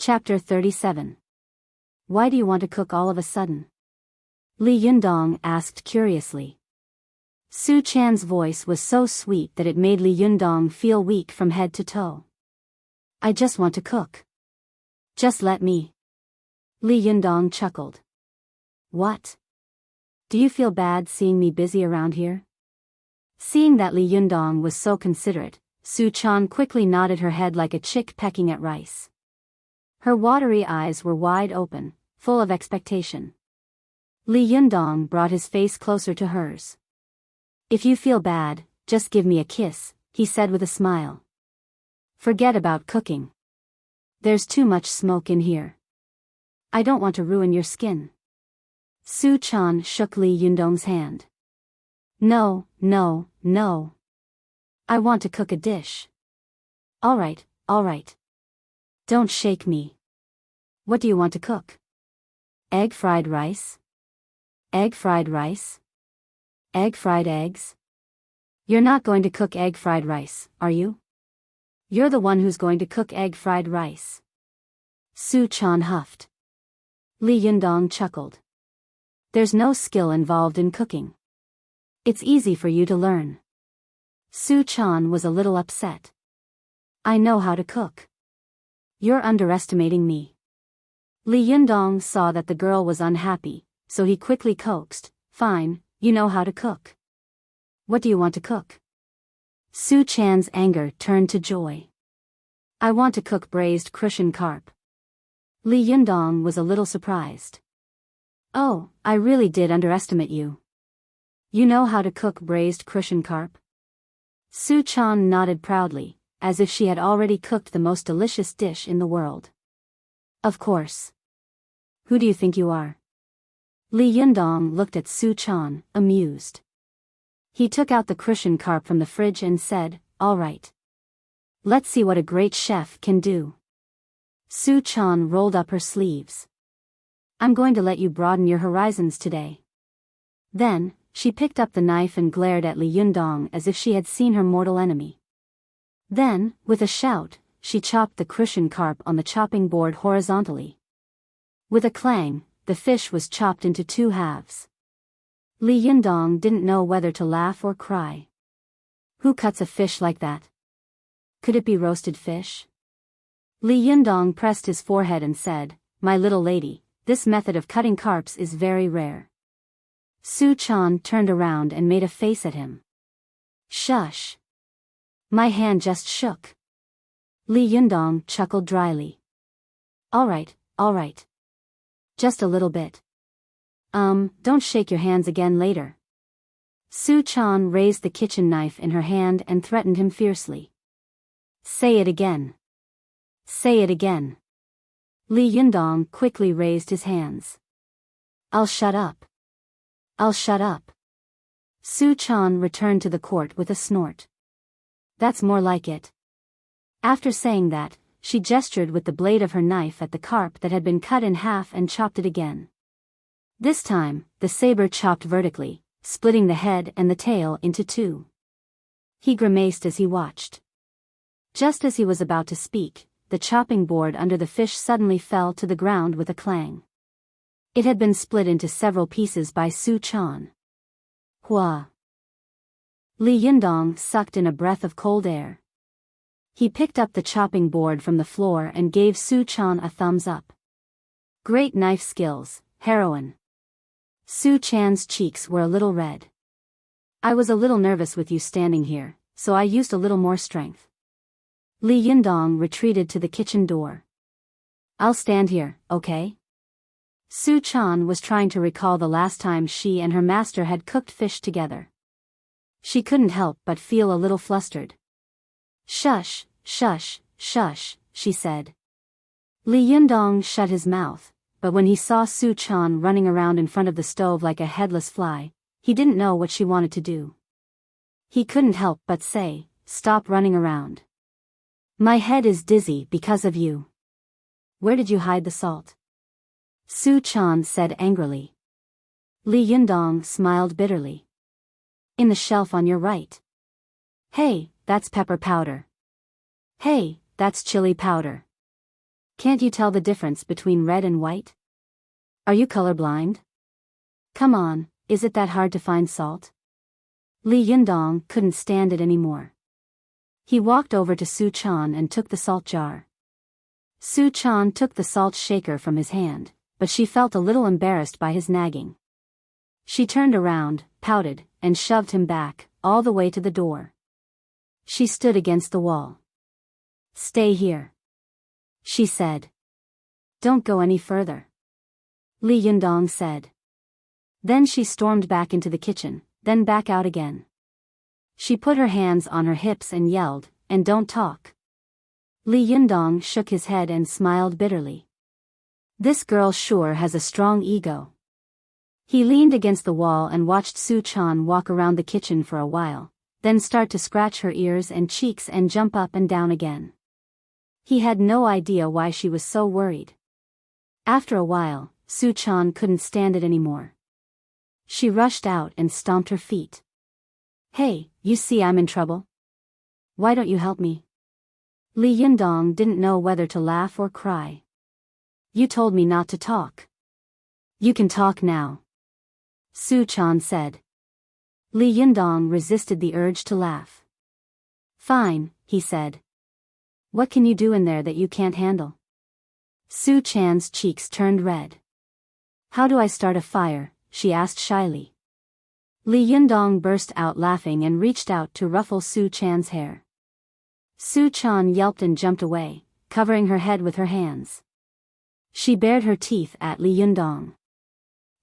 Chapter 37. Why do you want to cook all of a sudden? Li Yundong asked curiously. Su Chan's voice was so sweet that it made Li Yundong feel weak from head to toe. I just want to cook. Just let me. Li Yundong chuckled. What? Do you feel bad seeing me busy around here? Seeing that Li Yundong was so considerate, Su Chan quickly nodded her head like a chick pecking at rice. Her watery eyes were wide open, full of expectation. Li Yundong brought his face closer to hers. If you feel bad, just give me a kiss, he said with a smile. Forget about cooking. There's too much smoke in here. I don't want to ruin your skin. Su Chan shook Li Yundong's hand. No, no, no. I want to cook a dish. All right. Don't shake me. What do you want to cook? Egg fried rice? Egg fried rice? Egg fried eggs? You're not going to cook egg fried rice, are you? You're the one who's going to cook egg fried rice. Su Chan huffed. Li Yundong chuckled. There's no skill involved in cooking. It's easy for you to learn. Su Chan was a little upset. I know how to cook. You're underestimating me. Li Yundong saw that the girl was unhappy, so he quickly coaxed, Fine, you know how to cook. What do you want to cook? Su Chan's anger turned to joy. I want to cook braised crucian carp. Li Yundong was a little surprised. Oh, I really did underestimate you. You know how to cook braised crucian carp? Su Chan nodded proudly, as if she had already cooked the most delicious dish in the world. Of course. Who do you think you are? Li Yundong looked at Su Chan, amused. He took out the crucian carp from the fridge and said, All right. Let's see what a great chef can do. Su Chan rolled up her sleeves. I'm going to let you broaden your horizons today. Then, she picked up the knife and glared at Li Yundong as if she had seen her mortal enemy. Then, with a shout, she chopped the crucian carp on the chopping board horizontally. With a clang, the fish was chopped into 2 halves. Li Yundong didn't know whether to laugh or cry. Who cuts a fish like that? Could it be roasted fish? Li Yundong pressed his forehead and said, My little lady, this method of cutting carps is very rare. Su Chan turned around and made a face at him. Shush. My hand just shook. Li Yundong chuckled dryly. All right. Just a little bit. Don't shake your hands again later. Su Chan raised the kitchen knife in her hand and threatened him fiercely. Say it again. Say it again. Li Yundong quickly raised his hands. I'll shut up. I'll shut up. Su Chan returned to the court with a snort. That's more like it. After saying that, she gestured with the blade of her knife at the carp that had been cut in half and chopped it again. This time, the saber chopped vertically, splitting the head and the tail into 2. He grimaced as he watched. Just as he was about to speak, the chopping board under the fish suddenly fell to the ground with a clang. It had been split into several pieces by Su Chan. Hua! Li Yundong sucked in a breath of cold air. He picked up the chopping board from the floor and gave Su Chan a thumbs up. Great knife skills, heroine. Su Chan's cheeks were a little red. I was a little nervous with you standing here, so I used a little more strength. Li Yundong retreated to the kitchen door. I'll stand here, okay? Su Chan was trying to recall the last time she and her master had cooked fish together. She couldn't help but feel a little flustered. Shush, she said. Li Yundong shut his mouth, but when he saw Su Chan running around in front of the stove like a headless fly, he didn't know what she wanted to do. He couldn't help but say, Stop running around. My head is dizzy because of you. Where did you hide the salt? Su Chan said angrily. Li Yundong smiled bitterly. In the shelf on your right. Hey, that's pepper powder. Hey, that's chili powder. Can't you tell the difference between red and white? Are you colorblind? Come on, is it that hard to find salt? Li Yundong couldn't stand it anymore. He walked over to Su Chan and took the salt jar. Su Chan took the salt shaker from his hand, but she felt a little embarrassed by his nagging. She turned around, pouted, and shoved him back, all the way to the door. She stood against the wall. Stay here, she said. Don't go any further, Li Yundong said. Then she stormed back into the kitchen, then back out again. She put her hands on her hips and yelled, "And don't talk." Li Yundong shook his head and smiled bitterly. This girl sure has a strong ego. He leaned against the wall and watched Su Chan walk around the kitchen for a while, then start to scratch her ears and cheeks and jump up and down again. He had no idea why she was so worried. After a while, Su Chan couldn't stand it anymore. She rushed out and stomped her feet. Hey, you see I'm in trouble? Why don't you help me? Li Yundong didn't know whether to laugh or cry. You told me not to talk. You can talk now, Su Chan said. Li Yundong resisted the urge to laugh. Fine, he said. What can you do in there that you can't handle? Su Chan's cheeks turned red. How do I start a fire? She asked shyly. Li Yundong burst out laughing and reached out to ruffle Su Chan's hair. Su Chan yelped and jumped away, covering her head with her hands. She bared her teeth at Li Yundong.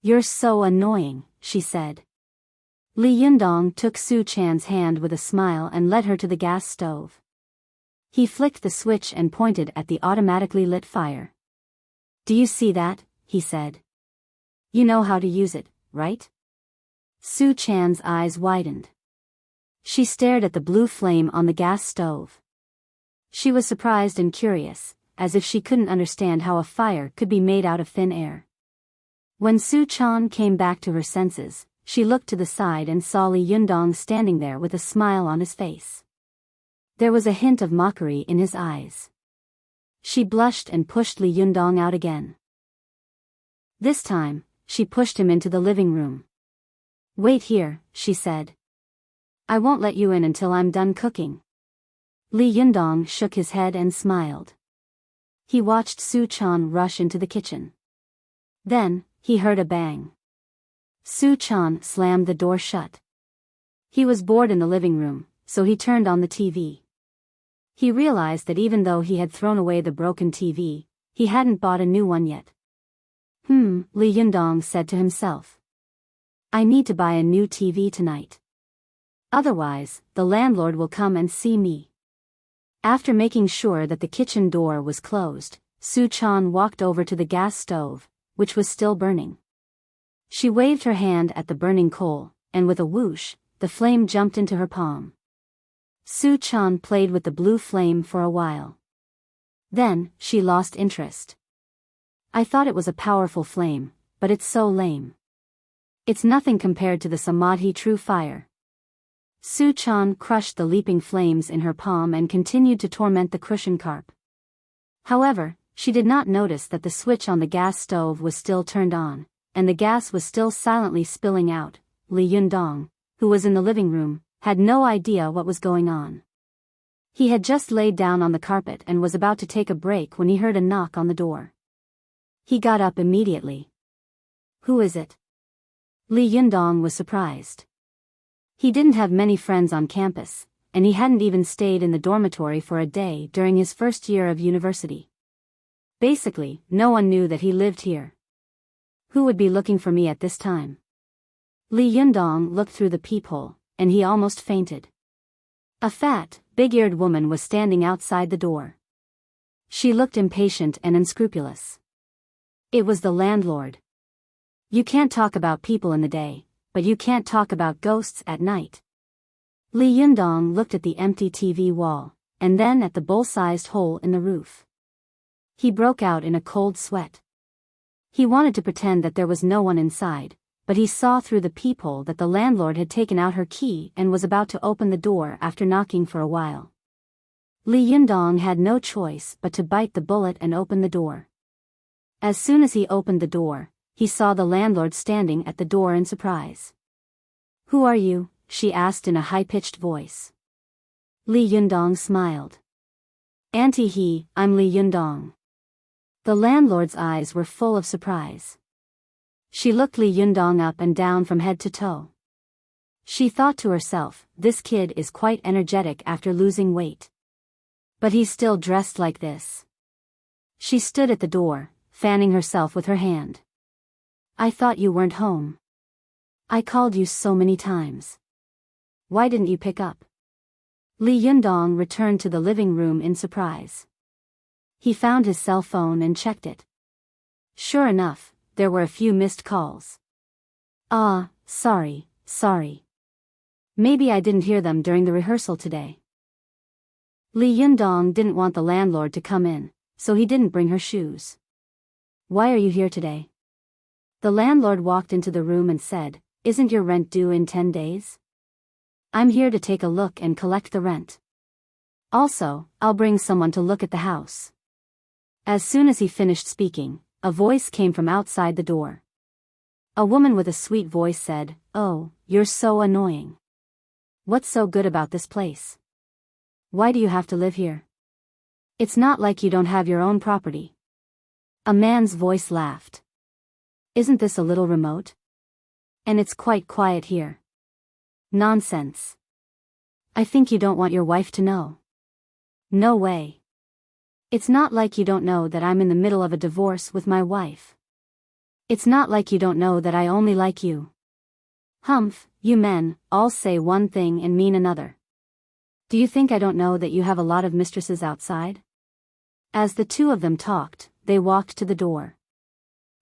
You're so annoying, she said. Li Yundong took Su Chan's hand with a smile and led her to the gas stove. He flicked the switch and pointed at the automatically lit fire. Do you see that? He said. You know how to use it, right? Su Chan's eyes widened. She stared at the blue flame on the gas stove. She was surprised and curious, as if she couldn't understand how a fire could be made out of thin air. When Su Chan came back to her senses, she looked to the side and saw Li Yundong standing there with a smile on his face. There was a hint of mockery in his eyes. She blushed and pushed Li Yundong out again. This time, she pushed him into the living room. Wait here, she said. I won't let you in until I'm done cooking. Li Yundong shook his head and smiled. He watched Su Chan rush into the kitchen. Then, he heard a bang. Su Chan slammed the door shut. He was bored in the living room, so he turned on the TV. He realized that even though he had thrown away the broken TV, he hadn't bought a new one yet. Li Yundong said to himself. I need to buy a new TV tonight. Otherwise, the landlord will come and see me. After making sure that the kitchen door was closed, Su Chan walked over to the gas stove, which was still burning. She waved her hand at the burning coal, and with a whoosh, the flame jumped into her palm. Su Chan played with the blue flame for a while. Then, she lost interest. I thought it was a powerful flame, but it's so lame. It's nothing compared to the Samadhi true fire. Su Chan crushed the leaping flames in her palm and continued to torment the cushion carp. However, she did not notice that the switch on the gas stove was still turned on, and the gas was still silently spilling out. Li Yundong, who was in the living room, had no idea what was going on. He had just laid down on the carpet and was about to take a break when he heard a knock on the door. He got up immediately. Who is it? Li Yundong was surprised. He didn't have many friends on campus, and he hadn't even stayed in the dormitory for a day during his first year of university. Basically, no one knew that he lived here. Who would be looking for me at this time? Li Yundong looked through the peephole, and he almost fainted. A fat, big-eared woman was standing outside the door. She looked impatient and unscrupulous. It was the landlord. You can't talk about people in the day, but you can't talk about ghosts at night. Li Yundong looked at the empty TV wall, and then at the bowl-sized hole in the roof. He broke out in a cold sweat. He wanted to pretend that there was no one inside, but he saw through the peephole that the landlord had taken out her key and was about to open the door after knocking for a while. Li Yundong had no choice but to bite the bullet and open the door. As soon as he opened the door, he saw the landlord standing at the door in surprise. "Who are you?" she asked in a high-pitched voice. Li Yundong smiled. "Auntie, I'm Li Yundong." The landlord's eyes were full of surprise. She looked Li Yundong up and down from head to toe. She thought to herself, this kid is quite energetic after losing weight. But he's still dressed like this. She stood at the door, fanning herself with her hand. "I thought you weren't home. I called you so many times. Why didn't you pick up?" Li Yundong returned to the living room in surprise. He found his cell phone and checked it. Sure enough, there were a few missed calls. Sorry. Maybe I didn't hear them during the rehearsal today." Li Yundong didn't want the landlord to come in, so he didn't bring her shoes. "Why are you here today?" The landlord walked into the room and said, "Isn't your rent due in 10 days? I'm here to take a look and collect the rent. Also, I'll bring someone to look at the house." As soon as he finished speaking, a voice came from outside the door. A woman with a sweet voice said, "Oh, you're so annoying. What's so good about this place? Why do you have to live here? It's not like you don't have your own property." A man's voice laughed. "Isn't this a little remote? And it's quite quiet here." "Nonsense. I think you don't want your wife to know." "No way. It's not like you don't know that I'm in the middle of a divorce with my wife. It's not like you don't know that I only like you. Humph, you men all say one thing and mean another. Do you think I don't know that you have a lot of mistresses outside?" As the two of them talked, they walked to the door.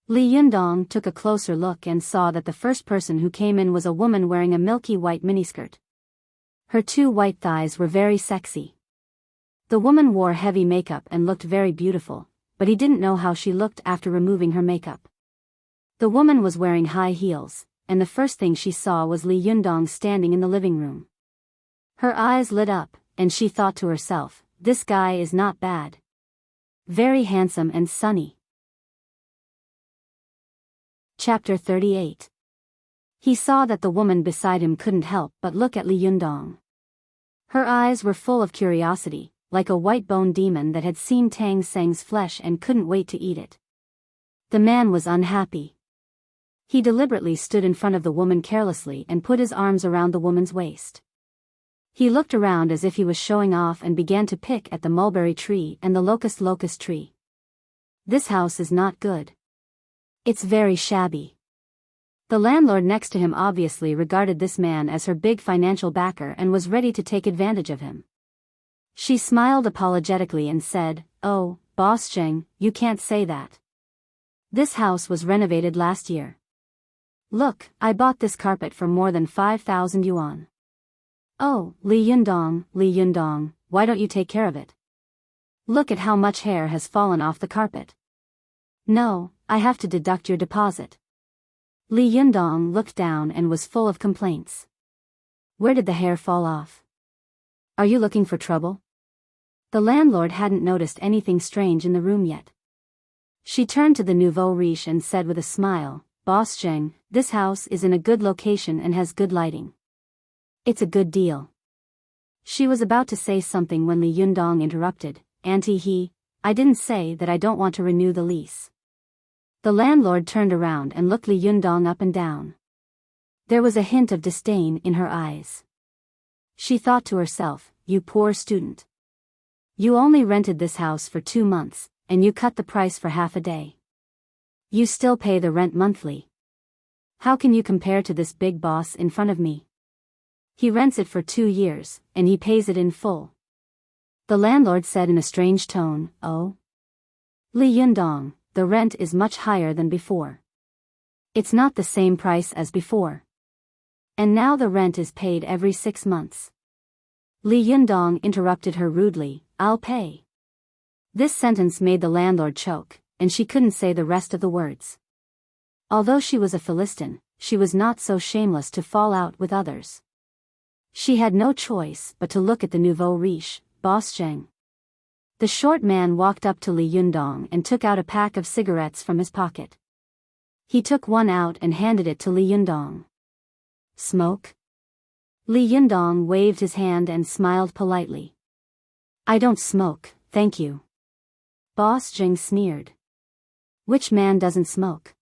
Li Yundong took a closer look and saw that the first person who came in was a woman wearing a milky white miniskirt. Her two white thighs were very sexy. The woman wore heavy makeup and looked very beautiful, but he didn't know how she looked after removing her makeup. The woman was wearing high heels, and the first thing she saw was Li Yundong standing in the living room. Her eyes lit up, and she thought to herself, this guy is not bad. Very handsome and sunny. Chapter 38. He saw that the woman beside him couldn't help but look at Li Yundong. Her eyes were full of curiosity, like a white-boned demon that had seen Tang Seng's flesh and couldn't wait to eat it. The man was unhappy. He deliberately stood in front of the woman carelessly and put his arms around the woman's waist. He looked around as if he was showing off and began to pick at the mulberry tree and the locust tree. This house is not good. It's very shabby. The landlord next to him obviously regarded this man as her big financial backer and was ready to take advantage of him. She smiled apologetically and said, "Oh, Boss Zheng, you can't say that. This house was renovated last year. Look, I bought this carpet for more than 5,000 yuan. Oh, Li Yundong, why don't you take care of it? Look at how much hair has fallen off the carpet. No, I have to deduct your deposit." Li Yundong looked down and was full of complaints. "Where did the hair fall off? Are you looking for trouble?" The landlord hadn't noticed anything strange in the room yet. She turned to the nouveau riche and said with a smile, "Boss Zheng, this house is in a good location and has good lighting. It's a good deal." She was about to say something when Li Yundong interrupted, "Auntie, I didn't say that I don't want to renew the lease." The landlord turned around and looked Li Yundong up and down. There was a hint of disdain in her eyes. She thought to herself, "You poor student. You only rented this house for 2 months, and you cut the price for half a day. You still pay the rent monthly. How can you compare to this big boss in front of me? He rents it for 2 years, and he pays it in full." The landlord said in a strange tone, "Oh? Li Yundong, the rent is much higher than before. It's not the same price as before. And now the rent is paid every 6 months." Li Yundong interrupted her rudely, "I'll pay." This sentence made the landlord choke, and she couldn't say the rest of the words. Although she was a Philistine, she was not so shameless to fall out with others. She had no choice but to look at the nouveau riche, Boss Zheng. The short man walked up to Li Yundong and took out a pack of cigarettes from his pocket. He took one out and handed it to Li Yundong. Smoke? Li Yundong waved his hand and smiled politely. I don't smoke, thank you. Boss Jing sneered. Which man doesn't smoke?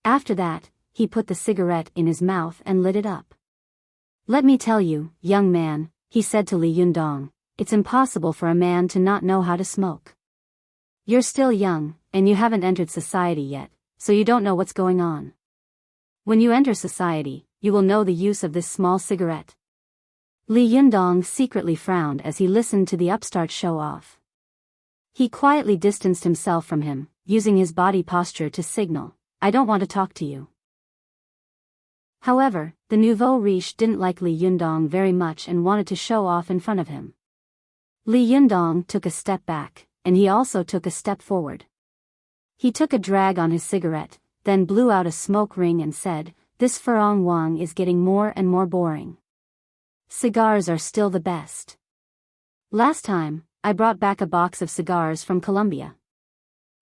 After that, he put the cigarette in his mouth and lit it up. Let me tell you, young man, he said to Li Yundong, it's impossible for a man to not know how to smoke. You're still young, and you haven't entered society yet, so you don't know what's going on. When you enter society, you will know the use of this small cigarette. Li Yundong secretly frowned as he listened to the upstart show off. He quietly distanced himself from him, using his body posture to signal, I don't want to talk to you. However, the nouveau riche didn't like Li Yundong very much and wanted to show off in front of him. Li Yundong took a step back, and he also took a step forward. He took a drag on his cigarette, then blew out a smoke ring and said, this Furong Wang is getting more and more boring. Cigars are still the best. Last time, I brought back a box of cigars from Colombia.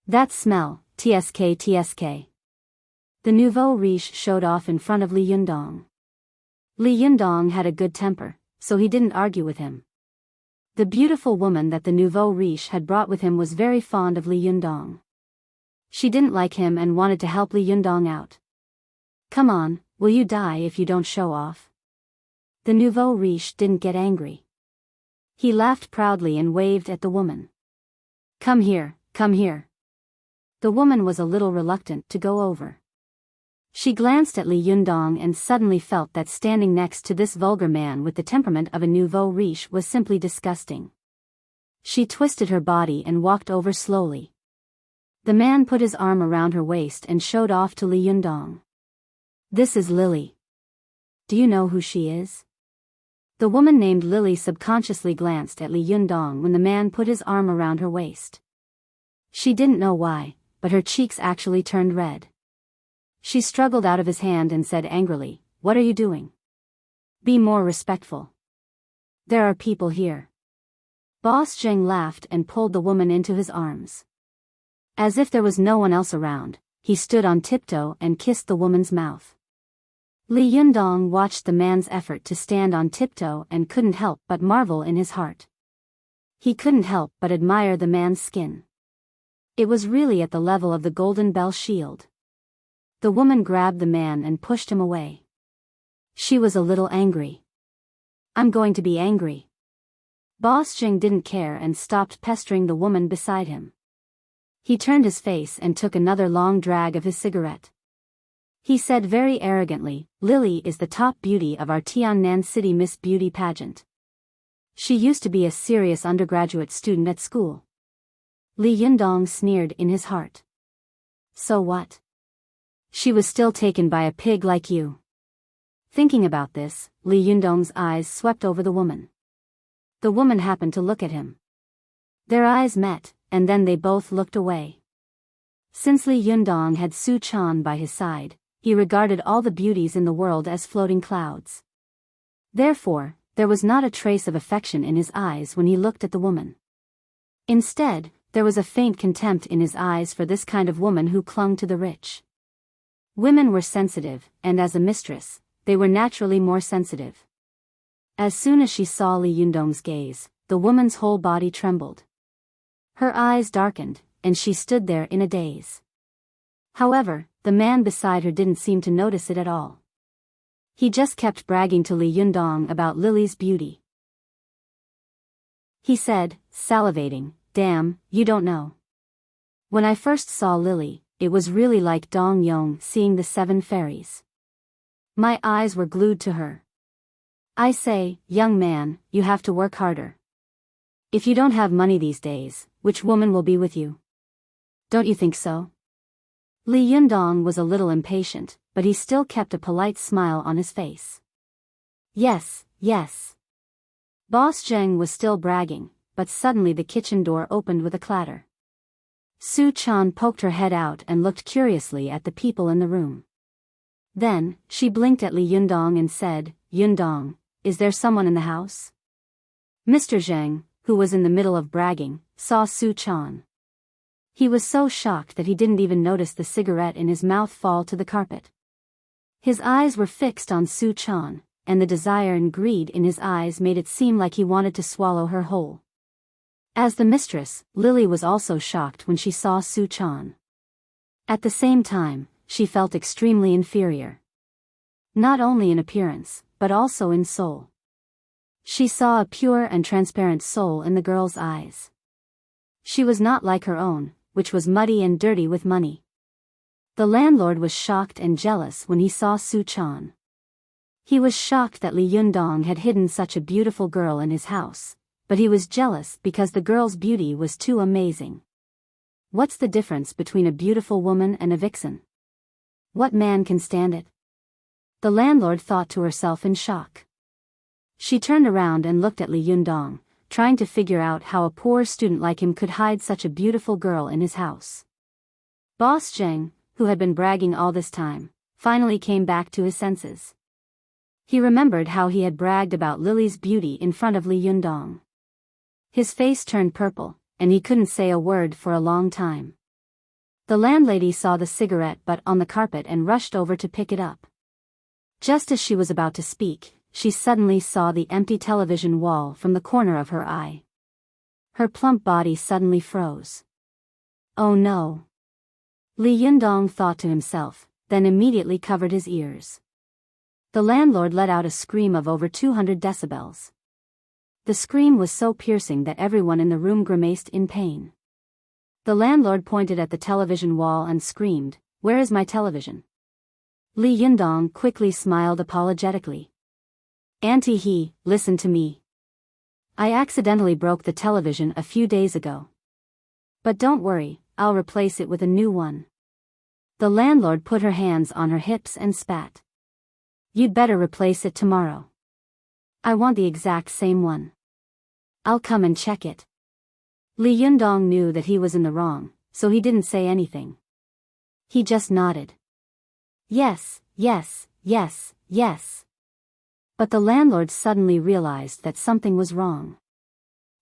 That smell, tsk. The nouveau riche showed off in front of Li Yundong. Li Yundong had a good temper, so he didn't argue with him. The beautiful woman that the nouveau riche had brought with him was very fond of Li Yundong. She didn't like him and wanted to help Li Yundong out. Come on, will you die if you don't show off? The nouveau riche didn't get angry. He laughed proudly and waved at the woman. Come here, come here. The woman was a little reluctant to go over. She glanced at Li Yundong and suddenly felt that standing next to this vulgar man with the temperament of a nouveau riche was simply disgusting. She twisted her body and walked over slowly. The man put his arm around her waist and showed off to Li Yundong. This is Lily. Do you know who she is? The woman named Lily subconsciously glanced at Li Yundong when the man put his arm around her waist. She didn't know why, but her cheeks actually turned red. She struggled out of his hand and said angrily, what are you doing? Be more respectful. There are people here. Boss Zheng laughed and pulled the woman into his arms. As if there was no one else around, he stood on tiptoe and kissed the woman's mouth. Li Yundong watched the man's effort to stand on tiptoe and couldn't help but marvel in his heart. He couldn't help but admire the man's skin. It was really at the level of the Golden Bell shield. The woman grabbed the man and pushed him away. She was a little angry. I'm going to be angry. Boss Jing didn't care and stopped pestering the woman beside him. He turned his face and took another long drag of his cigarette. He said very arrogantly, Lily is the top beauty of our Tiannan City Miss Beauty pageant. She used to be a serious undergraduate student at school. Li Yundong sneered in his heart. So what? She was still taken by a pig like you. Thinking about this, Li Yundong's eyes swept over the woman. The woman happened to look at him. Their eyes met, and then they both looked away. Since Li Yundong had Su Chan by his side, he regarded all the beauties in the world as floating clouds. Therefore, there was not a trace of affection in his eyes when he looked at the woman. Instead, there was a faint contempt in his eyes for this kind of woman who clung to the rich. Women were sensitive, and as a mistress, they were naturally more sensitive. As soon as she saw Li Yundong's gaze, the woman's whole body trembled. Her eyes darkened, and she stood there in a daze. However, the man beside her didn't seem to notice it at all. He just kept bragging to Li Yundong about Lily's beauty. He said, salivating, damn, you don't know. When I first saw Lily, it was really like Dong Yong seeing the 7 fairies. My eyes were glued to her. I say, young man, you have to work harder. If you don't have money these days, which woman will be with you? Don't you think so? Li Yundong was a little impatient, but he still kept a polite smile on his face. Yes, yes. Boss Zheng was still bragging, but suddenly the kitchen door opened with a clatter. Su Chan poked her head out and looked curiously at the people in the room. Then, she blinked at Li Yundong and said, Yundong, is there someone in the house? Mr. Zheng, who was in the middle of bragging, saw Su Chan. He was so shocked that he didn't even notice the cigarette in his mouth fall to the carpet. His eyes were fixed on Su Chan, and the desire and greed in his eyes made it seem like he wanted to swallow her whole. As the mistress, Lily was also shocked when she saw Su Chan. At the same time, she felt extremely inferior. Not only in appearance, but also in soul. She saw a pure and transparent soul in the girl's eyes. She was not like her own, which was muddy and dirty with money. The landlord was shocked and jealous when he saw Su Chan. He was shocked that Li Yundong had hidden such a beautiful girl in his house, but he was jealous because the girl's beauty was too amazing. What's the difference between a beautiful woman and a vixen? What man can stand it? The landlord thought to herself in shock. She turned around and looked at Li Yundong, trying to figure out how a poor student like him could hide such a beautiful girl in his house. Boss Zheng, who had been bragging all this time, finally came back to his senses. He remembered how he had bragged about Lily's beauty in front of Li Yundong. His face turned purple, and he couldn't say a word for a long time. The landlady saw the cigarette butt on the carpet and rushed over to pick it up. Just as she was about to speak, she suddenly saw the empty television wall from the corner of her eye. Her plump body suddenly froze. Oh no! Li Yundong thought to himself, then immediately covered his ears. The landlord let out a scream of over 200 decibels. The scream was so piercing that everyone in the room grimaced in pain. The landlord pointed at the television wall and screamed, "Where is my television?" Li Yundong quickly smiled apologetically. "Auntie He, listen to me. I accidentally broke the television a few days ago. But don't worry, I'll replace it with a new one." The landlord put her hands on her hips and spat. "You'd better replace it tomorrow. I want the exact same one. I'll come and check it." Li Yundong knew that he was in the wrong, so he didn't say anything. He just nodded. Yes, yes, yes, yes. But the landlord suddenly realized that something was wrong.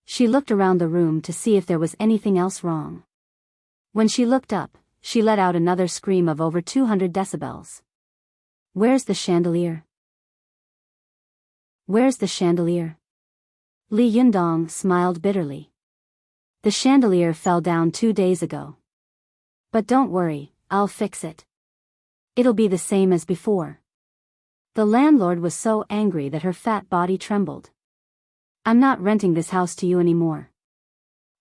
She looked around the room to see if there was anything else wrong. When she looked up, she let out another scream of over 200 decibels. "Where's the chandelier? Where's the chandelier?" Li Yundong smiled bitterly. "The chandelier fell down 2 days ago. But don't worry, I'll fix it. It'll be the same as before." The landlord was so angry that her fat body trembled. "I'm not renting this house to you anymore."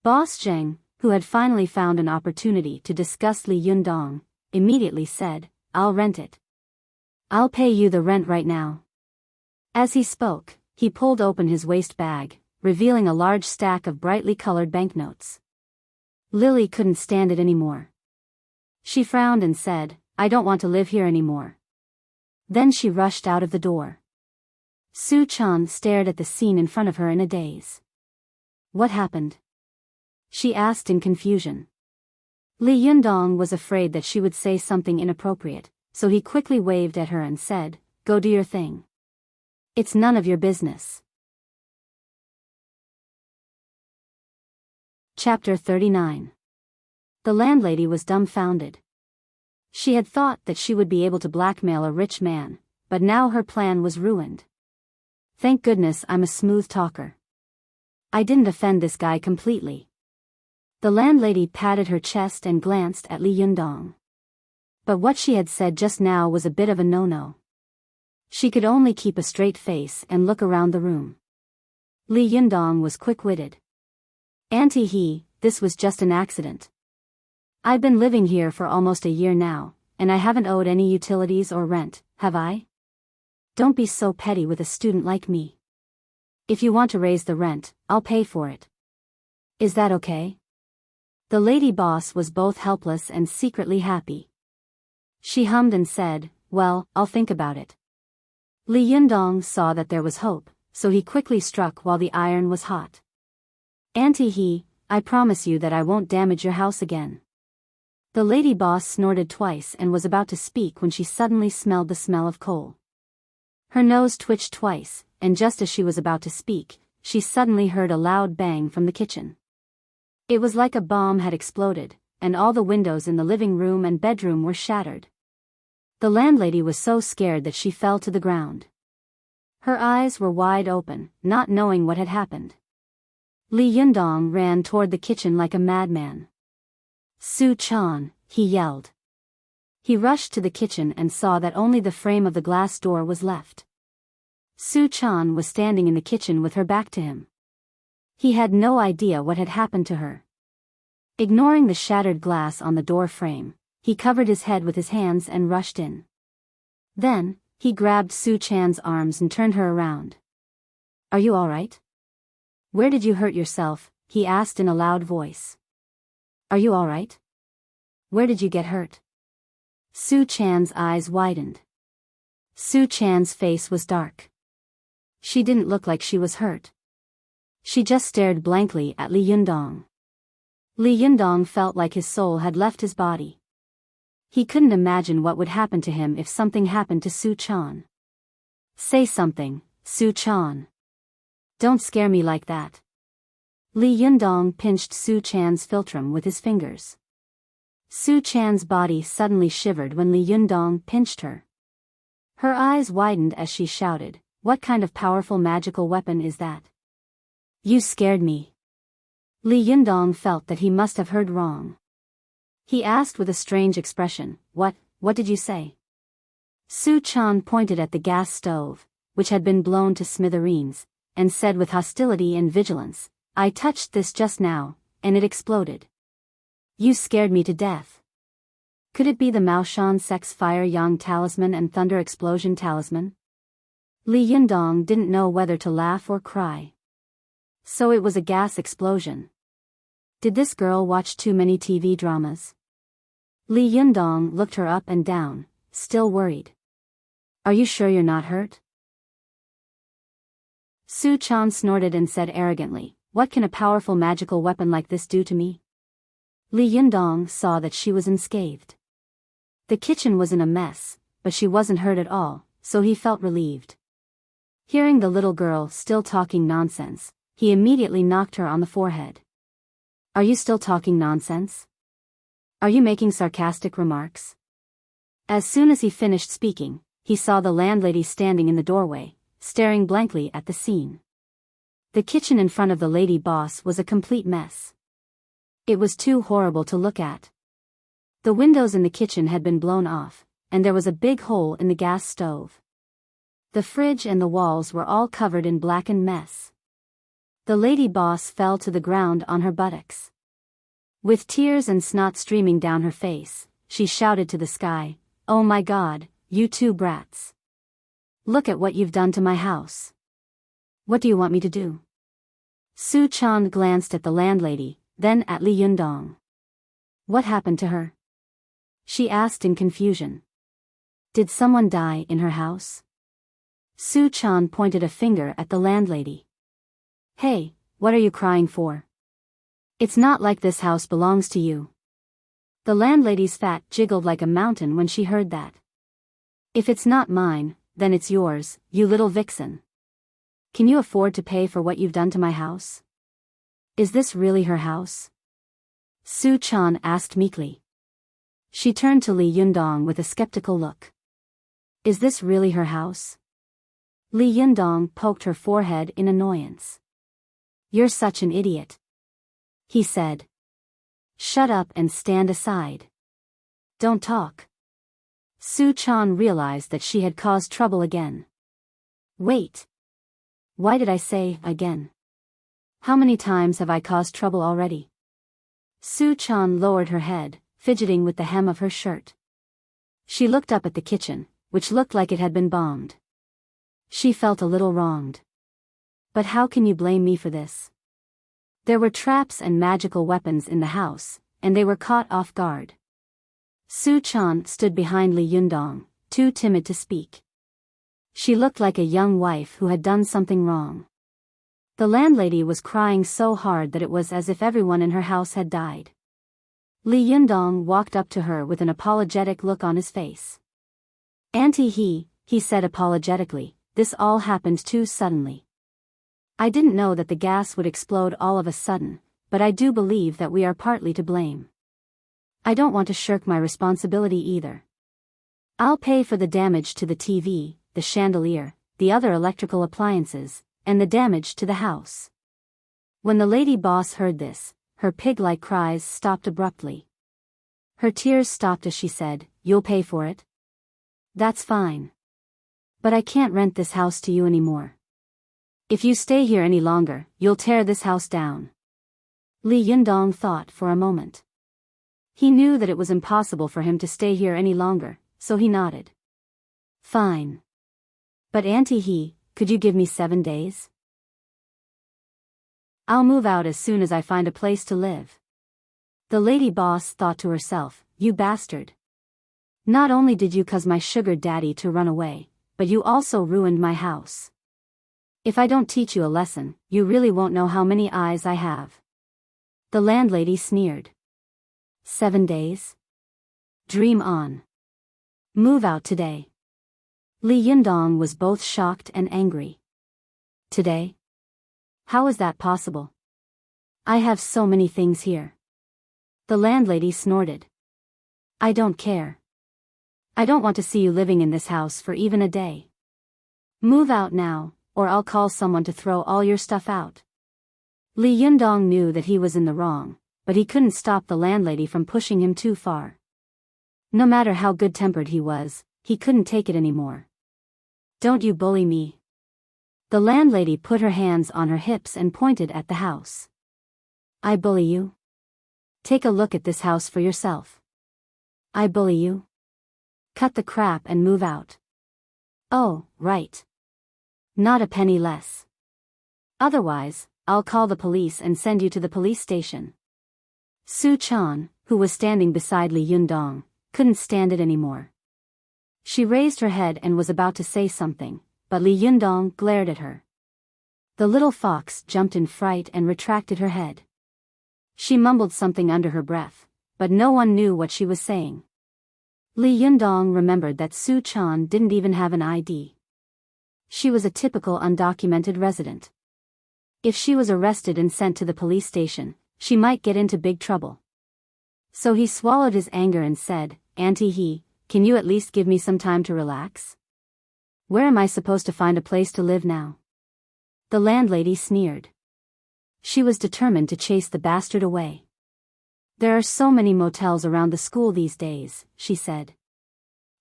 Boss Zheng, who had finally found an opportunity to discuss Li Yundong, immediately said, "I'll rent it. I'll pay you the rent right now." As he spoke, he pulled open his waist bag, revealing a large stack of brightly colored banknotes. Lily couldn't stand it anymore. She frowned and said, "I don't want to live here anymore." Then she rushed out of the door. Su Chan stared at the scene in front of her in a daze. "What happened?" she asked in confusion. Li Yundong was afraid that she would say something inappropriate, so he quickly waved at her and said, "Go do your thing. It's none of your business." Chapter 39. The landlady was dumbfounded. She had thought that she would be able to blackmail a rich man, but now her plan was ruined. "Thank goodness I'm a smooth talker. I didn't offend this guy completely." The landlady patted her chest and glanced at Li Yundong. But what she had said just now was a bit of a no-no. She could only keep a straight face and look around the room. Li Yundong was quick-witted. "Auntie He, this was just an accident. I've been living here for almost a year now, and I haven't owed any utilities or rent, have I? Don't be so petty with a student like me. If you want to raise the rent, I'll pay for it. Is that okay?" The lady boss was both helpless and secretly happy. She hummed and said, "Well, I'll think about it." Li Yundong saw that there was hope, so he quickly struck while the iron was hot. "Auntie He, I promise you that I won't damage your house again." The lady boss snorted twice and was about to speak when she suddenly smelled the smell of coal. Her nose twitched twice, and just as she was about to speak, she suddenly heard a loud bang from the kitchen. It was like a bomb had exploded, and all the windows in the living room and bedroom were shattered. The landlady was so scared that she fell to the ground. Her eyes were wide open, not knowing what had happened. Li Yundong ran toward the kitchen like a madman. "Su-chan," he yelled. He rushed to the kitchen and saw that only the frame of the glass door was left. Su-chan was standing in the kitchen with her back to him. He had no idea what had happened to her. Ignoring the shattered glass on the door frame, he covered his head with his hands and rushed in. Then, he grabbed Su-chan's arms and turned her around. "Are you all right? Where did you hurt yourself?" he asked in a loud voice. "Are you all right? Where did you get hurt?" Su-chan's eyes widened. Su-chan's face was dark. She didn't look like she was hurt. She just stared blankly at Li Yundong. Li Yundong felt like his soul had left his body. He couldn't imagine what would happen to him if something happened to Su-chan. "Say something, Su-chan. Don't scare me like that." Li Yundong pinched Su-chan's philtrum with his fingers. Su-chan's body suddenly shivered when Li Yundong pinched her. Her eyes widened as she shouted, "What kind of powerful magical weapon is that? You scared me." Li Yundong felt that he must have heard wrong. He asked with a strange expression, What did you say?" Su-chan pointed at the gas stove, which had been blown to smithereens, and said with hostility and vigilance, "I touched this just now, and it exploded. You scared me to death." Could it be the Maoshan Sex Fire Yang Talisman and Thunder Explosion Talisman? Li Yundong didn't know whether to laugh or cry. So it was a gas explosion. Did this girl watch too many TV dramas? Li Yundong looked her up and down, still worried. "Are you sure you're not hurt?" Su-chan snorted and said arrogantly, "What can a powerful magical weapon like this do to me?" Li Yundong saw that she was unscathed. The kitchen was in a mess, but she wasn't hurt at all, so he felt relieved. Hearing the little girl still talking nonsense, he immediately knocked her on the forehead. "Are you still talking nonsense? Are you making sarcastic remarks?" As soon as he finished speaking, he saw the landlady standing in the doorway, staring blankly at the scene. The kitchen in front of the lady boss was a complete mess. It was too horrible to look at. The windows in the kitchen had been blown off, and there was a big hole in the gas stove. The fridge and the walls were all covered in blackened mess. The lady boss fell to the ground on her buttocks. With tears and snot streaming down her face, she shouted to the sky, "Oh my God, you two brats. Look at what you've done to my house. What do you want me to do?" Su-chan glanced at the landlady, then at Li Yundong. "What happened to her?" she asked in confusion. "Did someone die in her house?" Su-chan pointed a finger at the landlady. "Hey, what are you crying for? It's not like this house belongs to you." The landlady's fat jiggled like a mountain when she heard that. "If it's not mine, then it's yours, you little vixen. Can you afford to pay for what you've done to my house?" "Is this really her house?" Su-chan asked meekly. She turned to Li Yundong with a skeptical look. "Is this really her house?" Li Yundong poked her forehead in annoyance. "You're such an idiot," he said. "Shut up and stand aside. Don't talk." Su-chan realized that she had caused trouble again. "Wait. Why did I say again? How many times have I caused trouble already?" Su-chan lowered her head, fidgeting with the hem of her shirt. She looked up at the kitchen, which looked like it had been bombed. She felt a little wronged. "But how can you blame me for this? There were traps and magical weapons in the house, and they were caught off guard." Su-chan stood behind Li Yundong, too timid to speak. She looked like a young wife who had done something wrong. The landlady was crying so hard that it was as if everyone in her house had died. Li Yundong walked up to her with an apologetic look on his face. "Auntie he said apologetically, "this all happened too suddenly. I didn't know that the gas would explode all of a sudden, but I do believe that we are partly to blame. I don't want to shirk my responsibility either. I'll pay for the damage to the TV, the chandelier, the other electrical appliances, and the damage to the house." When the lady boss heard this, her pig-like cries stopped abruptly. Her tears stopped as she said, "You'll pay for it? That's fine. But I can't rent this house to you anymore. If you stay here any longer, you'll tear this house down." Li Yundong thought for a moment. He knew that it was impossible for him to stay here any longer, so he nodded. "Fine. But Auntie He, could you give me 7 days? I'll move out as soon as I find a place to live." The lady boss thought to herself, "You bastard. Not only did you cause my sugar daddy to run away, but you also ruined my house. If I don't teach you a lesson, you really won't know how many eyes I have." The landlady sneered. 7 days? Dream on. Move out today. Li Yundong was both shocked and angry. Today? How is that possible? I have so many things here. The landlady snorted. "I don't care. I don't want to see you living in this house for even a day. Move out now, or I'll call someone to throw all your stuff out." Li Yundong knew that he was in the wrong, but he couldn't stop the landlady from pushing him too far. No matter how good-tempered he was, he couldn't take it anymore. "Don't you bully me." The landlady put her hands on her hips and pointed at the house. "I bully you? Take a look at this house for yourself. I bully you? Cut the crap and move out." "Oh, right. Not a penny less. Otherwise, I'll call the police and send you to the police station." Su Chan, who was standing beside Li Yundong, couldn't stand it anymore. She raised her head and was about to say something, but Li Yundong glared at her. The little fox jumped in fright and retracted her head. She mumbled something under her breath, but no one knew what she was saying. Li Yundong remembered that Su Chan didn't even have an ID. She was a typical undocumented resident. If she was arrested and sent to the police station, she might get into big trouble. So he swallowed his anger and said, "Auntie He, can you at least give me some time to relax? Where am I supposed to find a place to live now?" The landlady sneered. She was determined to chase the bastard away. "There are so many motels around the school these days," she said.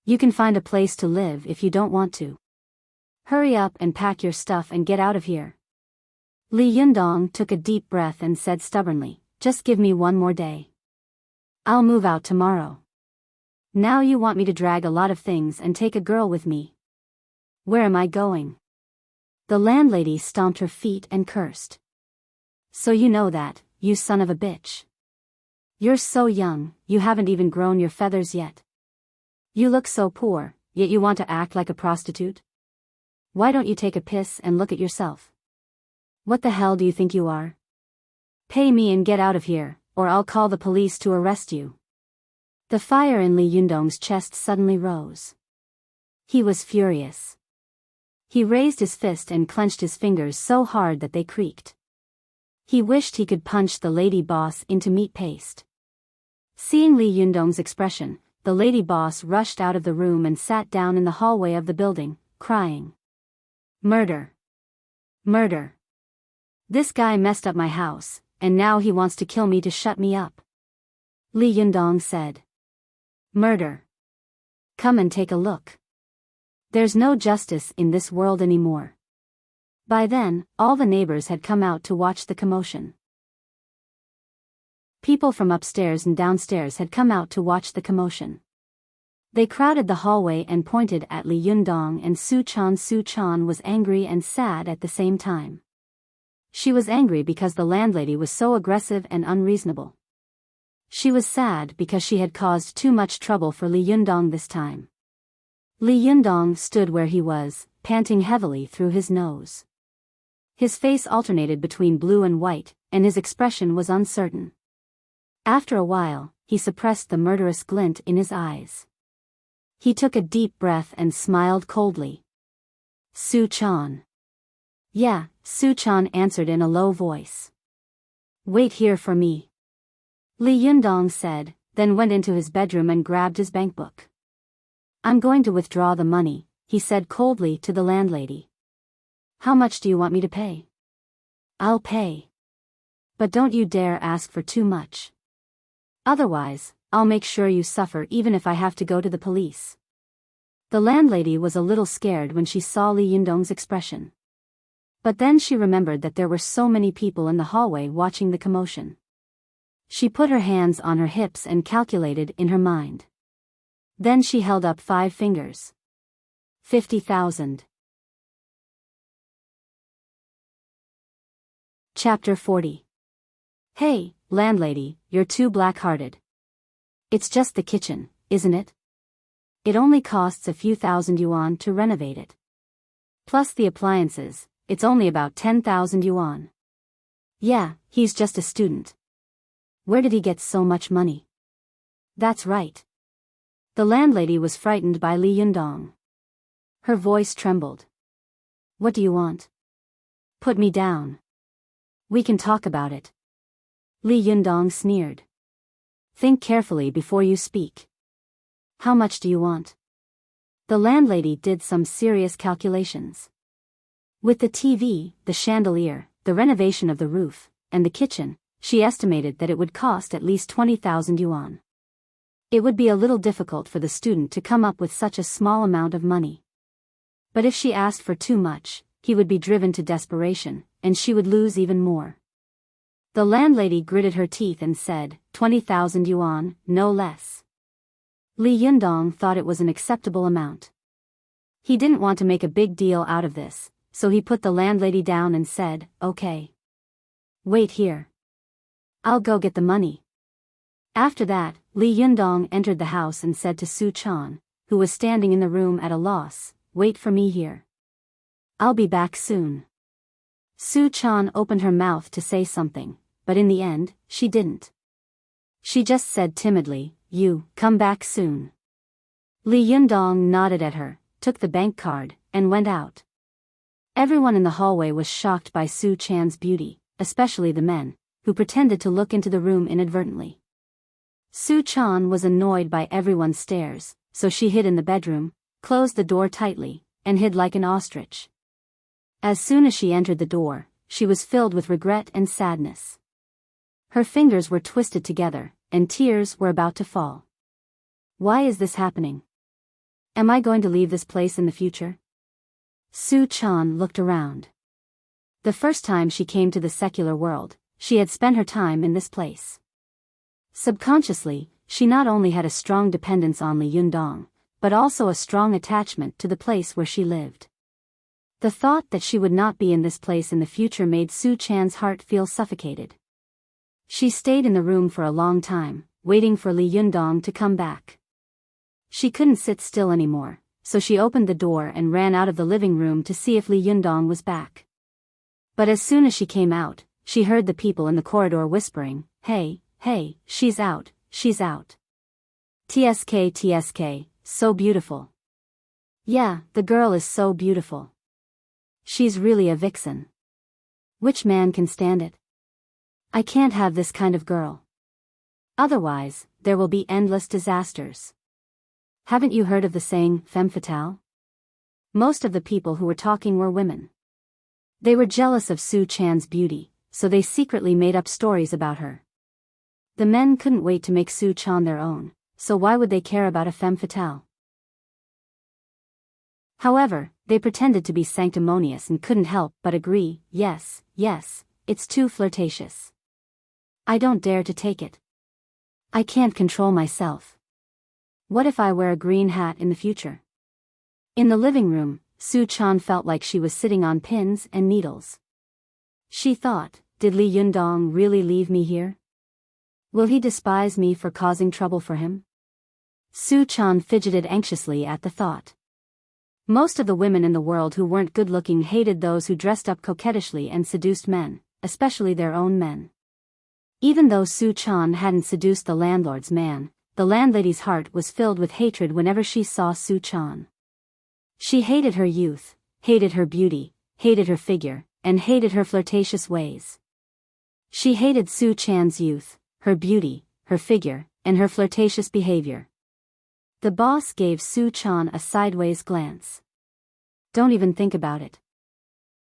"You can find a place to live if you don't want to. Hurry up and pack your stuff and get out of here." Li Yundong took a deep breath and said stubbornly, "Just give me 1 more day. I'll move out tomorrow. Now you want me to drag a lot of things and take a girl with me. Where am I going?" The landlady stomped her feet and cursed. "So you know that, you son of a bitch. You're so young, you haven't even grown your feathers yet. You look so poor, yet you want to act like a prostitute? Why don't you take a piss and look at yourself? What the hell do you think you are? Pay me and get out of here, or I'll call the police to arrest you." The fire in Li Yundong's chest suddenly rose. He was furious. He raised his fist and clenched his fingers so hard that they creaked. He wished he could punch the lady boss into meat paste. Seeing Li Yundong's expression, the lady boss rushed out of the room and sat down in the hallway of the building, crying, "Murder! Murder! This guy messed up my house, and now he wants to kill me to shut me up." Li Yundong said, "Murder! Come and take a look. There's no justice in this world anymore." By then, all the neighbors had come out to watch the commotion. People from upstairs and downstairs had come out to watch the commotion. They crowded the hallway and pointed at Li Yundong and Su Chan. Su Chan was angry and sad at the same time. She was angry because the landlady was so aggressive and unreasonable. She was sad because she had caused too much trouble for Li Yundong this time. Li Yundong stood where he was, panting heavily through his nose. His face alternated between blue and white, and his expression was uncertain. After a while, he suppressed the murderous glint in his eyes. He took a deep breath and smiled coldly. "Su Chan." "Yeah," Su Chan answered in a low voice. Wait here for me, Li Yundong said, then went into his bedroom and grabbed his bankbook. I'm going to withdraw the money, he said coldly to the landlady. How much do you want me to pay? I'll pay. But don't you dare ask for too much. Otherwise, I'll make sure you suffer even if I have to go to the police. The landlady was a little scared when she saw Li Yundong's expression. But then she remembered that there were so many people in the hallway watching the commotion. She put her hands on her hips and calculated in her mind. Then she held up 5 fingers. 50,000. Chapter 40. Hey, landlady, you're too black-hearted. It's just the kitchen, isn't it? It only costs a few thousand yuan to renovate it. Plus the appliances, it's only about 10,000 yuan. Yeah, he's just a student. Where did he get so much money? That's right. The landlady was frightened by Li Yundong. Her voice trembled. What do you want? Put me down. We can talk about it. Li Yundong sneered. Think carefully before you speak. How much do you want? The landlady did some serious calculations. With the TV, the chandelier, the renovation of the roof, and the kitchen, she estimated that it would cost at least 20,000 yuan. It would be a little difficult for the student to come up with such a small amount of money. But if she asked for too much, he would be driven to desperation, and she would lose even more. The landlady gritted her teeth and said, 20,000 yuan, no less. Li Yundong thought it was an acceptable amount. He didn't want to make a big deal out of this, so he put the landlady down and said, okay. Wait here. I'll go get the money. After that, Li Yundong entered the house and said to Su Chan, who was standing in the room at a loss, wait for me here. I'll be back soon. Su Chan opened her mouth to say something, but in the end, she didn't. She just said timidly, you, come back soon. Li Yundong nodded at her, took the bank card, and went out. Everyone in the hallway was shocked by Su Chan's beauty, especially the men, who pretended to look into the room inadvertently. Su Chan was annoyed by everyone's stares, so she hid in the bedroom, closed the door tightly, and hid like an ostrich. As soon as she entered the door, she was filled with regret and sadness. Her fingers were twisted together, and tears were about to fall. Why is this happening? Am I going to leave this place in the future? Su Chan looked around. The first time she came to the secular world, she had spent her time in this place. Subconsciously, she not only had a strong dependence on Li Yundong, but also a strong attachment to the place where she lived. The thought that she would not be in this place in the future made Su Chan's heart feel suffocated. She stayed in the room for a long time, waiting for Li Yundong to come back. She couldn't sit still anymore, so she opened the door and ran out of the living room to see if Li Yundong was back. But as soon as she came out, she heard the people in the corridor whispering, hey, hey, she's out, she's out. TSK, TSK, so beautiful. Yeah, the girl is so beautiful. She's really a vixen. Which man can stand it? I can't have this kind of girl. Otherwise, there will be endless disasters. Haven't you heard of the saying, femme fatale? Most of the people who were talking were women. They were jealous of Su Chan's beauty, so they secretly made up stories about her. The men couldn't wait to make Su Chan their own, so why would they care about a femme fatale? However, they pretended to be sanctimonious and couldn't help but agree, yes, yes, it's too flirtatious. I don't dare to take it. I can't control myself. What if I wear a green hat in the future? In the living room, Su Chan felt like she was sitting on pins and needles. She thought, did Li Yundong really leave me here? Will he despise me for causing trouble for him? Su Chan fidgeted anxiously at the thought. Most of the women in the world who weren't good-looking hated those who dressed up coquettishly and seduced men, especially their own men. Even though Su Chan hadn't seduced the landlord's man, the landlady's heart was filled with hatred whenever she saw Su Chan. She hated her youth, hated her beauty, hated her figure, and hated her flirtatious ways. She hated Su Chan's youth, her beauty, her figure, and her flirtatious behavior. The boss gave Su Chan a sideways glance. Don't even think about it.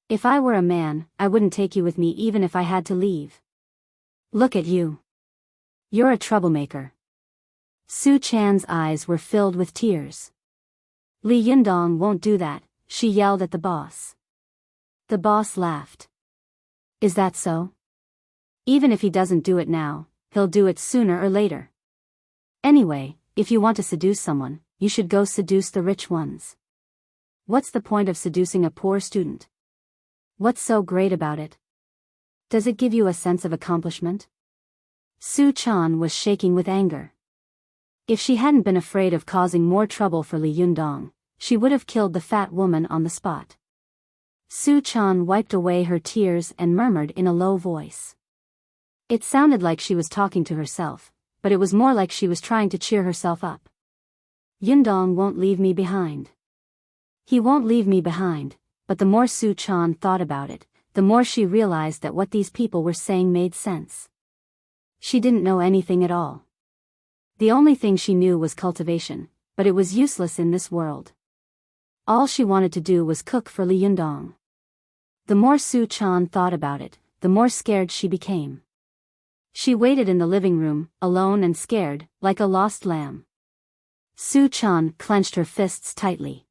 If I were a man, I wouldn't take you with me even if I had to leave. Look at you. You're a troublemaker. Su Chan's eyes were filled with tears. Li Yundong won't do that, she yelled at the boss. The boss laughed. Is that so? Even if he doesn't do it now, he'll do it sooner or later. Anyway, if you want to seduce someone, you should go seduce the rich ones. What's the point of seducing a poor student? What's so great about it? Does it give you a sense of accomplishment? Su Chan was shaking with anger. If she hadn't been afraid of causing more trouble for Li Yundong, she would have killed the fat woman on the spot. Su Chan wiped away her tears and murmured in a low voice. It sounded like she was talking to herself, but it was more like she was trying to cheer herself up. Yundong won't leave me behind. He won't leave me behind, but the more Su Chan thought about it, the more she realized that what these people were saying made sense. She didn't know anything at all. The only thing she knew was cultivation, but it was useless in this world. All she wanted to do was cook for Li Yundong. The more Su Chan thought about it, the more scared she became. She waited in the living room, alone and scared, like a lost lamb. Su Chan clenched her fists tightly.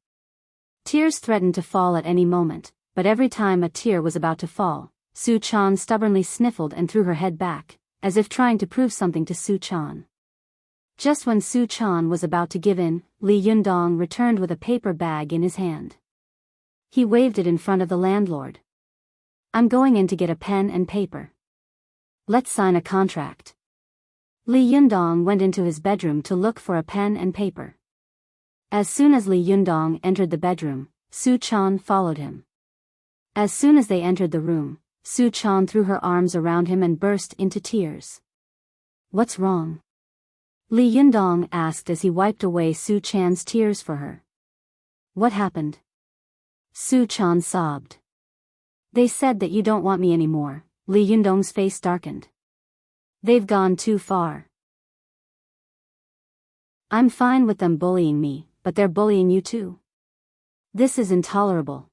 Tears threatened to fall at any moment, but every time a tear was about to fall, Su Chan stubbornly sniffled and threw her head back, as if trying to prove something to Su Chan. Just when Su Chan was about to give in, Li Yundong returned with a paper bag in his hand. He waved it in front of the landlord. I'm going in to get a pen and paper. Let's sign a contract. Li Yundong went into his bedroom to look for a pen and paper. As soon as Li Yundong entered the bedroom, Su Chan followed him. As soon as they entered the room, Su Chan threw her arms around him and burst into tears. What's wrong? Li Yundong asked as he wiped away Su Chan's tears for her. What happened? Su Chan sobbed. They said that you don't want me anymore. Li Yundong's face darkened. They've gone too far. I'm fine with them bullying me, but they're bullying you too. This is intolerable.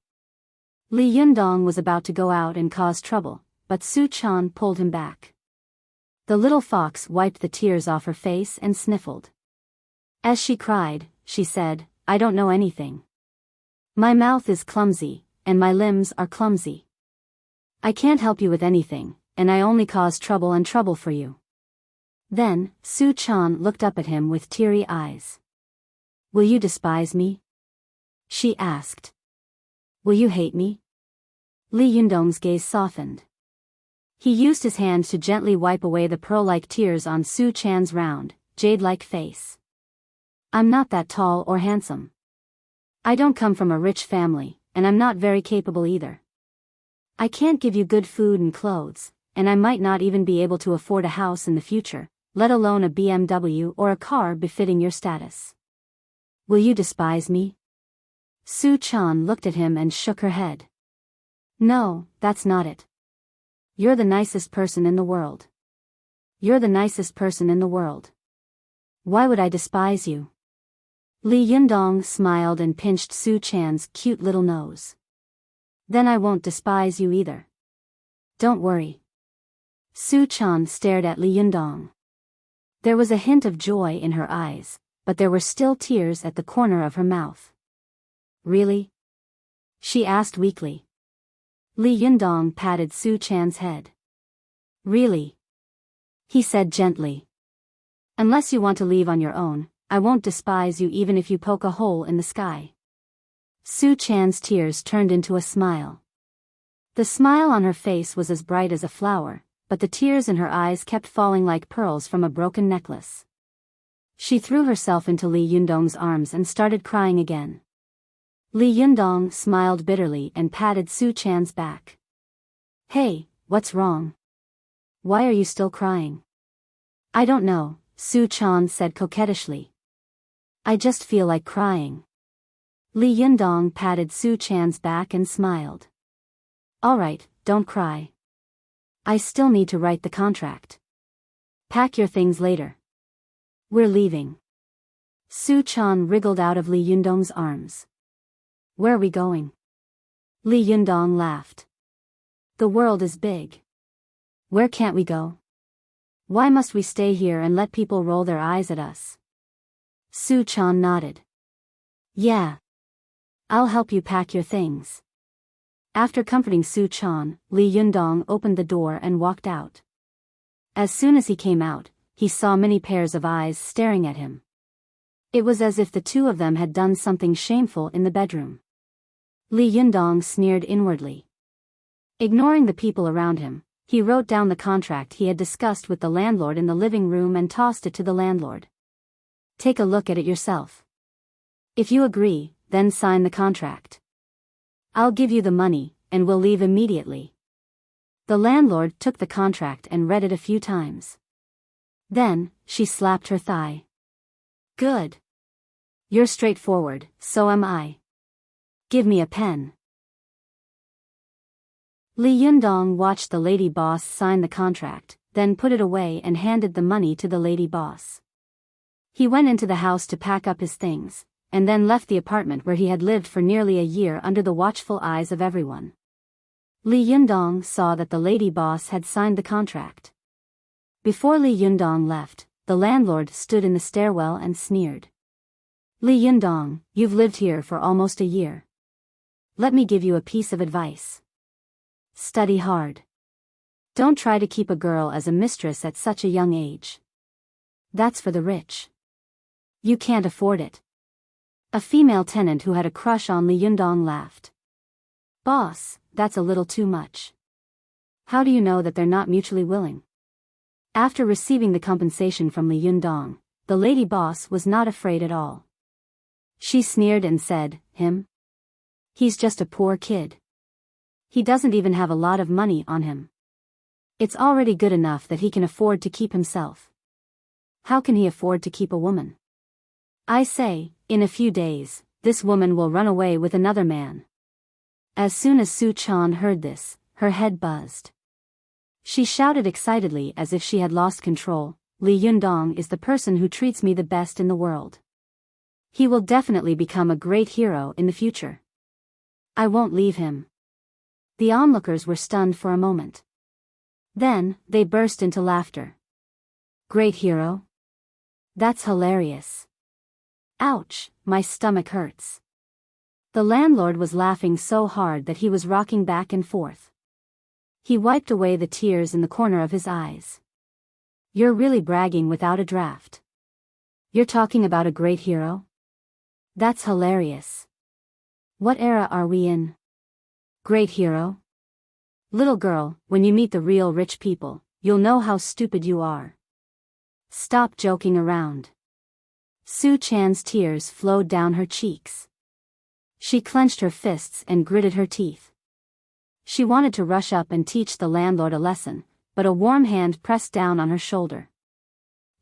Li Yundong was about to go out and cause trouble, but Su Chan pulled him back. The little fox wiped the tears off her face and sniffled. As she cried, she said, I don't know anything. My mouth is clumsy, and my limbs are clumsy. I can't help you with anything, and I only cause trouble and trouble for you. Then, Su Chan looked up at him with teary eyes. Will you despise me? She asked. Will you hate me? Li Yundong's gaze softened. He used his hand to gently wipe away the pearl-like tears on Su Chan's round, jade-like face. I'm not that tall or handsome. I don't come from a rich family, and I'm not very capable either. I can't give you good food and clothes, and I might not even be able to afford a house in the future, let alone a BMW or a car befitting your status. Will you despise me? Su Chan looked at him and shook her head. No, that's not it. You're the nicest person in the world. You're the nicest person in the world. Why would I despise you? Li Yundong smiled and pinched Su Chan's cute little nose. Then I won't despise you either. Don't worry. Su Chan stared at Li Yundong. There was a hint of joy in her eyes, but there were still tears at the corner of her mouth. Really? She asked weakly. Li Yundong patted Su Chan's head. Really? He said gently. Unless you want to leave on your own, I won't despise you even if you poke a hole in the sky. Su Chan's tears turned into a smile. The smile on her face was as bright as a flower, but the tears in her eyes kept falling like pearls from a broken necklace. She threw herself into Li Yundong's arms and started crying again. Li Yundong smiled bitterly and patted Su Chan's back. Hey, what's wrong? Why are you still crying? I don't know, Su Chan said coquettishly. I just feel like crying. Li Yundong patted Su Chan's back and smiled. All right, don't cry. I still need to write the contract. Pack your things later. We're leaving. Su Chan wriggled out of Li Yundong's arms. Where are we going? Li Yundong laughed. The world is big. Where can't we go? Why must we stay here and let people roll their eyes at us? Su Chan nodded. Yeah. I'll help you pack your things. After comforting Su Chan, Li Yundong opened the door and walked out. As soon as he came out, he saw many pairs of eyes staring at him. It was as if the two of them had done something shameful in the bedroom. Li Yundong sneered inwardly. Ignoring the people around him, he wrote down the contract he had discussed with the landlord in the living room and tossed it to the landlord. Take a look at it yourself. If you agree, then sign the contract. I'll give you the money, and we'll leave immediately. The landlord took the contract and read it a few times. Then, she slapped her thigh. Good. You're straightforward, so am I. Give me a pen. Li Yundong watched the lady boss sign the contract, then put it away and handed the money to the lady boss. He went into the house to pack up his things, and then left the apartment where he had lived for nearly a year under the watchful eyes of everyone. Li Yundong saw that the lady boss had signed the contract. Before Li Yundong left, the landlord stood in the stairwell and sneered. Li Yundong, you've lived here for almost a year. Let me give you a piece of advice. Study hard. Don't try to keep a girl as a mistress at such a young age. That's for the rich. You can't afford it. A female tenant who had a crush on Li Yundong laughed. Boss, that's a little too much. How do you know that they're not mutually willing? After receiving the compensation from Li Yundong, the lady boss was not afraid at all. She sneered and said, Him? He's just a poor kid. He doesn't even have a lot of money on him. It's already good enough that he can afford to keep himself. How can he afford to keep a woman? I say, in a few days, this woman will run away with another man. As soon as Su Chan heard this, her head buzzed. She shouted excitedly as if she had lost control, Li Yundong is the person who treats me the best in the world. He will definitely become a great hero in the future. I won't leave him. The onlookers were stunned for a moment. Then, they burst into laughter. Great hero? That's hilarious. Ouch, my stomach hurts. The landlord was laughing so hard that he was rocking back and forth. He wiped away the tears in the corner of his eyes. You're really bragging without a draft. You're talking about a great hero? That's hilarious. What era are we in? Great hero? Little girl, when you meet the real rich people, you'll know how stupid you are. Stop joking around. Su Chan's tears flowed down her cheeks. She clenched her fists and gritted her teeth. She wanted to rush up and teach the landlord a lesson, but a warm hand pressed down on her shoulder.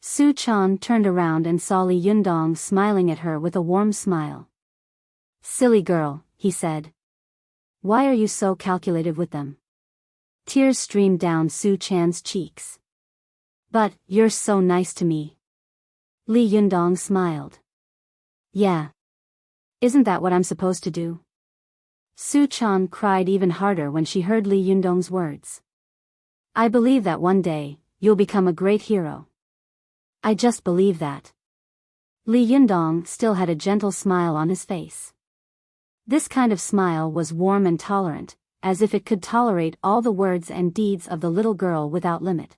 Su Chan turned around and saw Li Yundong smiling at her with a warm smile. Silly girl, he said. Why are you so calculative with them? Tears streamed down Su Chan's cheeks. But, you're so nice to me. Li Yundong smiled. Yeah. Isn't that what I'm supposed to do? Su Chan cried even harder when she heard Li Yundong's words. I believe that one day, you'll become a great hero. I just believe that. Li Yundong still had a gentle smile on his face. This kind of smile was warm and tolerant, as if it could tolerate all the words and deeds of the little girl without limit.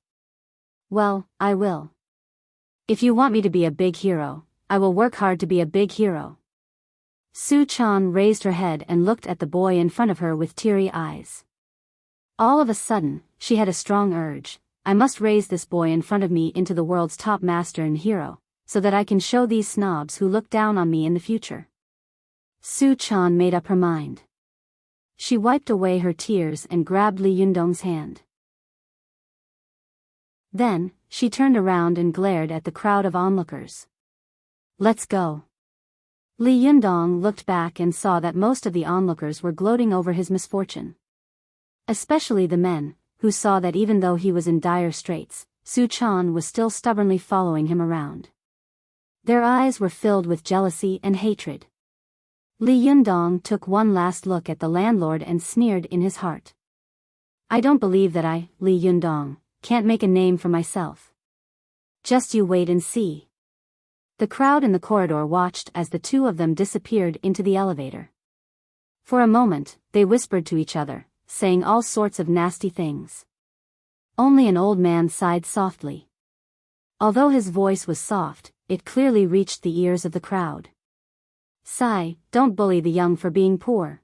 Well, I will. If you want me to be a big hero, I will work hard to be a big hero. Su Chan raised her head and looked at the boy in front of her with teary eyes. All of a sudden, she had a strong urge. I must raise this boy in front of me into the world's top master and hero, so that I can show these snobs who look down on me in the future. Su Chan made up her mind. She wiped away her tears and grabbed Li Yundong's hand. Then, she turned around and glared at the crowd of onlookers. Let's go. Li Yundong looked back and saw that most of the onlookers were gloating over his misfortune. Especially the men, who saw that even though he was in dire straits, Su Chan was still stubbornly following him around. Their eyes were filled with jealousy and hatred. Li Yundong took one last look at the landlord and sneered in his heart. I don't believe that I, Li Yundong, can't make a name for myself. Just you wait and see. The crowd in the corridor watched as the two of them disappeared into the elevator. For a moment, they whispered to each other, saying all sorts of nasty things. Only an old man sighed softly. Although his voice was soft, it clearly reached the ears of the crowd. Sigh, don't bully the young for being poor.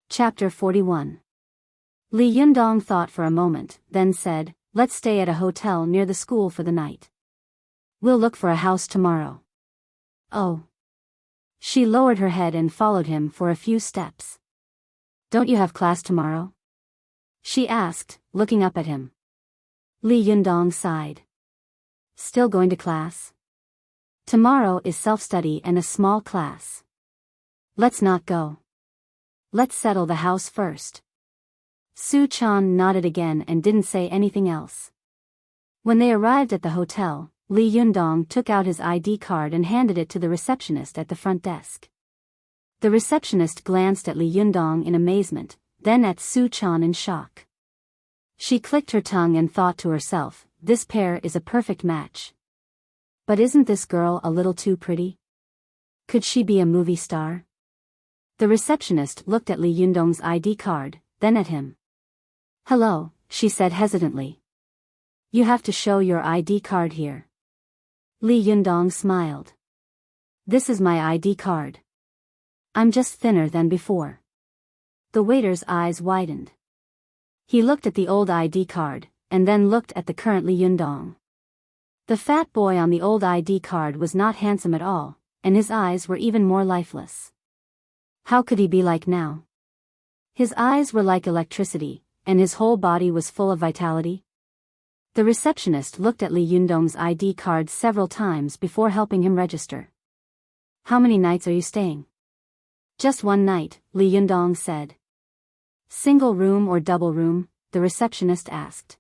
Chapter 41. Li Yundong thought for a moment, then said, let's stay at a hotel near the school for the night. We'll look for a house tomorrow. Oh. She lowered her head and followed him for a few steps. Don't you have class tomorrow? She asked, looking up at him. Li Yundong sighed. Still going to class? Tomorrow is self-study and a small class. Let's not go. Let's settle the house first. Su Chan nodded again and didn't say anything else. When they arrived at the hotel, Li Yundong took out his ID card and handed it to the receptionist at the front desk. The receptionist glanced at Li Yundong in amazement, then at Su Chan in shock. She clicked her tongue and thought to herself, this pair is a perfect match. But isn't this girl a little too pretty? Could she be a movie star? The receptionist looked at Li Yundong's ID card, then at him. Hello, she said hesitantly. You have to show your ID card here. Li Yundong smiled. This is my ID card. I'm just thinner than before. The waiter's eyes widened. He looked at the old ID card, and then looked at the current Li Yundong. The fat boy on the old ID card was not handsome at all, and his eyes were even more lifeless. How could he be like now? His eyes were like electricity, and his whole body was full of vitality. The receptionist looked at Li Yundong's ID card several times before helping him register. How many nights are you staying? Just one night, Li Yundong said. Single room or double room? The receptionist asked.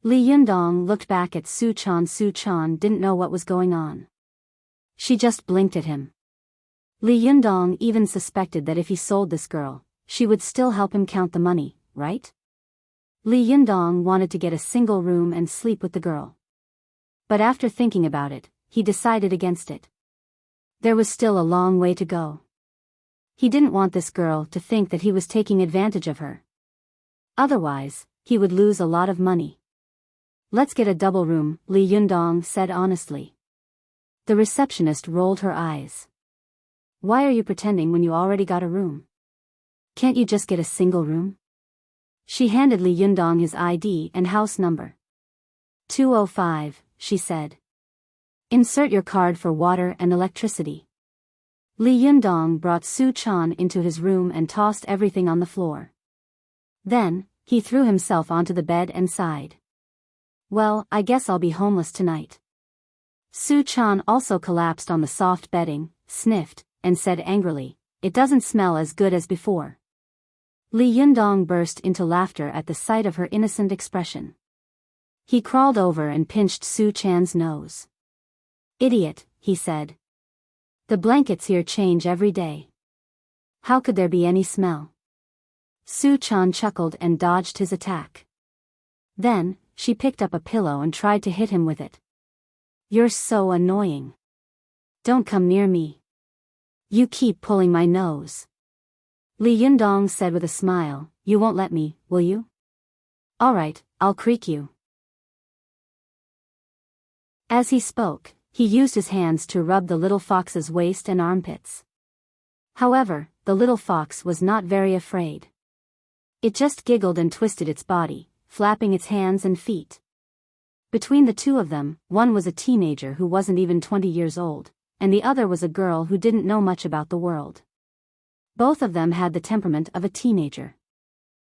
Li Yundong looked back at Su Chan. Su Chan didn't know what was going on. She just blinked at him. Li Yundong even suspected that if he sold this girl, she would still help him count the money, right? Li Yundong wanted to get a single room and sleep with the girl. But after thinking about it, he decided against it. There was still a long way to go. He didn't want this girl to think that he was taking advantage of her. Otherwise, he would lose a lot of money. Let's get a double room, Li Yundong said honestly. The receptionist rolled her eyes. Why are you pretending when you already got a room? Can't you just get a single room? She handed Li Yundong his ID and house number. 205, she said. Insert your card for water and electricity. Li Yundong brought Su Chan into his room and tossed everything on the floor. Then, he threw himself onto the bed and sighed. Well, I guess I'll be homeless tonight. Su Chan also collapsed on the soft bedding, sniffed, and said angrily, it doesn't smell as good as before. Li Yundong burst into laughter at the sight of her innocent expression. He crawled over and pinched Su Chan's nose. Idiot, he said. The blankets here change every day. How could there be any smell? Su Chan chuckled and dodged his attack. Then, she picked up a pillow and tried to hit him with it. You're so annoying. Don't come near me. You keep pulling my nose. Li Yundong said with a smile, you won't let me, will you? All right, I'll creak you. As he spoke, he used his hands to rub the little fox's waist and armpits. However, the little fox was not very afraid. It just giggled and twisted its body, flapping its hands and feet. Between the two of them, one was a teenager who wasn't even 20 years old, and the other was a girl who didn't know much about the world. Both of them had the temperament of a teenager.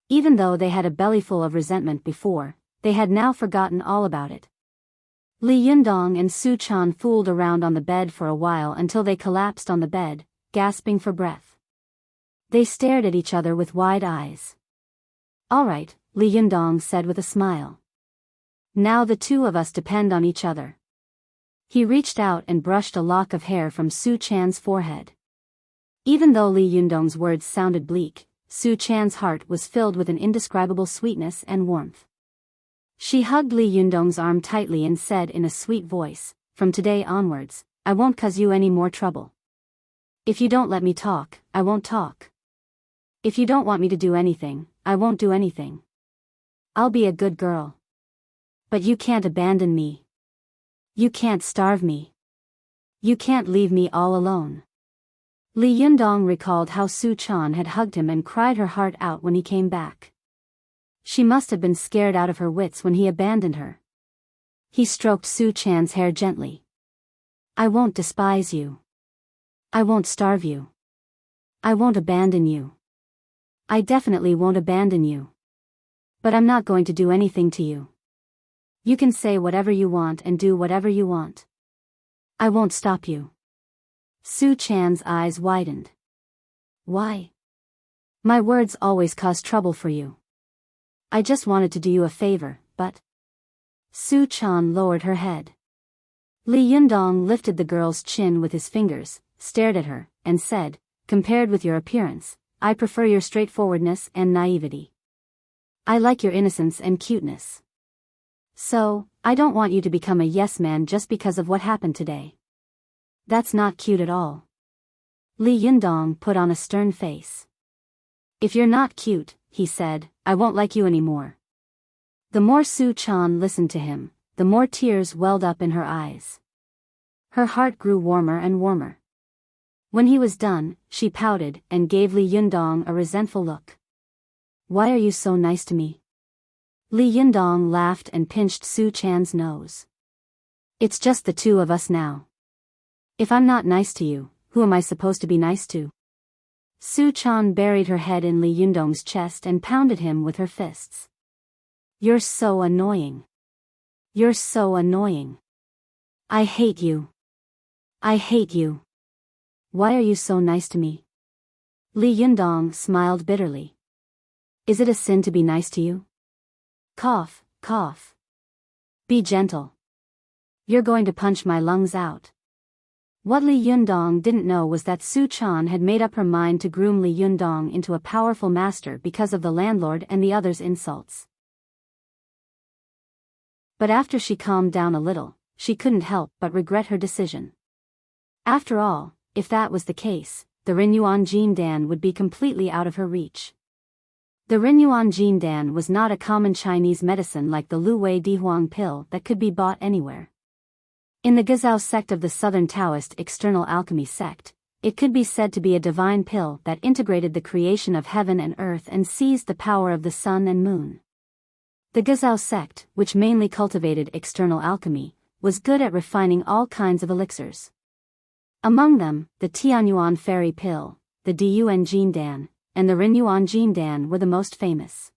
Even though they had a bellyful of resentment before, they had now forgotten all about it. Li Yundong and Su Chan fooled around on the bed for a while until they collapsed on the bed, gasping for breath. They stared at each other with wide eyes. All right, Li Yundong said with a smile. Now the two of us depend on each other. He reached out and brushed a lock of hair from Su Chan's forehead. Even though Li Yundong's words sounded bleak, Su Chan's heart was filled with an indescribable sweetness and warmth. She hugged Li Yundong's arm tightly and said in a sweet voice, "From today onwards, I won't cause you any more trouble. If you don't let me talk, I won't talk. If you don't want me to do anything, I won't do anything. I'll be a good girl. But you can't abandon me. You can't starve me. You can't leave me all alone." Li Yundong recalled how Su Chan had hugged him and cried her heart out when he came back. She must have been scared out of her wits when he abandoned her. He stroked Su Chan's hair gently. "I won't despise you. I won't starve you. I won't abandon you. I definitely won't abandon you. But I'm not going to do anything to you. You can say whatever you want and do whatever you want. I won't stop you." Su Chan's eyes widened. "Why? My words always cause trouble for you. I just wanted to do you a favor, but..." Su Chan lowered her head. Li Yundong lifted the girl's chin with his fingers, stared at her, and said, "Compared with your appearance, I prefer your straightforwardness and naivety. I like your innocence and cuteness. So, I don't want you to become a yes man just because of what happened today. That's not cute at all." Li Yundong put on a stern face. "If you're not cute," he said, "I won't like you anymore." The more Su Chan listened to him, the more tears welled up in her eyes. Her heart grew warmer and warmer. When he was done, she pouted and gave Li Yundong a resentful look. "Why are you so nice to me?" Li Yundong laughed and pinched Su Chan's nose. "It's just the two of us now. If I'm not nice to you, who am I supposed to be nice to?" Su Chan buried her head in Li Yundong's chest and pounded him with her fists. "You're so annoying. You're so annoying. I hate you. I hate you. Why are you so nice to me?" Li Yundong smiled bitterly. "Is it a sin to be nice to you? Cough, cough. Be gentle. You're going to punch my lungs out." What Li Yundong didn't know was that Su Chan had made up her mind to groom Li Yundong into a powerful master because of the landlord and the others' insults. But after she calmed down a little, she couldn't help but regret her decision. After all, if that was the case, the Rinyuan Jindan would be completely out of her reach. The Rinyuan Jindan was not a common Chinese medicine like the Lu Wei Dihuang pill that could be bought anywhere. In the Gazao sect of the Southern Taoist external alchemy sect, it could be said to be a divine pill that integrated the creation of heaven and earth and seized the power of the sun and moon. The Gazao sect, which mainly cultivated external alchemy, was good at refining all kinds of elixirs. Among them, the Tianyuan fairy pill, the Diyuan Jindan, and the Rinyuan Jindan were the most famous.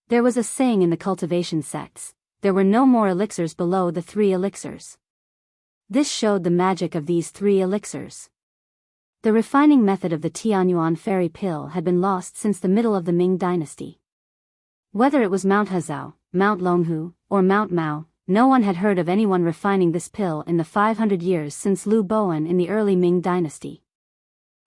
There was a saying in the cultivation sects, there were no more elixirs below the 3 elixirs. This showed the magic of these 3 elixirs. The refining method of the Tianyuan fairy pill had been lost since the middle of the Ming dynasty. Whether it was Mount Hezhou, Mount Longhu, or Mount Mao, no one had heard of anyone refining this pill in the 500 years since Liu Bowen in the early Ming dynasty.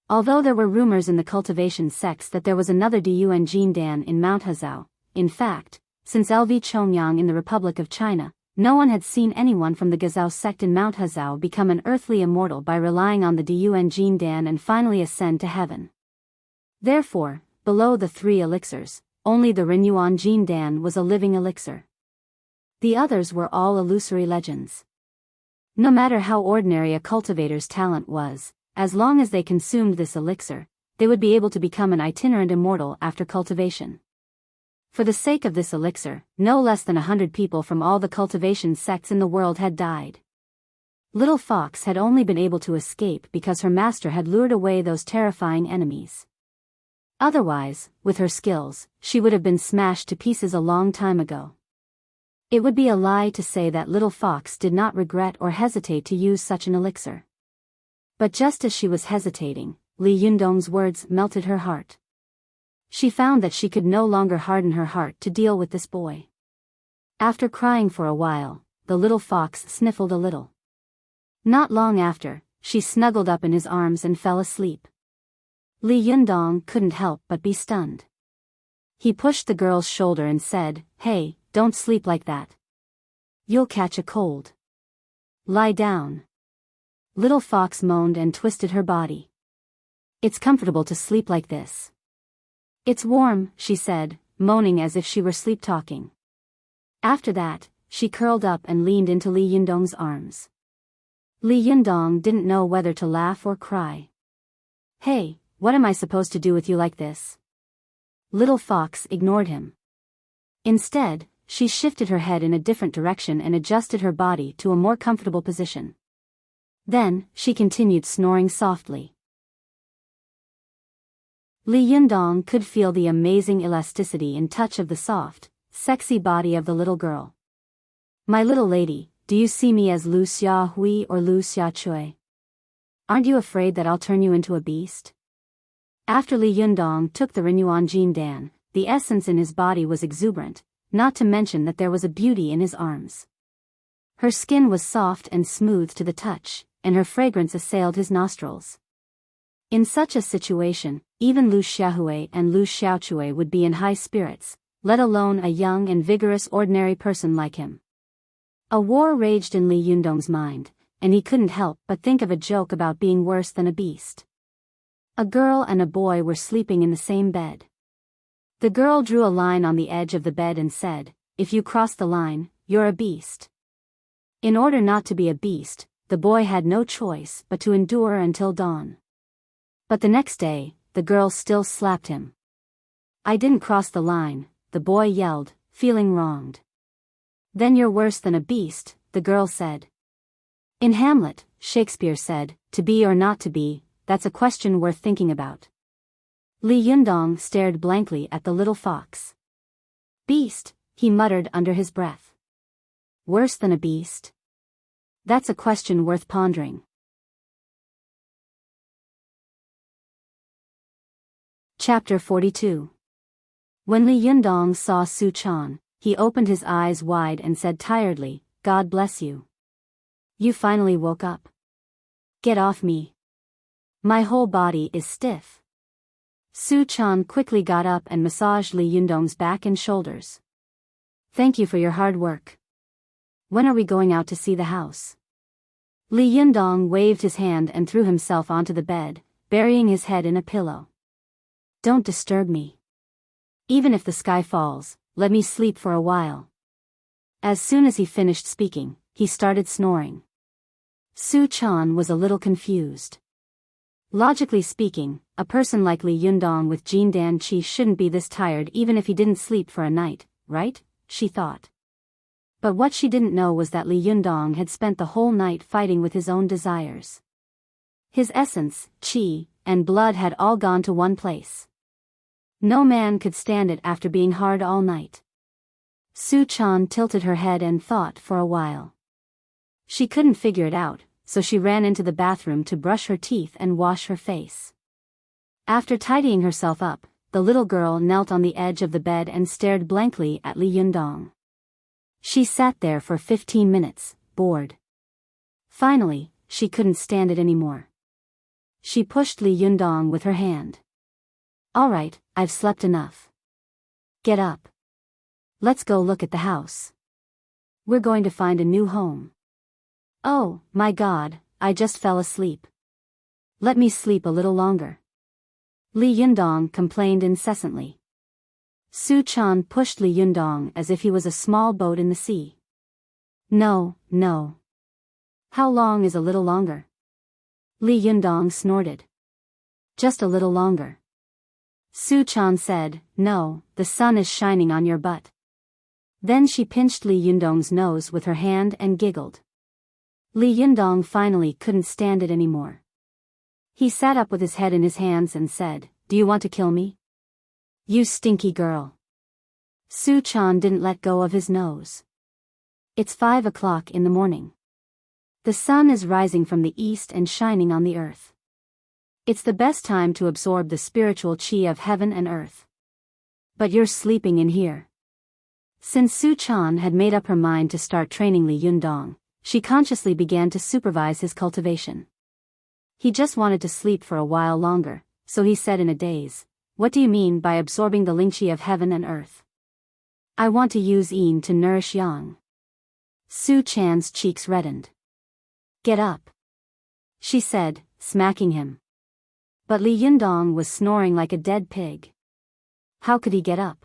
Although there were rumors in the cultivation sects that there was another Diyuan Jindan in Mount Hezhou, in fact, since LV Chongyang in the Republic of China, no one had seen anyone from the Gazao sect in Mount Hezhou become an earthly immortal by relying on the Diyuan Jindan and finally ascend to heaven. Therefore, below the 3 elixirs, only the Rinyuan Jindan was a living elixir. The others were all illusory legends. No matter how ordinary a cultivator's talent was, as long as they consumed this elixir, they would be able to become an itinerant immortal after cultivation. For the sake of this elixir, no less than 100 people from all the cultivation sects in the world had died. Little Fox had only been able to escape because her master had lured away those terrifying enemies. Otherwise, with her skills, she would have been smashed to pieces a long time ago. It would be a lie to say that Little Fox did not regret or hesitate to use such an elixir. But just as she was hesitating, Li Yundong's words melted her heart. She found that she could no longer harden her heart to deal with this boy. After crying for a while, the little fox sniffled a little. Not long after, she snuggled up in his arms and fell asleep. Li Yundong couldn't help but be stunned. He pushed the girl's shoulder and said, "Hey, don't sleep like that. You'll catch a cold. Lie down." Little fox moaned and twisted her body. "It's comfortable to sleep like this." "It's warm," she said, moaning as if she were sleep-talking. After that, she curled up and leaned into Li Yundong's arms. Li Yundong didn't know whether to laugh or cry. "Hey, what am I supposed to do with you like this?" Little fox ignored him. Instead, she shifted her head in a different direction and adjusted her body to a more comfortable position. Then, she continued snoring softly. Li Yundong could feel the amazing elasticity and touch of the soft, sexy body of the little girl. "My little lady, do you see me as Lu Xia Hui or Lu Xia Chui? Aren't you afraid that I'll turn you into a beast?" After Li Yundong took the Renuan Jin Dan, the essence in his body was exuberant, not to mention that there was a beauty in his arms. Her skin was soft and smooth to the touch, and her fragrance assailed his nostrils. In such a situation, even Lu Xiaohui and Lu Xiaochui would be in high spirits, let alone a young and vigorous ordinary person like him. A war raged in Li Yundong's mind, and he couldn't help but think of a joke about being worse than a beast. A girl and a boy were sleeping in the same bed. The girl drew a line on the edge of the bed and said, "If you cross the line, you're a beast." In order not to be a beast, the boy had no choice but to endure until dawn. But the next day, the girl still slapped him. "I didn't cross the line," the boy yelled, feeling wronged. "Then you're worse than a beast," the girl said. In Hamlet, Shakespeare said, "To be or not to be, that's a question worth thinking about." Li Yundong stared blankly at the little fox. "Beast," he muttered under his breath. "Worse than a beast? That's a question worth pondering." Chapter 42. When Li Yundong saw Su Chan, he opened his eyes wide and said tiredly, "God bless you. You finally woke up. Get off me. My whole body is stiff." Su Chan quickly got up and massaged Li Yundong's back and shoulders. "Thank you for your hard work. When are we going out to see the house?" Li Yundong waved his hand and threw himself onto the bed, burying his head in a pillow. "Don't disturb me. Even if the sky falls, let me sleep for a while." As soon as he finished speaking, he started snoring. Su Chan was a little confused. Logically speaking, a person like Li Yundong with Jin Dan Qi shouldn't be this tired even if he didn't sleep for a night, right? She thought. But what she didn't know was that Li Yundong had spent the whole night fighting with his own desires. His essence, qi, and blood had all gone to one place. No man could stand it after being hard all night. Su Chan tilted her head and thought for a while. She couldn't figure it out, so she ran into the bathroom to brush her teeth and wash her face. After tidying herself up, the little girl knelt on the edge of the bed and stared blankly at Li Yundong. She sat there for 15 minutes, bored. Finally, she couldn't stand it anymore. She pushed Li Yundong with her hand. "All right, I've slept enough. Get up. Let's go look at the house. We're going to find a new home." "Oh, my God, I just fell asleep. Let me sleep a little longer." Li Yundong complained incessantly. Su Chan pushed Li Yundong as if he was a small boat in the sea. "No, no. How long is a little longer?" Li Yundong snorted. "Just a little longer." Su Chan said, "No, the sun is shining on your butt." Then she pinched Li Yundong's nose with her hand and giggled. Li Yundong finally couldn't stand it anymore. He sat up with his head in his hands and said, "Do you want to kill me? You stinky girl." Su Chan didn't let go of his nose. It's 5 o'clock in the morning. The sun is rising from the east and shining on the earth. It's the best time to absorb the spiritual qi of heaven and earth. But you're sleeping in here. Since Su Chan had made up her mind to start training Li Yundong, she consciously began to supervise his cultivation. He just wanted to sleep for a while longer, so he said in a daze, "What do you mean by absorbing the lingqi of heaven and earth?" "I want to use yin to nourish yang." Su Chan's cheeks reddened. "Get up," she said, smacking him. But Li Yundong was snoring like a dead pig. How could he get up?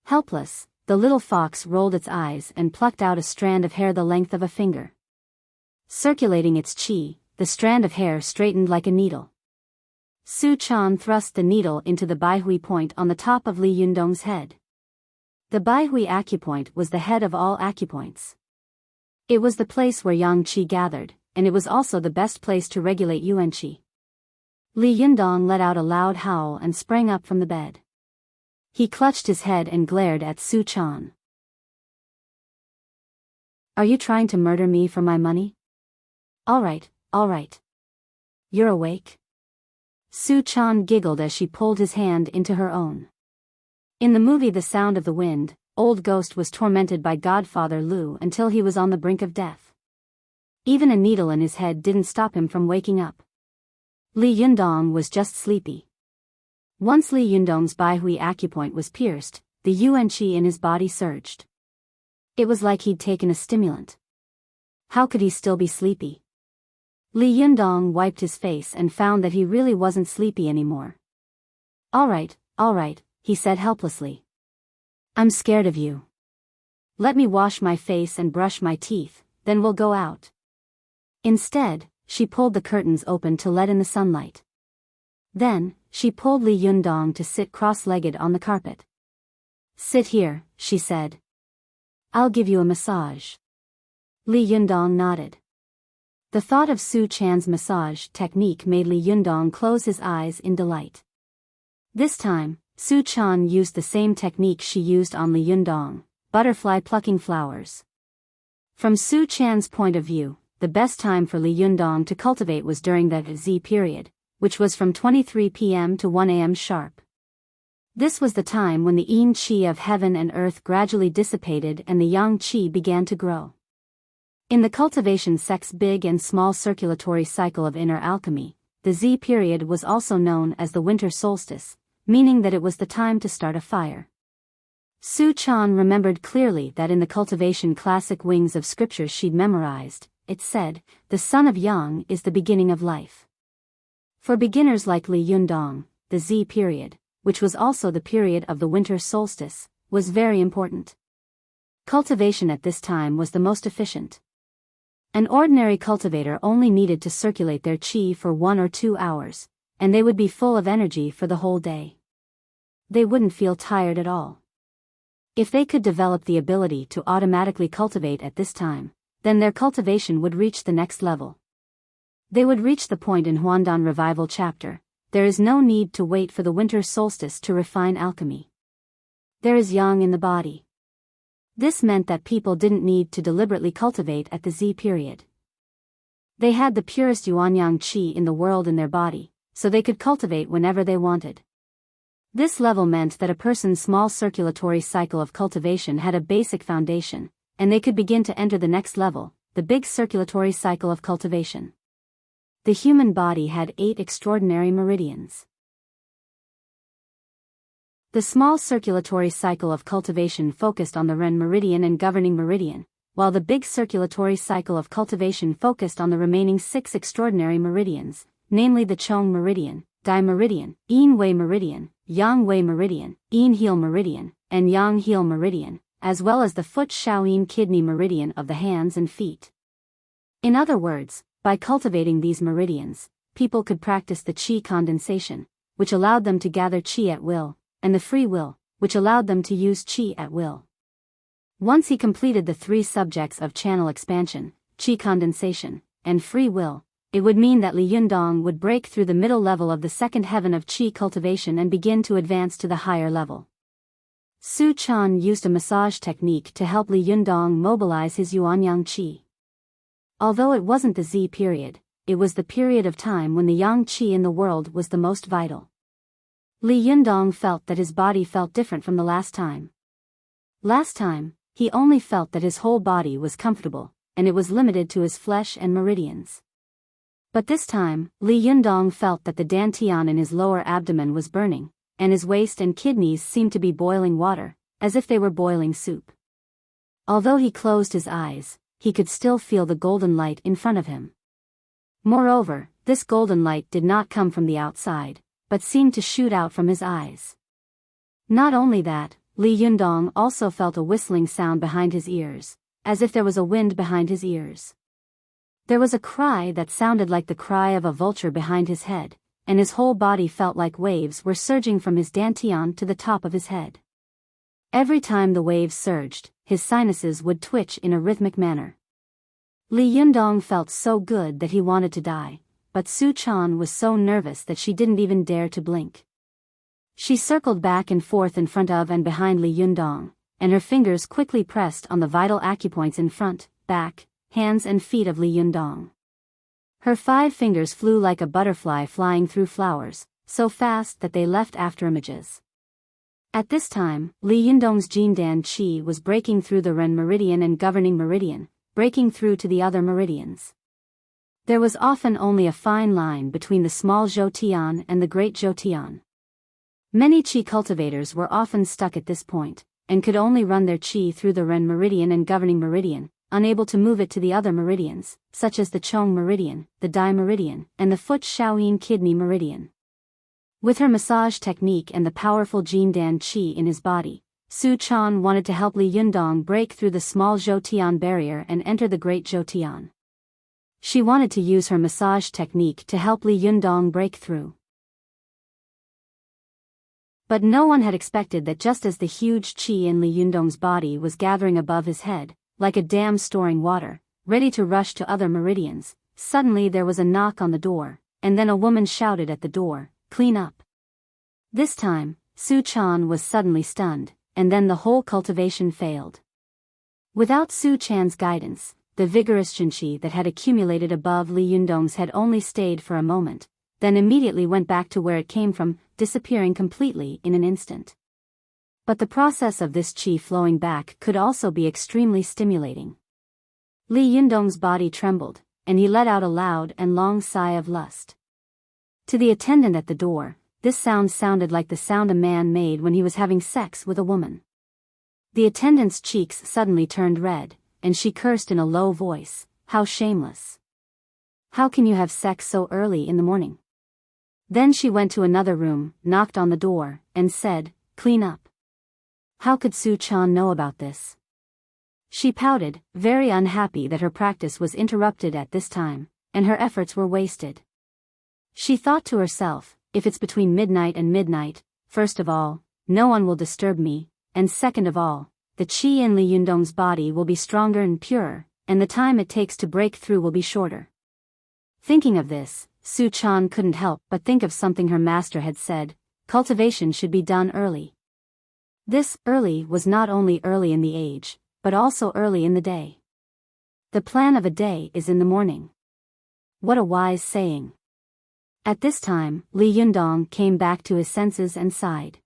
Helpless, the little fox rolled its eyes and plucked out a strand of hair the length of a finger. Circulating its qi, the strand of hair straightened like a needle. Su Chan thrust the needle into the Baihui point on the top of Li Yundong's head. The Baihui acupoint was the head of all acupoints. It was the place where yang qi gathered, and it was also the best place to regulate yuan qi. Li Yundong let out a loud howl and sprang up from the bed. He clutched his head and glared at Su Chan. "Are you trying to murder me for my money?" All right. You're awake?" Su Chan giggled as she pulled his hand into her own. In the movie The Sound of the Wind, Old Ghost was tormented by Godfather Lu until he was on the brink of death. Even a needle in his head didn't stop him from waking up. Li Yundong was just sleepy. Once Li Yundong's Baihui acupoint was pierced, the yuan qi in his body surged. It was like he'd taken a stimulant. How could he still be sleepy? Li Yundong wiped his face and found that he really wasn't sleepy anymore. All right, he said helplessly. "I'm scared of you. Let me wash my face and brush my teeth, then we'll go out." Instead, she pulled the curtains open to let in the sunlight. Then, she pulled Li Yundong to sit cross-legged on the carpet. "Sit here," she said. "I'll give you a massage." Li Yundong nodded. The thought of Su Chan's massage technique made Li Yundong close his eyes in delight. This time, Su Chan used the same technique she used on Li Yundong, butterfly plucking flowers. From Su Chan's point of view, the best time for Li Yundong to cultivate was during the Z period, which was from 23 p.m. to 1 a.m. sharp. This was the time when the yin qi of heaven and earth gradually dissipated and the yang qi began to grow. In the cultivation sect's big and small circulatory cycle of inner alchemy, the Z period was also known as the winter solstice, meaning that it was the time to start a fire. Su Chan remembered clearly that in the cultivation classic wings of scripture she'd memorized, it said, "The son of yang is the beginning of life." For beginners like Li Yundong, the Z period, which was also the period of the winter solstice, was very important. Cultivation at this time was the most efficient. An ordinary cultivator only needed to circulate their qi for 1 or 2 hours, and they would be full of energy for the whole day. They wouldn't feel tired at all. If they could develop the ability to automatically cultivate at this time, then their cultivation would reach the next level. They would reach the point in Huandan Revival chapter, "There is no need to wait for the winter solstice to refine alchemy. There is yang in the body." This meant that people didn't need to deliberately cultivate at the Z period. They had the purest yuan-yang qi in the world in their body, so they could cultivate whenever they wanted. This level meant that a person's small circulatory cycle of cultivation had a basic foundation, and they could begin to enter the next level, the big circulatory cycle of cultivation. The human body had 8 extraordinary meridians. The small circulatory cycle of cultivation focused on the Ren meridian and governing meridian, while the big circulatory cycle of cultivation focused on the remaining 6 extraordinary meridians, namely the Chong meridian, Dai meridian, Yin Wei meridian, Yang Wei meridian, Yin Heel meridian, and Yang Heel meridian, as well as the foot Shaoyin kidney meridian of the hands and feet. In other words, by cultivating these meridians, people could practice the qi condensation, which allowed them to gather qi at will, and the free will, which allowed them to use qi at will. Once he completed the 3 subjects of channel expansion, qi condensation, and free will, it would mean that Li Yundong would break through the middle level of the second heaven of qi cultivation and begin to advance to the higher level. Su Chan used a massage technique to help Li Yundong mobilize his yuan-yang qi. Although it wasn't the Z period, it was the period of time when the yang qi in the world was the most vital. Li Yundong felt that his body felt different from the last time. Last time, he only felt that his whole body was comfortable, and it was limited to his flesh and meridians. But this time, Li Yundong felt that the dantian in his lower abdomen was burning, and his waist and kidneys seemed to be boiling water, as if they were boiling soup. Although he closed his eyes, he could still feel the golden light in front of him. Moreover, this golden light did not come from the outside, but seemed to shoot out from his eyes. Not only that, Li Yundong also felt a whistling sound behind his ears, as if there was a wind behind his ears. There was a cry that sounded like the cry of a vulture behind his head, and his whole body felt like waves were surging from his dantian to the top of his head. Every time the waves surged, his sinuses would twitch in a rhythmic manner. Li Yundong felt so good that he wanted to die, but Su Chan was so nervous that she didn't even dare to blink. She circled back and forth in front of and behind Li Yundong, and her fingers quickly pressed on the vital acupoints in front, back, hands and feet of Li Yundong. Her 5 fingers flew like a butterfly flying through flowers, so fast that they left afterimages. At this time, Li Yundong's Jindan Qi was breaking through the Ren meridian and governing meridian, breaking through to the other meridians. There was often only a fine line between the small Zhoutian and the great Zhoutian. Many Qi cultivators were often stuck at this point, and could only run their Qi through the Ren meridian and governing meridian, unable to move it to the other meridians, such as the Chong meridian, the Dai meridian, and the foot Shaoyin kidney meridian. With her massage technique and the powerful Jindan Qi in his body, Su Chan wanted to help Li Yundong break through the small Zhoutian barrier and enter the great Zhoutian. She wanted to use her massage technique to help Li Yundong break through. But no one had expected that just as the huge qi in Li Yundong's body was gathering above his head, like a dam storing water, ready to rush to other meridians, suddenly there was a knock on the door, and then a woman shouted at the door, "Clean up." This time, Su Chan was suddenly stunned, and then the whole cultivation failed. Without Su Chan's guidance, the vigorous Jinqi that had accumulated above Li Yundong's head only stayed for a moment, then immediately went back to where it came from, disappearing completely in an instant. But the process of this qi flowing back could also be extremely stimulating. Li Yundong's body trembled, and he let out a loud and long sigh of lust. To the attendant at the door, this sound sounded like the sound a man made when he was having sex with a woman. The attendant's cheeks suddenly turned red, and she cursed in a low voice, "How shameless! How can you have sex so early in the morning?" Then she went to another room, knocked on the door, and said, "Clean up." How could Su Chan know about this? She pouted, very unhappy that her practice was interrupted at this time, and her efforts were wasted. She thought to herself, if it's between midnight and midnight, first of all, no one will disturb me, and second of all, the qi in Li Yundong's body will be stronger and purer, and the time it takes to break through will be shorter. Thinking of this, Su Chan couldn't help but think of something her master had said: cultivation should be done early. This early was not only early in the age, but also early in the day. The plan of a day is in the morning. What a wise saying. At this time, Li Yundong came back to his senses and sighed.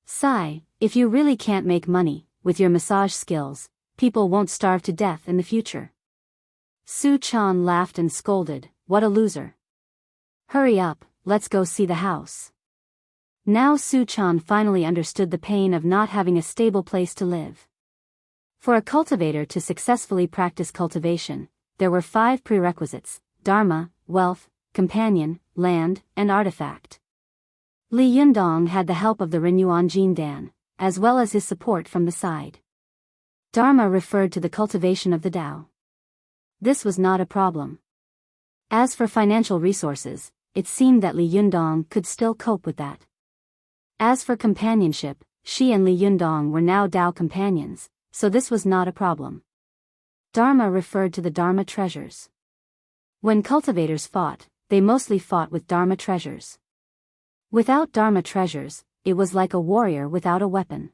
Sigh, if you really can't make money with your massage skills, people won't starve to death in the future. Su Chan laughed and scolded, "What a loser. Hurry up, let's go see the house." Now Su Chan finally understood the pain of not having a stable place to live. For a cultivator to successfully practice cultivation, there were 5 prerequisites: dharma, wealth, companion, land, and artifact. Li Yundong had the help of the Renyuan Jindan, as well as his support from the side. Dharma referred to the cultivation of the Tao. This was not a problem. As for financial resources, it seemed that Li Yundong could still cope with that. As for companionship, she and Li Yundong were now Tao companions, so this was not a problem. Dharma referred to the Dharma treasures. When cultivators fought, they mostly fought with Dharma treasures. Without Dharma treasures, it was like a warrior without a weapon.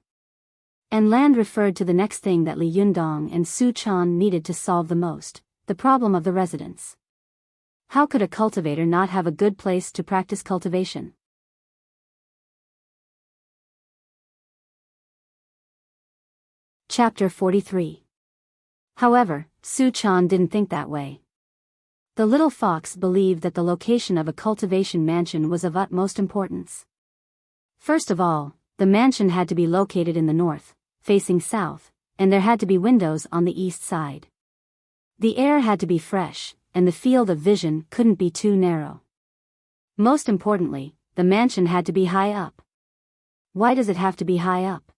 And land referred to the next thing that Li Yundong and Su Chan needed to solve the most: the problem of the residents. How could a cultivator not have a good place to practice cultivation? Chapter 43. However, Su-chan didn't think that way. The little fox believed that the location of a cultivation mansion was of utmost importance. First of all, the mansion had to be located in the north, facing south, and there had to be windows on the east side. The air had to be fresh, and the field of vision couldn't be too narrow. Most importantly, the mansion had to be high up. Why does it have to be high up?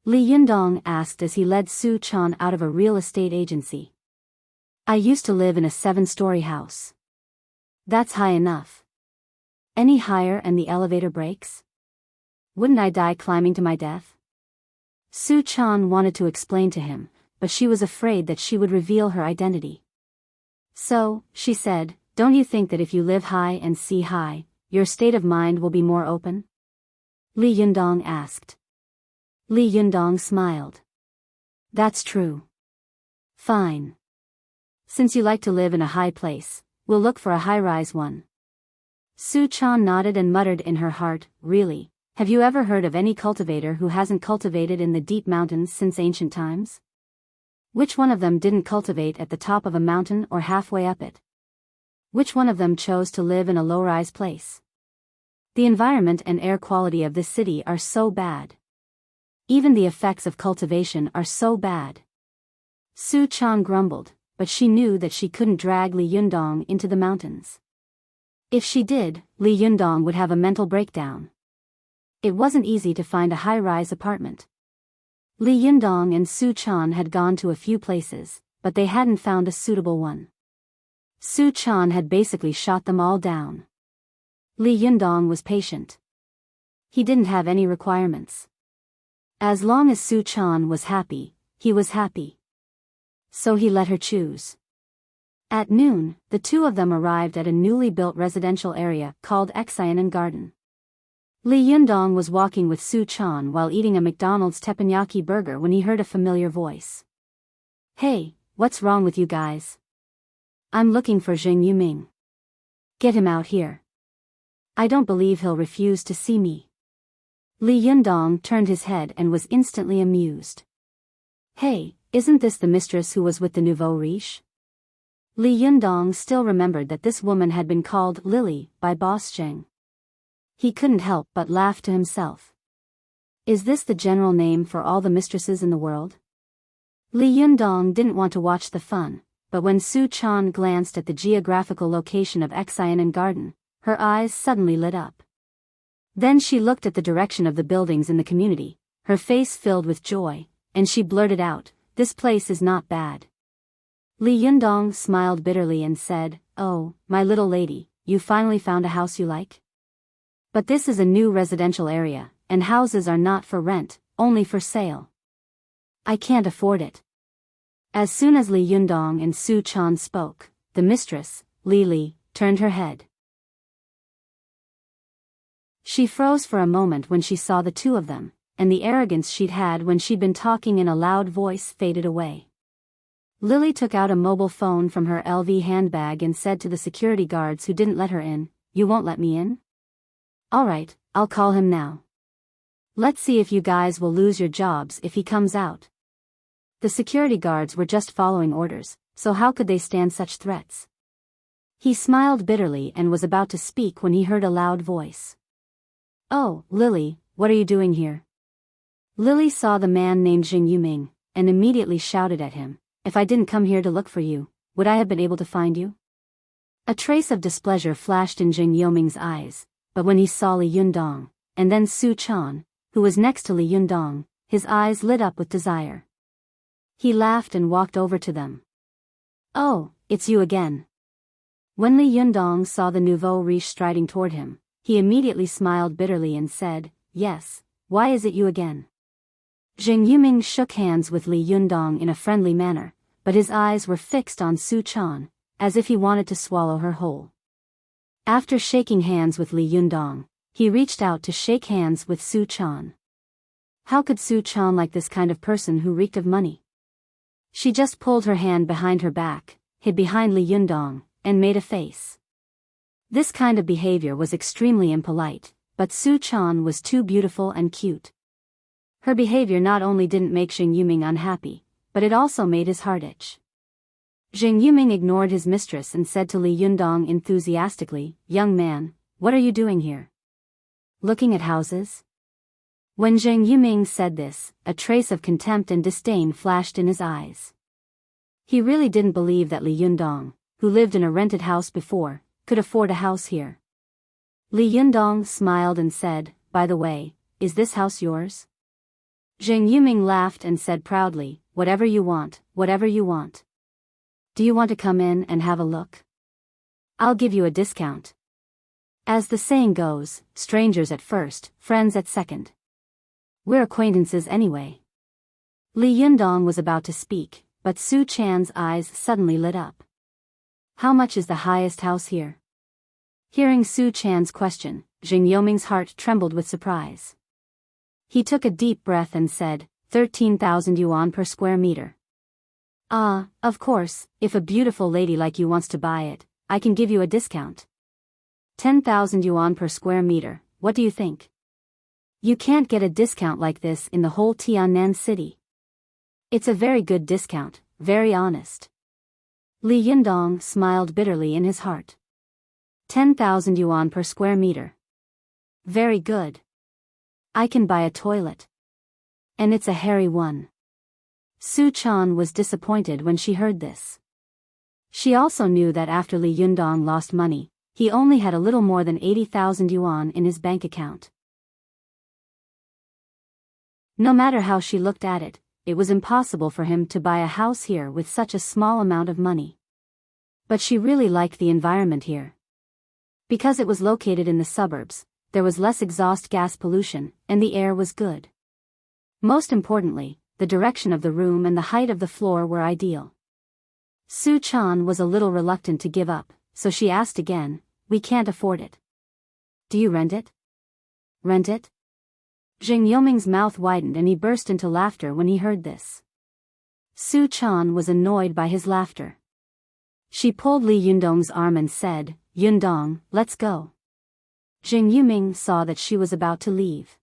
Li Yundong asked as he led Su-chan out of a real estate agency. I used to live in a 7-story house. That's high enough. Any higher and the elevator breaks? Wouldn't I die climbing to my death? Su-chan wanted to explain to him, but she was afraid that she would reveal her identity. So, she said, don't you think that if you live high and see high, your state of mind will be more open? Li Yundong asked. Li Yundong smiled. That's true. Fine. Since you like to live in a high place, we'll look for a high-rise one. Su-chan nodded and muttered in her heart, really, have you ever heard of any cultivator who hasn't cultivated in the deep mountains since ancient times? Which one of them didn't cultivate at the top of a mountain or halfway up it? Which one of them chose to live in a low-rise place? The environment and air quality of this city are so bad. Even the effects of cultivation are so bad. Su-chan grumbled, but she knew that she couldn't drag Li Yundong into the mountains. If she did, Li Yundong would have a mental breakdown. It wasn't easy to find a high-rise apartment. Li Yundong and Su-chan had gone to a few places, but they hadn't found a suitable one. Su-chan had basically shot them all down. Li Yundong was patient. He didn't have any requirements. As long as Su-chan was happy, he was happy. So he let her choose. At noon, the two of them arrived at a newly built residential area called Wuxia Garden. Li Yundong was walking with Su-chan while eating a McDonald's teppanyaki burger when he heard a familiar voice. Hey, what's wrong with you guys? I'm looking for Zheng Yuming. Get him out here. I don't believe he'll refuse to see me. Li Yundong turned his head and was instantly amused. Hey, isn't this the mistress who was with the nouveau riche? Li Yundong still remembered that this woman had been called Lily by Boss Zheng. He couldn't help but laugh to himself. Is this the general name for all the mistresses in the world? Li Yundong didn't want to watch the fun, but when Su-chan glanced at the geographical location of Wuxia Garden, her eyes suddenly lit up. Then she looked at the direction of the buildings in the community, her face filled with joy, and she blurted out, this place is not bad. Li Yundong smiled bitterly and said, oh, my little lady, you finally found a house you like? But this is a new residential area, and houses are not for rent, only for sale. I can't afford it. As soon as Li Yundong and Su-chan spoke, the mistress, Li, turned her head. She froze for a moment when she saw the two of them, and the arrogance she'd had when she'd been talking in a loud voice faded away. Lily took out a mobile phone from her LV handbag and said to the security guards who didn't let her in, you won't let me in? Alright, I'll call him now. Let's see if you guys will lose your jobs if he comes out. The security guards were just following orders, so how could they stand such threats? He smiled bitterly and was about to speak when he heard a loud voice. Oh, Lily, what are you doing here? Lily saw the man named Zheng Yuming, and immediately shouted at him, if I didn't come here to look for you, would I have been able to find you? A trace of displeasure flashed in Zheng Yuming's eyes, but when he saw Li Yundong, and then Su-chan, who was next to Li Yundong, his eyes lit up with desire. He laughed and walked over to them. Oh, it's you again. When Li Yundong saw the nouveau riche striding toward him, he immediately smiled bitterly and said, yes, why is it you again? Zheng Yuming shook hands with Li Yundong in a friendly manner, but his eyes were fixed on Su-chan, as if he wanted to swallow her whole. After shaking hands with Li Yundong, he reached out to shake hands with Su-chan. How could Su-chan like this kind of person who reeked of money? She just pulled her hand behind her back, hid behind Li Yundong, and made a face. This kind of behavior was extremely impolite, but Su Chan was too beautiful and cute. Her behavior not only didn't make Xing Yuming unhappy, but it also made his heart itch. Xing Yuming ignored his mistress and said to Li Yundong enthusiastically, "Young man, what are you doing here? Looking at houses?" When Xing Yuming said this, a trace of contempt and disdain flashed in his eyes. He really didn't believe that Li Yundong, who lived in a rented house before, could afford a house here. Li Yundong smiled and said, "By the way, is this house yours?" Xing Yuming laughed and said proudly, "Whatever you want, whatever you want. Do you want to come in and have a look? I'll give you a discount." As the saying goes, strangers at first, friends at second. We're acquaintances anyway. Li Yundong was about to speak, but Su Chan's eyes suddenly lit up. "How much is the highest house here?" Hearing Su Chan's question, Xing Yuming's heart trembled with surprise. He took a deep breath and said, 13,000 yuan per square meter. "Ah, of course, if a beautiful lady like you wants to buy it, I can give you a discount. 10,000 yuan per square meter, what do you think? You can't get a discount like this in the whole Tiannan city. It's a very good discount, very honest." Li Yundong smiled bitterly in his heart. 10,000 yuan per square meter. Very good. I can buy a toilet. And it's a hairy one. Su Chan was disappointed when she heard this. She also knew that after Li Yundong lost money, he only had a little more than 80,000 yuan in his bank account. No matter how she looked at it, it was impossible for him to buy a house here with such a small amount of money. But she really liked the environment here. Because it was located in the suburbs, there was less exhaust gas pollution, and the air was good. Most importantly, the direction of the room and the height of the floor were ideal. Su Chan was a little reluctant to give up, so she asked again, "We can't afford it. Do you rent it?" "Rent it?" Xing Yuming's mouth widened and he burst into laughter when he heard this. Su Chan was annoyed by his laughter. She pulled Li Yundong's arm and said, "Yundong, let's go." Xing Yuming saw that she was about to leave.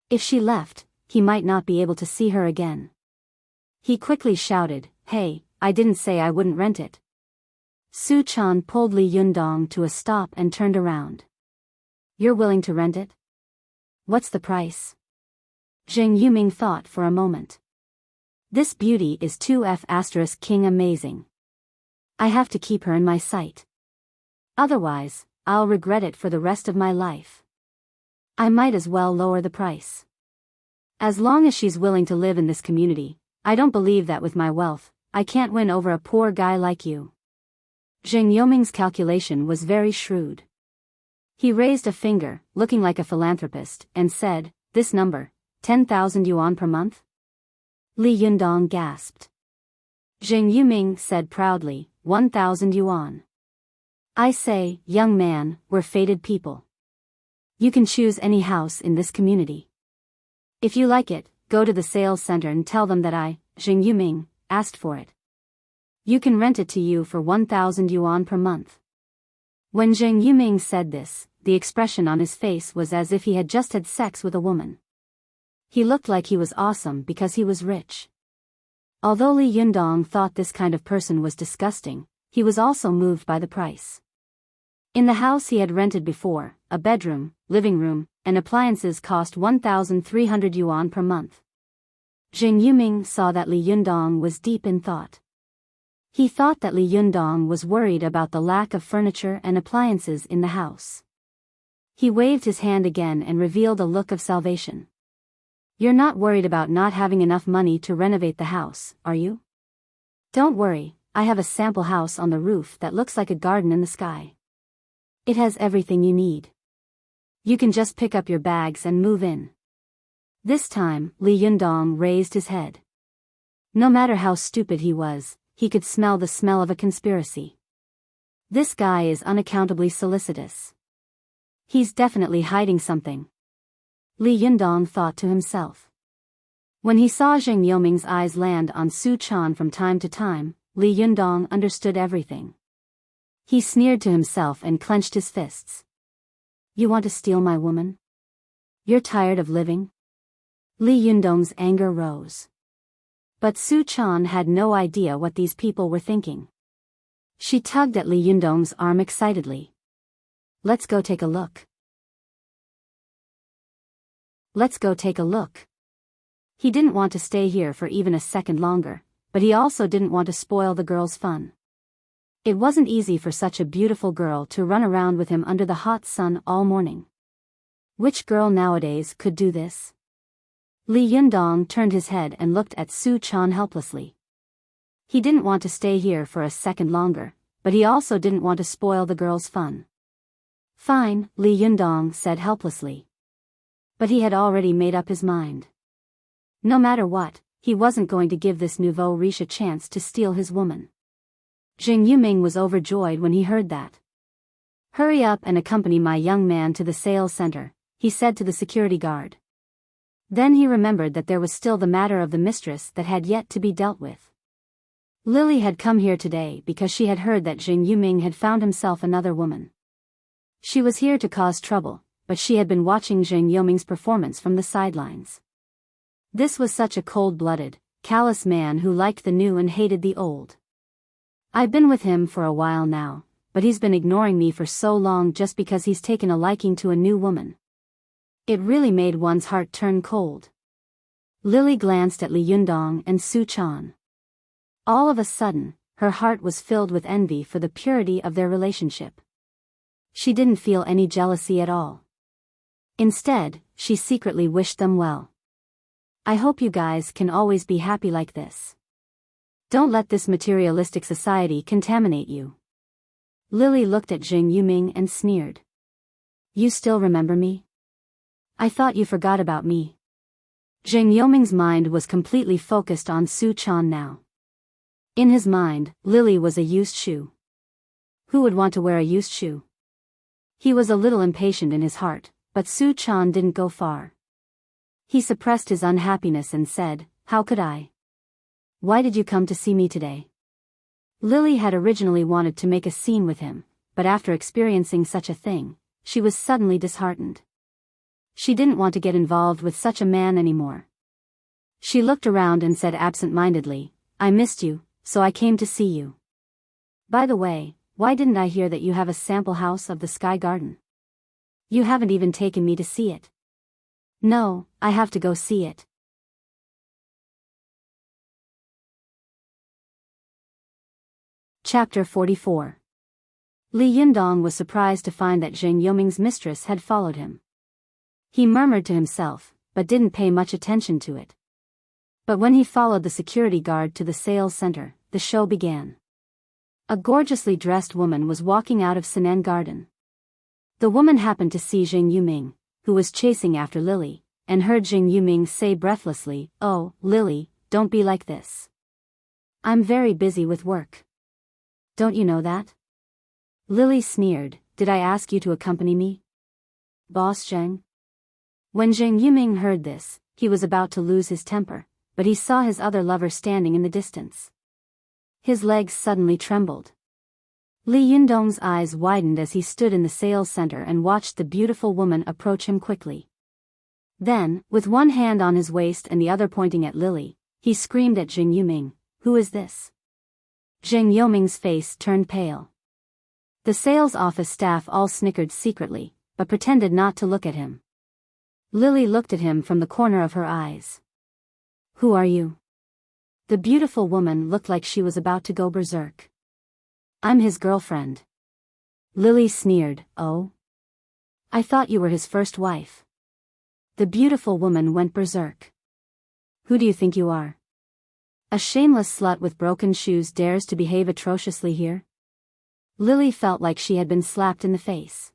If she left, he might not be able to see her again. He quickly shouted, "Hey, I didn't say I wouldn't rent it." Su Chan pulled Li Yundong to a stop and turned around. "You're willing to rent it? What's the price?" Xing Yuming thought for a moment. "This beauty is 2F** king amazing. I have to keep her in my sight. Otherwise, I'll regret it for the rest of my life. I might as well lower the price. As long as she's willing to live in this community, I don't believe that with my wealth, I can't win over a poor guy like you." Xing Yuming's calculation was very shrewd. He raised a finger, looking like a philanthropist, and said, "This number, 10,000 yuan per month?" Li Yundong gasped. Xing Yuming said proudly, 1,000 yuan. "I say, young man, we're fated people. You can choose any house in this community. If you like it, go to the sales center and tell them that I, Xing Yuming, asked for it. You can rent it to you for 1,000 yuan per month." When Xing Yuming said this, the expression on his face was as if he had just had sex with a woman. He looked like he was awesome because he was rich. Although Li Yundong thought this kind of person was disgusting, he was also moved by the price. In the house he had rented before, a bedroom, living room, and appliances cost 1,300 yuan per month. Xing Yuming saw that Li Yundong was deep in thought. He thought that Li Yundong was worried about the lack of furniture and appliances in the house. He waved his hand again and revealed a look of salvation. "You're not worried about not having enough money to renovate the house, are you? Don't worry, I have a sample house on the roof that looks like a garden in the sky. It has everything you need. You can just pick up your bags and move in." This time, Li Yundong raised his head. No matter how stupid he was, he could smell the smell of a conspiracy. This guy is unaccountably solicitous. He's definitely hiding something. Li Yundong thought to himself. When he saw Xing Yuming's eyes land on Su Chan from time to time, Li Yundong understood everything. He sneered to himself and clenched his fists. You want to steal my woman? You're tired of living? Li Yundong's anger rose. But Su Chan had no idea what these people were thinking. She tugged at Li Yundong's arm excitedly. Let's go take a look. Let's go take a look. He didn't want to stay here for even a second longer, but he also didn't want to spoil the girl's fun. It wasn't easy for such a beautiful girl to run around with him under the hot sun all morning. Which girl nowadays could do this? Li Yundong turned his head and looked at Su Chan helplessly. He didn't want to stay here for a second longer, but he also didn't want to spoil the girl's fun. Fine, Li Yundong said helplessly. But he had already made up his mind. No matter what, he wasn't going to give this nouveau riche a chance to steal his woman. Jing Yuming was overjoyed when he heard that. Hurry up and accompany my young man to the sales center, he said to the security guard. Then he remembered that there was still the matter of the mistress that had yet to be dealt with. Lily had come here today because she had heard that Jing Yuming had found himself another woman. She was here to cause trouble, but she had been watching Jing Yuming's performance from the sidelines. This was such a cold-blooded, callous man who liked the new and hated the old. I've been with him for a while now, but he's been ignoring me for so long just because he's taken a liking to a new woman. It really made one's heart turn cold. Lily glanced at Li Yundong and Su Chan. All of a sudden, her heart was filled with envy for the purity of their relationship. She didn't feel any jealousy at all. Instead, she secretly wished them well. I hope you guys can always be happy like this. Don't let this materialistic society contaminate you. Lily looked at Jing Yuming and sneered. You still remember me? I thought you forgot about me. Jing Yuming's mind was completely focused on Su Chan now. In his mind, Lily was a used shoe. Who would want to wear a used shoe? He was a little impatient in his heart, but Su Chan didn't go far. He suppressed his unhappiness and said, How could I? Why did you come to see me today? Lily had originally wanted to make a scene with him, but after experiencing such a thing, she was suddenly disheartened. She didn't want to get involved with such a man anymore. She looked around and said absent-mindedly, I missed you, so I came to see you. By the way, why didn't I hear that you have a sample house of the Sky Garden? You haven't even taken me to see it. No, I have to go see it. Chapter 44. Li Yundong was surprised to find that Jing Yuming's mistress had followed him. He murmured to himself, but didn't pay much attention to it. But when he followed the security guard to the sales center, the show began. A gorgeously dressed woman was walking out of Sinan Garden. The woman happened to see Jing Yuming, who was chasing after Lily, and heard Jing Yuming say breathlessly, Oh, Lily, don't be like this. I'm very busy with work. Don't you know that? Lily sneered, Did I ask you to accompany me? Boss Zheng? When Jing Yuming heard this, he was about to lose his temper, but he saw his other lover standing in the distance. His legs suddenly trembled. Li Yundong's eyes widened as he stood in the sales center and watched the beautiful woman approach him quickly. Then, with one hand on his waist and the other pointing at Lily, he screamed at Jing Yuming, Who is this? Jing Yuming's face turned pale. The sales office staff all snickered secretly, but pretended not to look at him. Lily looked at him from the corner of her eyes. Who are you? The beautiful woman looked like she was about to go berserk. I'm his girlfriend. Lily sneered, Oh? I thought you were his first wife. The beautiful woman went berserk. Who do you think you are? A shameless slut with broken shoes dares to behave atrociously here? Lily felt like she had been slapped in the face.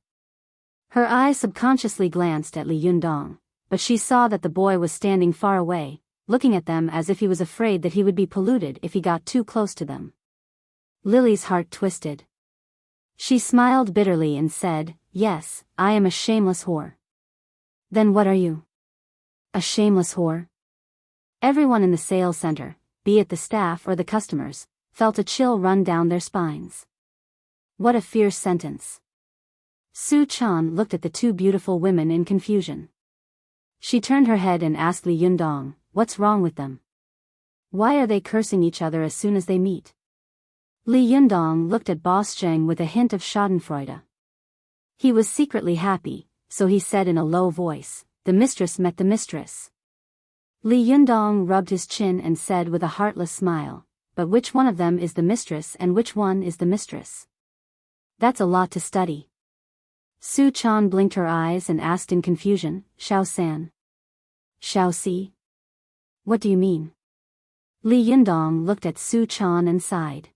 Her eyes subconsciously glanced at Li Yundong, but she saw that the boy was standing far away, looking at them as if he was afraid that he would be polluted if he got too close to them. Lily's heart twisted. She smiled bitterly and said, Yes, I am a shameless whore. Then what are you? A shameless whore? Everyone in the sales center, be it the staff or the customers, felt a chill run down their spines. What a fierce sentence. Su Chan looked at the two beautiful women in confusion. She turned her head and asked Li Yundong, what's wrong with them? Why are they cursing each other as soon as they meet? Li Yundong looked at Boss Zheng with a hint of schadenfreude. He was secretly happy, so he said in a low voice, the mistress met the mistress. Li Yundong rubbed his chin and said with a heartless smile, but which one of them is the mistress and which one is the mistress? That's a lot to study. Su Chan blinked her eyes and asked in confusion, Xiao San. Xiao Si? What do you mean? Li Yundong looked at Su Chan and sighed.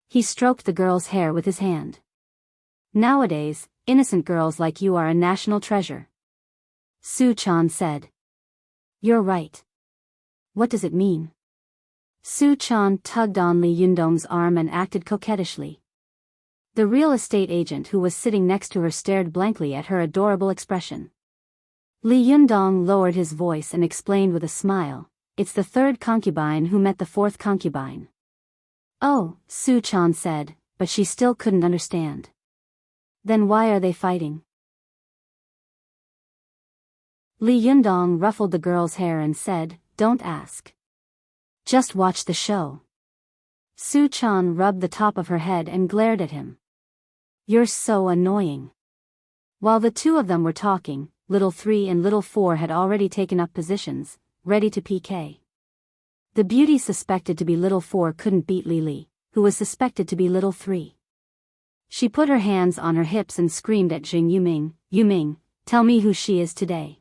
He stroked the girl's hair with his hand. Nowadays, innocent girls like you are a national treasure. Su Chan said. You're right. What does it mean? Su Chan tugged on Li Yundong's arm and acted coquettishly. The real estate agent who was sitting next to her stared blankly at her adorable expression. Li Yundong lowered his voice and explained with a smile, it's the third concubine who met the fourth concubine. Oh, Su Chan said, but she still couldn't understand. Then why are they fighting? Li Yundong ruffled the girl's hair and said, don't ask. Just watch the show. Su Chan rubbed the top of her head and glared at him. You're so annoying. While the two of them were talking, Little 3 and Little 4 had already taken up positions, ready to PK. The beauty suspected to be Little 4 couldn't beat Li, who was suspected to be Little 3. She put her hands on her hips and screamed at Jing Yuming, Yuming, tell me who she is today.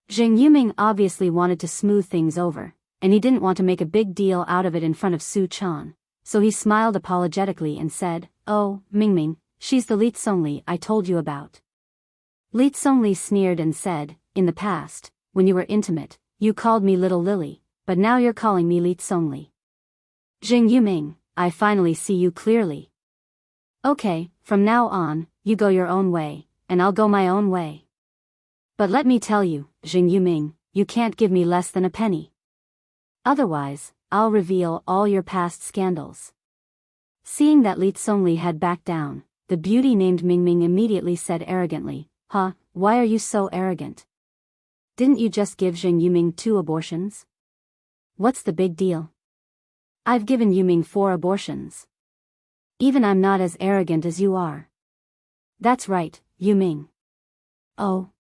Jing Yuming obviously wanted to smooth things over, and he didn't want to make a big deal out of it in front of Su Chan, so he smiled apologetically and said, oh, Mingming, she's the Li Tsongli I told you about. Li Tsongli sneered and said, in the past, when you were intimate, you called me Little Lily, but now you're calling me Li Tsongli. Jing Yuming, I finally see you clearly. Okay, from now on, you go your own way, and I'll go my own way. But let me tell you, Jing Yuming, you can't give me less than a penny. Otherwise, I'll reveal all your past scandals. Seeing that Li Tsongli had backed down, the beauty named Mingming immediately said arrogantly, huh, why are you so arrogant? Didn't you just give Jing Yuming 2 abortions? What's the big deal? I've given Yuming 4 abortions. Even I'm not as arrogant as you are. That's right, Yuming. Oh.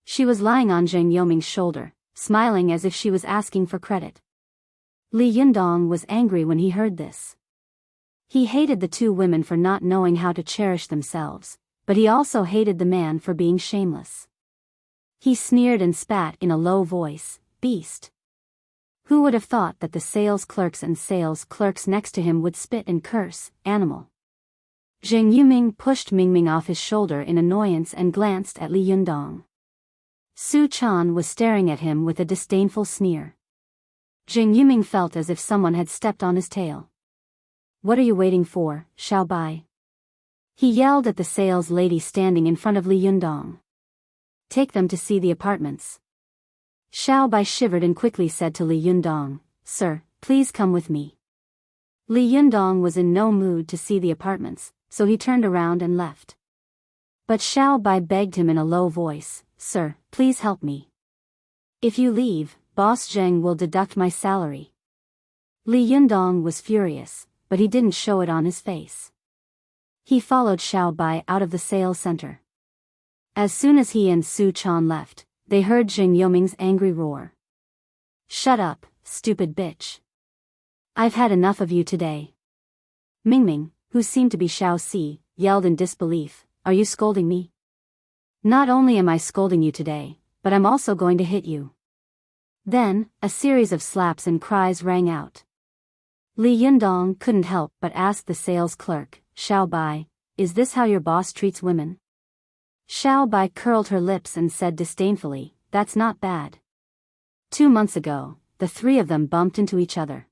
She was lying on Jing Yuming's shoulder, smiling as if she was asking for credit. Li Yundong was angry when he heard this. He hated the two women for not knowing how to cherish themselves, but he also hated the man for being shameless. He sneered and spat in a low voice, beast. Who would have thought that the sales clerks and sales clerks next to him would spit and curse, animal? Jing Yuming pushed Mingming off his shoulder in annoyance and glanced at Li Yundong. Su Chan was staring at him with a disdainful sneer. Jing Yuming felt as if someone had stepped on his tail. What are you waiting for, Xiao Bai? He yelled at the sales lady standing in front of Li Yundong. Take them to see the apartments. Xiao Bai shivered and quickly said to Li Yundong, Sir, please come with me. Li Yundong was in no mood to see the apartments, so he turned around and left. But Xiao Bai begged him in a low voice, Sir, please help me. If you leave, Boss Zheng will deduct my salary. Li Yundong was furious, but he didn't show it on his face. He followed Xiao Bai out of the sales center. As soon as he and Su Chan left, they heard Jing Yuming's angry roar. Shut up, stupid bitch. I've had enough of you today. Mingming, who seemed to be Xiao Si, yelled in disbelief, Are you scolding me? Not only am I scolding you today, but I'm also going to hit you. Then, a series of slaps and cries rang out. Li Yundong couldn't help but ask the sales clerk, Xiao Bai, is this how your boss treats women? Xiao Bai curled her lips and said disdainfully, that's not bad. 2 months ago, the 3 of them bumped into each other.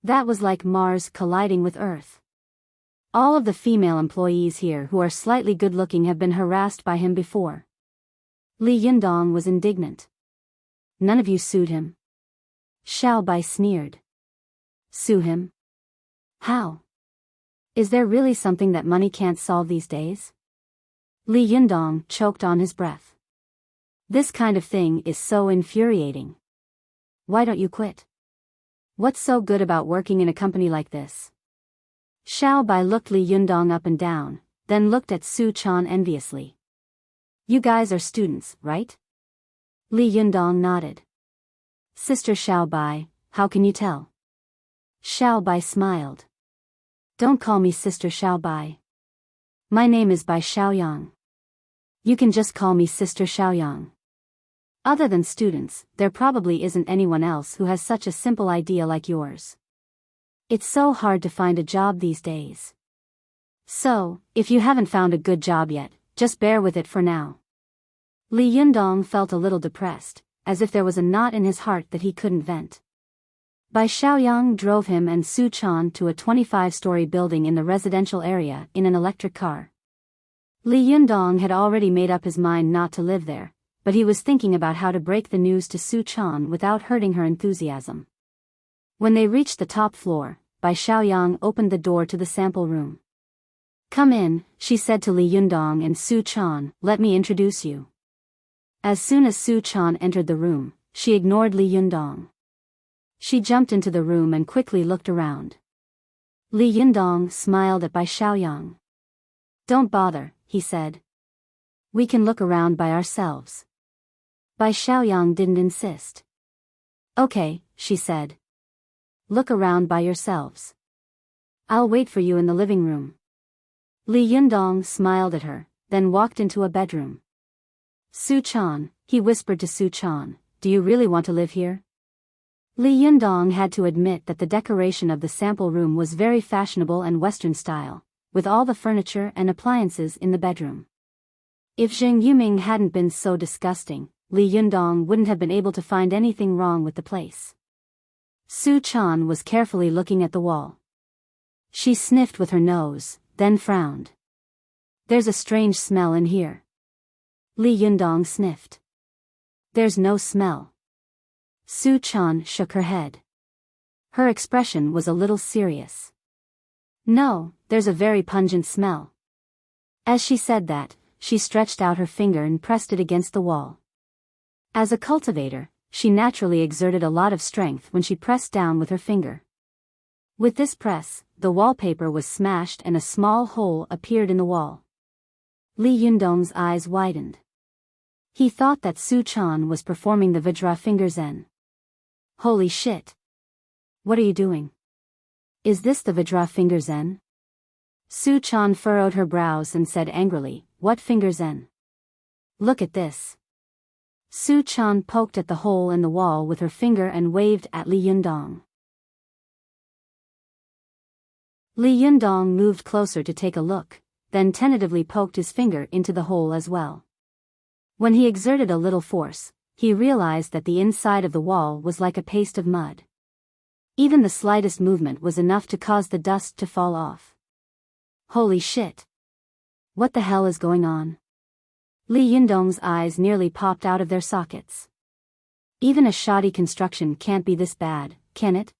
That was like Mars colliding with Earth. All of the female employees here who are slightly good-looking have been harassed by him before. Li Yundong was indignant. None of you sued him? Xiao Bai sneered. Sue him? How? Is there really something that money can't solve these days? Li Yundong choked on his breath. This kind of thing is so infuriating. Why don't you quit? What's so good about working in a company like this? Xiao Bai looked Li Yundong up and down, then looked at Su Chan enviously. You guys are students, right? Li Yundong nodded. Sister Xiao Bai, how can you tell? Xiao Bai smiled. Don't call me Sister Xiao Bai. My name is Bai Xiaoyang. You can just call me Sister Xiaoyang. Other than students, there probably isn't anyone else who has such a simple idea like yours. It's so hard to find a job these days. So, if you haven't found a good job yet, just bear with it for now. Li Yundong felt a little depressed, as if there was a knot in his heart that he couldn't vent. Bai Xiaoyang drove him and Su Chan to a 25-story building in the residential area in an electric car. Li Yundong had already made up his mind not to live there, but he was thinking about how to break the news to Su Chan without hurting her enthusiasm. When they reached the top floor, Bai Xiaoyang opened the door to the sample room. Come in, she said to Li Yundong and Su Chan, let me introduce you. As soon as Su Chan entered the room, she ignored Li Yundong. She jumped into the room and quickly looked around. Li Yundong smiled at Bai Xiaoyang. Don't bother, he said. We can look around by ourselves. Bai Xiaoyang didn't insist. Okay, she said. Look around by yourselves. I'll wait for you in the living room. Li Yundong smiled at her, then walked into a bedroom. Su Chan, he whispered to Su Chan, do you really want to live here? Li Yundong had to admit that the decoration of the sample room was very fashionable and Western style, with all the furniture and appliances in the bedroom. If Zheng Yuming hadn't been so disgusting, Li Yundong wouldn't have been able to find anything wrong with the place. Su Chan was carefully looking at the wall. She sniffed with her nose, then frowned. There's a strange smell in here. Li Yundong sniffed. There's no smell. Su Chan shook her head. Her expression was a little serious. No, there's a very pungent smell. As she said that, she stretched out her finger and pressed it against the wall. As a cultivator, she naturally exerted a lot of strength when she pressed down with her finger. With this press, the wallpaper was smashed and a small hole appeared in the wall. Li Yundong's eyes widened. He thought that Su Chan was performing the Vajra finger zen. Holy shit! What are you doing? Is this the Vajra finger zen? Su Chan furrowed her brows and said angrily, what finger zen? Look at this. Su Chan poked at the hole in the wall with her finger and waved at Li Yundong. Li Yundong moved closer to take a look, then tentatively poked his finger into the hole as well. When he exerted a little force, he realized that the inside of the wall was like a paste of mud. Even the slightest movement was enough to cause the dust to fall off. Holy shit! What the hell is going on? Li Yundong's eyes nearly popped out of their sockets. Even a shoddy construction can't be this bad, can it?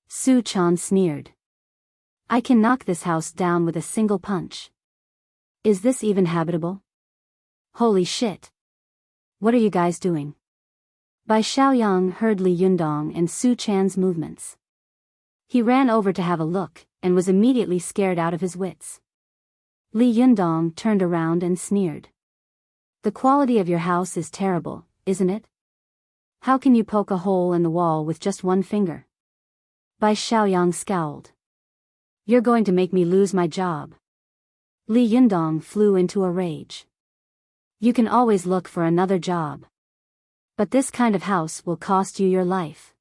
Su Chan sneered. I can knock this house down with a single punch. Is this even habitable? Holy shit! What are you guys doing? Bai Xiaoyang heard Li Yundong and Su Chan's movements. He ran over to have a look, and was immediately scared out of his wits. Li Yundong turned around and sneered. The quality of your house is terrible, isn't it? How can you poke a hole in the wall with just one finger? Bai Xiaoyang scowled. You're going to make me lose my job. Li Yundong flew into a rage. You can always look for another job. But this kind of house will cost you your life.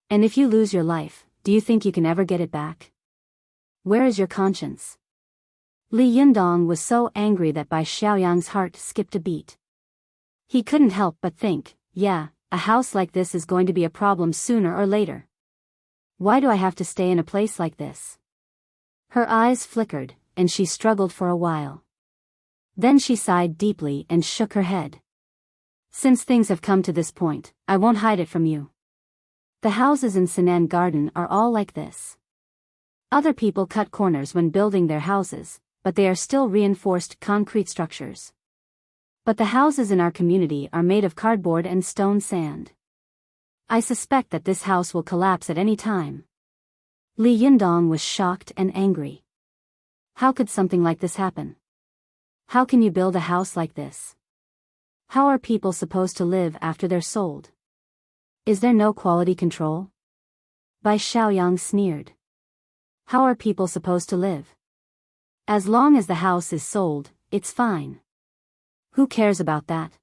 And if you lose your life, do you think you can ever get it back? Where is your conscience? Li Yundong was so angry that Bai Xiaoyang's heart skipped a beat. He couldn't help but think, yeah, a house like this is going to be a problem sooner or later. Why do I have to stay in a place like this? Her eyes flickered, and she struggled for a while. Then she sighed deeply and shook her head. Since things have come to this point, I won't hide it from you. The houses in Sinan Garden are all like this. Other people cut corners when building their houses, but they are still reinforced concrete structures. But the houses in our community are made of cardboard and stone sand. I suspect that this house will collapse at any time. Li Yundong was shocked and angry. How could something like this happen? How can you build a house like this? How are people supposed to live after they're sold? Is there no quality control? Bai Xiaoyang sneered. How are people supposed to live? As long as the house is sold, it's fine. Who cares about that?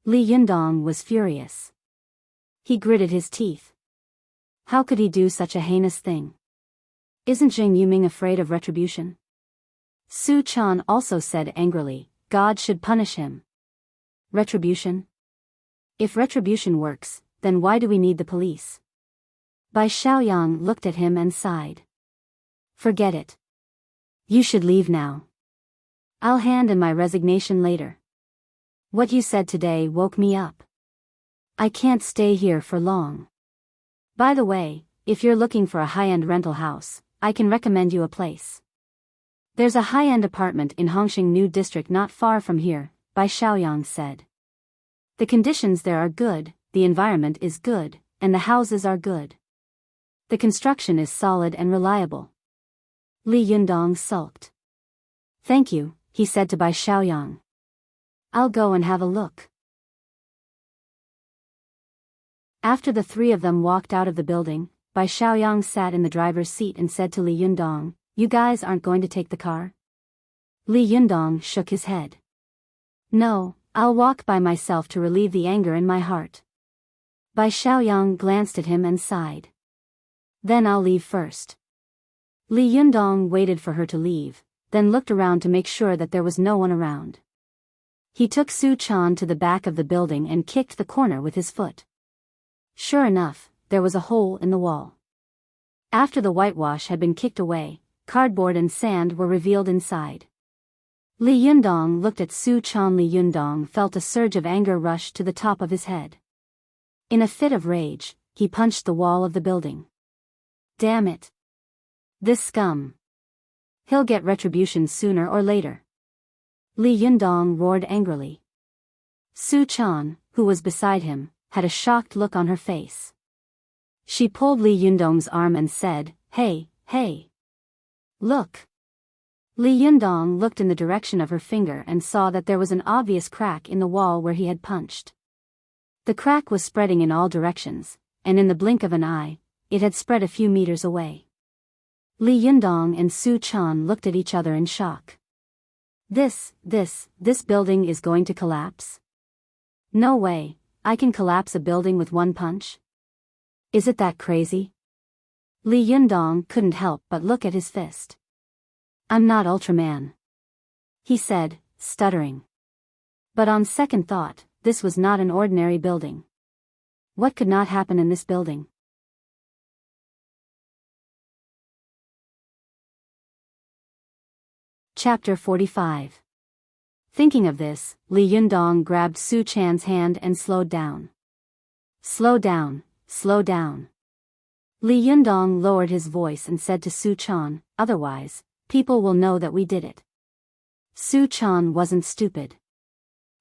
Li Yundong was furious. He gritted his teeth. How could he do such a heinous thing? Isn't Zheng Yuming afraid of retribution? Su Chan also said angrily, God should punish him. Retribution? If retribution works, then why do we need the police? Bai Xiaoyang looked at him and sighed. Forget it. You should leave now. I'll hand in my resignation later. What you said today woke me up. I can't stay here for long. By the way, if you're looking for a high-end rental house, I can recommend you a place. There's a high-end apartment in Hongqing New District not far from here, Bai Xiaoyang said. The conditions there are good, the environment is good, and the houses are good. The construction is solid and reliable. Li Yundong sulked. Thank you, he said to Bai Xiaoyang. I'll go and have a look. After the three of them walked out of the building, Bai Xiaoyang sat in the driver's seat and said to Li Yundong, You guys aren't going to take the car? Li Yundong shook his head. No, I'll walk by myself to relieve the anger in my heart. Bai Xiaoyang glanced at him and sighed. Then I'll leave first. Li Yundong waited for her to leave, then looked around to make sure that there was no one around. He took Su Chan to the back of the building and kicked the corner with his foot. Sure enough, there was a hole in the wall. After the whitewash had been kicked away, cardboard and sand were revealed inside. Li Yundong looked at Su Chan. Li Yundong felt a surge of anger rush to the top of his head. In a fit of rage, he punched the wall of the building. Damn it! This scum! He'll get retribution sooner or later. Li Yundong roared angrily. Su Chan, who was beside him, had a shocked look on her face. She pulled Li Yundong's arm and said, Hey, hey! Look! Li Yundong looked in the direction of her finger and saw that there was an obvious crack in the wall where he had punched. The crack was spreading in all directions, and in the blink of an eye, it had spread a few meters away. Li Yundong and Su Chan looked at each other in shock. This building is going to collapse? No way, I can collapse a building with one punch? Is it that crazy? Li Yundong couldn't help but look at his fist. I'm not Ultraman, he said, stuttering. But on second thought, this was not an ordinary building. What could not happen in this building? Chapter 45. Thinking of this, Li Yundong grabbed Su Chan's hand and slowed down. Slow down, slow down. Li Yundong lowered his voice and said to Su Chan, Otherwise, people will know that we did it. Su Chan wasn't stupid.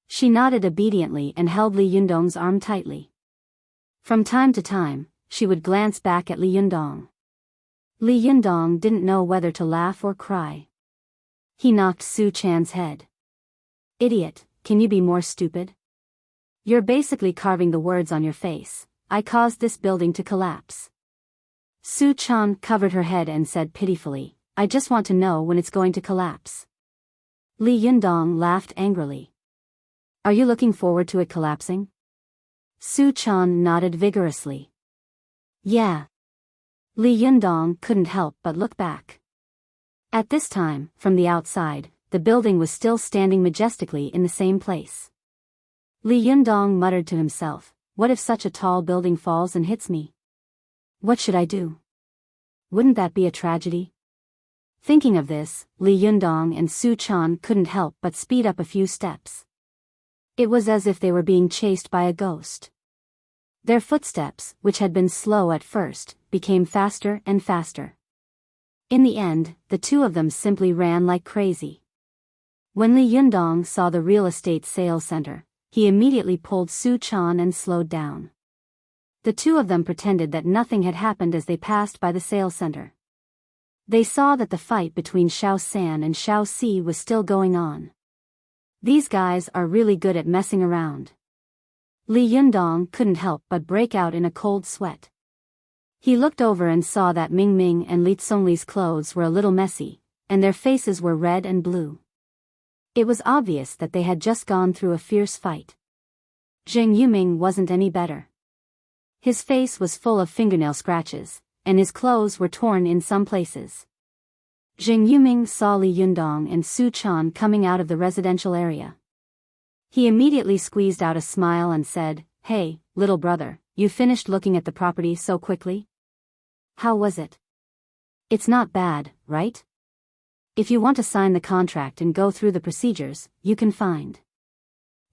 She nodded obediently and held Li Yundong's arm tightly. From time to time, she would glance back at Li Yundong. Li Yundong didn't know whether to laugh or cry. He knocked Su Chan's head. Idiot, can you be more stupid? You're basically carving the words on your face. I caused this building to collapse. Su Chan covered her head and said pitifully, I just want to know when it's going to collapse. Li Yundong laughed angrily. Are you looking forward to it collapsing? Su Chan nodded vigorously. Yeah. Li Yundong couldn't help but look back. At this time, from the outside, the building was still standing majestically in the same place. Li Yundong muttered to himself, What if such a tall building falls and hits me? What should I do? Wouldn't that be a tragedy? Thinking of this, Li Yundong and Su Chan couldn't help but speed up a few steps. It was as if they were being chased by a ghost. Their footsteps, which had been slow at first, became faster and faster. In the end, the two of them simply ran like crazy. When Li Yundong saw the real estate sales center, he immediately pulled Su Chan and slowed down. The two of them pretended that nothing had happened as they passed by the sales center. They saw that the fight between Xiao San and Xiao Si was still going on. These guys are really good at messing around. Li Yundong couldn't help but break out in a cold sweat. He looked over and saw that Ming Ming and Li Tsongli's clothes were a little messy, and their faces were red and blue. It was obvious that they had just gone through a fierce fight. Zheng Yuming wasn't any better. His face was full of fingernail scratches, and his clothes were torn in some places. Zheng Yuming saw Li Yundong and Su Chan coming out of the residential area. He immediately squeezed out a smile and said, "Hey, little brother, you finished looking at the property so quickly? How was it? It's not bad, right? If you want to sign the contract and go through the procedures, you can find."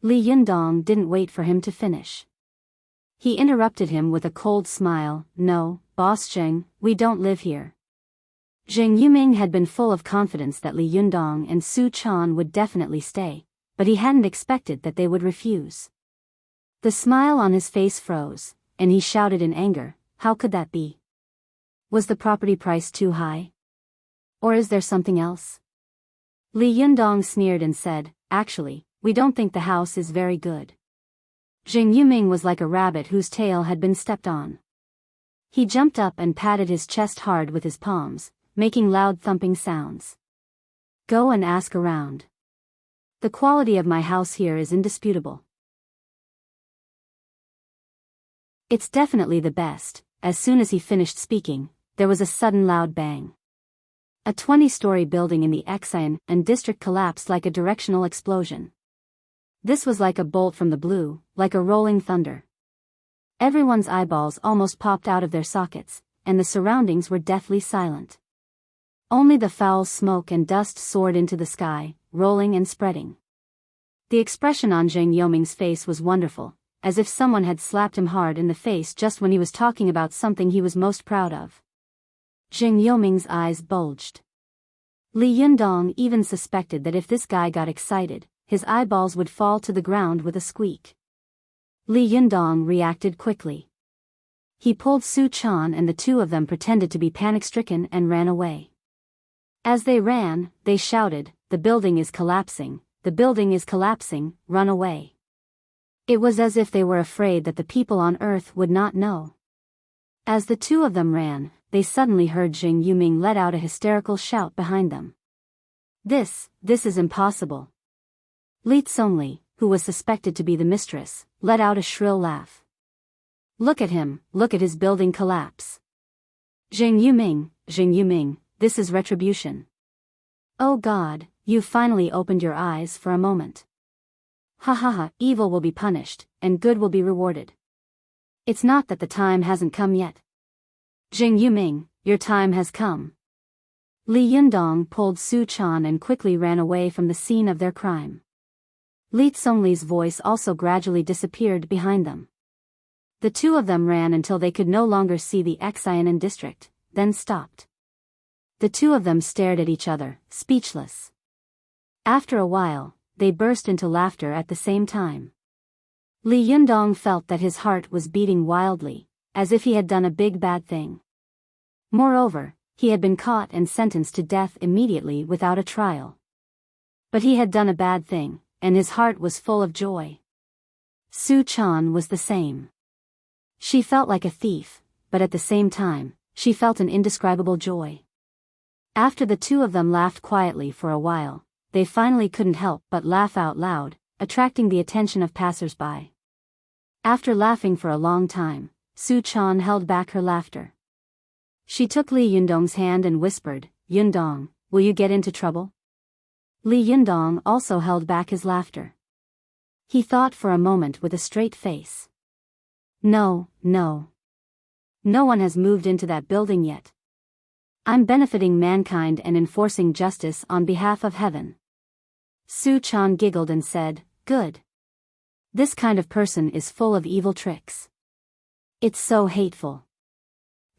Li Yundong didn't wait for him to finish. He interrupted him with a cold smile, "No, Boss Zheng, we don't live here." Zheng Yuming had been full of confidence that Li Yundong and Su Chan would definitely stay, but he hadn't expected that they would refuse. The smile on his face froze, and he shouted in anger, "How could that be? Was the property price too high? Or is there something else?" Li Yundong sneered and said, "Actually, we don't think the house is very good." Zheng Yuming was like a rabbit whose tail had been stepped on. He jumped up and patted his chest hard with his palms, making loud thumping sounds. "Go and ask around. The quality of my house here is indisputable. It's definitely the best." As soon as he finished speaking, there was a sudden loud bang. A 20-story building in the Xian and district collapsed like a directional explosion. This was like a bolt from the blue, like a rolling thunder. Everyone's eyeballs almost popped out of their sockets, and the surroundings were deathly silent. Only the foul smoke and dust soared into the sky, rolling and spreading. The expression on Zheng Yuming's face was wonderful, as if someone had slapped him hard in the face just when he was talking about something he was most proud of. Zheng Yuming's eyes bulged. Li Yundong even suspected that if this guy got excited, his eyeballs would fall to the ground with a squeak. Li Yundong reacted quickly. He pulled Su Chan and the two of them pretended to be panic-stricken and ran away. As they ran, they shouted, "The building is collapsing, the building is collapsing, run away." It was as if they were afraid that the people on Earth would not know. As the two of them ran, they suddenly heard Zheng Yuming let out a hysterical shout behind them. This is impossible." Li Tsongli, who was suspected to be the mistress, let out a shrill laugh. "Look at him, look at his building collapse. Zheng Yuming, this is retribution. Oh God, you finally opened your eyes for a moment. Ha ha ha, evil will be punished, and good will be rewarded. It's not that the time hasn't come yet. Zheng Yuming, your time has come." Li Yundong pulled Su Chan and quickly ran away from the scene of their crime. Li Tsongli's voice also gradually disappeared behind them. The two of them ran until they could no longer see the Xianan district, then stopped. The two of them stared at each other, speechless. After a while, they burst into laughter at the same time. Li Yundong felt that his heart was beating wildly, as if he had done a big bad thing. Moreover, he had been caught and sentenced to death immediately without a trial. But he had done a bad thing, and his heart was full of joy. Su Chan was the same. She felt like a thief, but at the same time, she felt an indescribable joy. After the two of them laughed quietly for a while, they finally couldn't help but laugh out loud, attracting the attention of passers-by. After laughing for a long time, Su Chan held back her laughter. She took Li Yundong's hand and whispered, "Yundong, will you get into trouble?" Li Yundong also held back his laughter. He thought for a moment with a straight face. No one has moved into that building yet. I'm benefiting mankind and enforcing justice on behalf of heaven." Su Chan giggled and said, "Good. This kind of person is full of evil tricks. It's so hateful.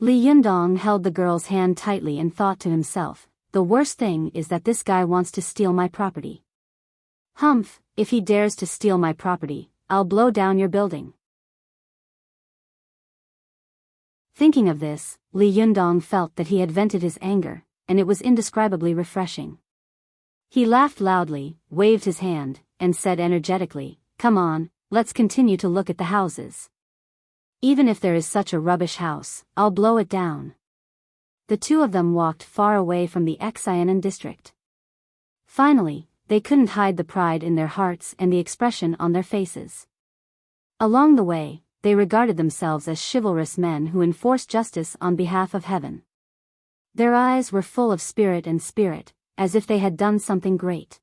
Li Yundong held the girl's hand tightly and thought to himself, the worst thing is that this guy wants to steal my property. Humph, if he dares to steal my property, I'll blow down your building. Thinking of this, Li Yundong felt that he had vented his anger, and it was indescribably refreshing. He laughed loudly, waved his hand, and said energetically, "Come on, let's continue to look at the houses. Even if there is such a rubbish house, I'll blow it down." The two of them walked far away from the Xianan district. Finally, they couldn't hide the pride in their hearts and the expression on their faces. Along the way, they regarded themselves as chivalrous men who enforce justice on behalf of heaven. Their eyes were full of spirit, as if they had done something great.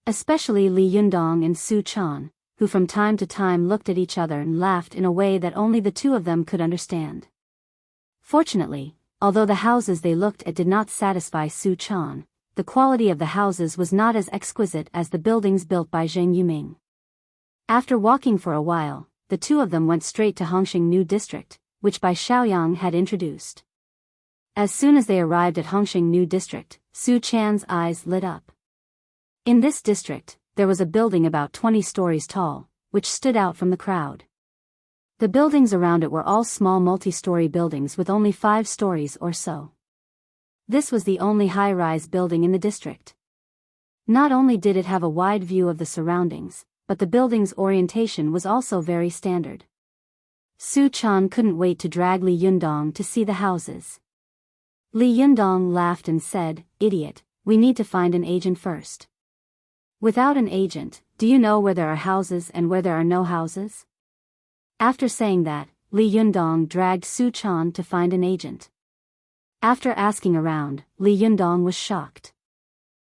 Especially Li Yundong and Su Chan, who from time to time looked at each other and laughed in a way that only the two of them could understand. Fortunately, although the houses they looked at did not satisfy Su Chan, the quality of the houses was not as exquisite as the buildings built by Zheng Yuming. After walking for a while, the two of them went straight to Hongqing New District, which Bai Xiaoyang had introduced. As soon as they arrived at Hongqing New District, Su Chan's eyes lit up. In this district, there was a building about 20 stories tall, which stood out from the crowd. The buildings around it were all small multi-story buildings with only 5 stories or so. This was the only high-rise building in the district. Not only did it have a wide view of the surroundings, but the building's orientation was also very standard. Su Chan couldn't wait to drag Li Yundong to see the houses. Li Yundong laughed and said, "Idiot, we need to find an agent first." "Without an agent, do you know where there are houses and where there are no houses?" After saying that, Li Yundong dragged Su Chan to find an agent. After asking around, Li Yundong was shocked.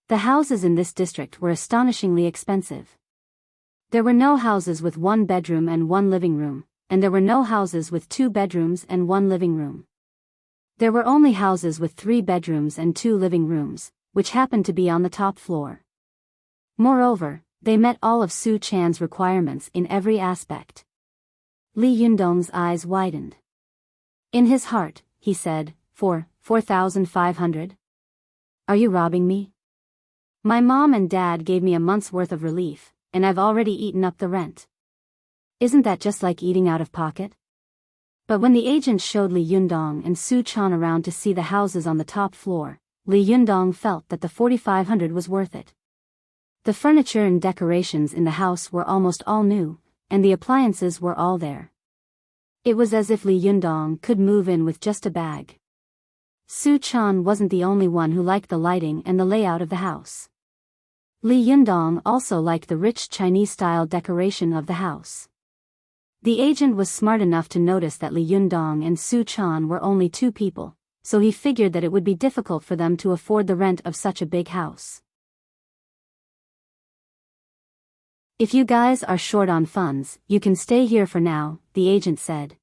The houses in this district were astonishingly expensive. There were no houses with 1 bedroom and 1 living room, and there were no houses with 2 bedrooms and 1 living room. There were only houses with 3 bedrooms and 2 living rooms, which happened to be on the top floor. Moreover, they met all of Su Chan's requirements in every aspect. Li Yundong's eyes widened. In his heart, he said, 4,500? Are you robbing me? My mom and dad gave me a month's worth of relief, and I've already eaten up the rent. Isn't that just like eating out of pocket? But when the agent showed Li Yundong and Su Chan around to see the houses on the top floor, Li Yundong felt that the 4,500 was worth it. The furniture and decorations in the house were almost all new, and the appliances were all there. It was as if Li Yundong could move in with just a bag. Su Chan wasn't the only one who liked the lighting and the layout of the house. Li Yundong also liked the rich Chinese-style decoration of the house. The agent was smart enough to notice that Li Yundong and Su Chan were only 2 people, so he figured that it would be difficult for them to afford the rent of such a big house. "If you guys are short on funds, you can stay here for now," the agent said.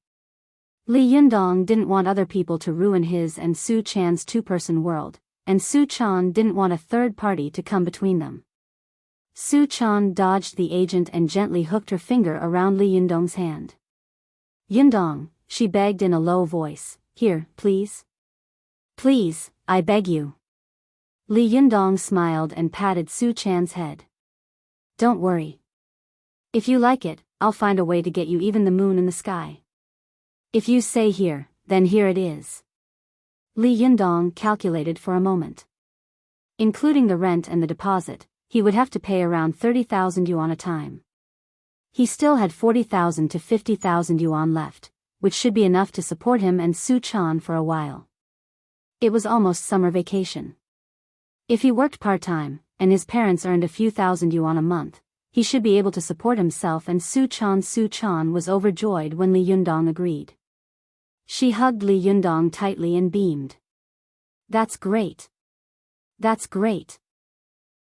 Li Yundong didn't want other people to ruin his and Su Chan's 2-person world, and Su Chan didn't want a third party to come between them. Su Chan dodged the agent and gently hooked her finger around Li Yundong's hand. "Yundong," she begged in a low voice, "here, please. Please, I beg you." Li Yundong smiled and patted Su Chan's head. "Don't worry. If you like it, I'll find a way to get you even the moon in the sky. If you say here, then here it is." Li Yundong calculated for a moment. Including the rent and the deposit, he would have to pay around 30,000 yuan a time. He still had 40,000 to 50,000 yuan left, which should be enough to support him and Su Chan for a while. It was almost summer vacation. If he worked part-time, and his parents earned a few thousand yuan a month, he should be able to support himself and Su Chan. Su Chan was overjoyed when Li Yundong agreed. She hugged Li Yundong tightly and beamed. "That's great. That's great."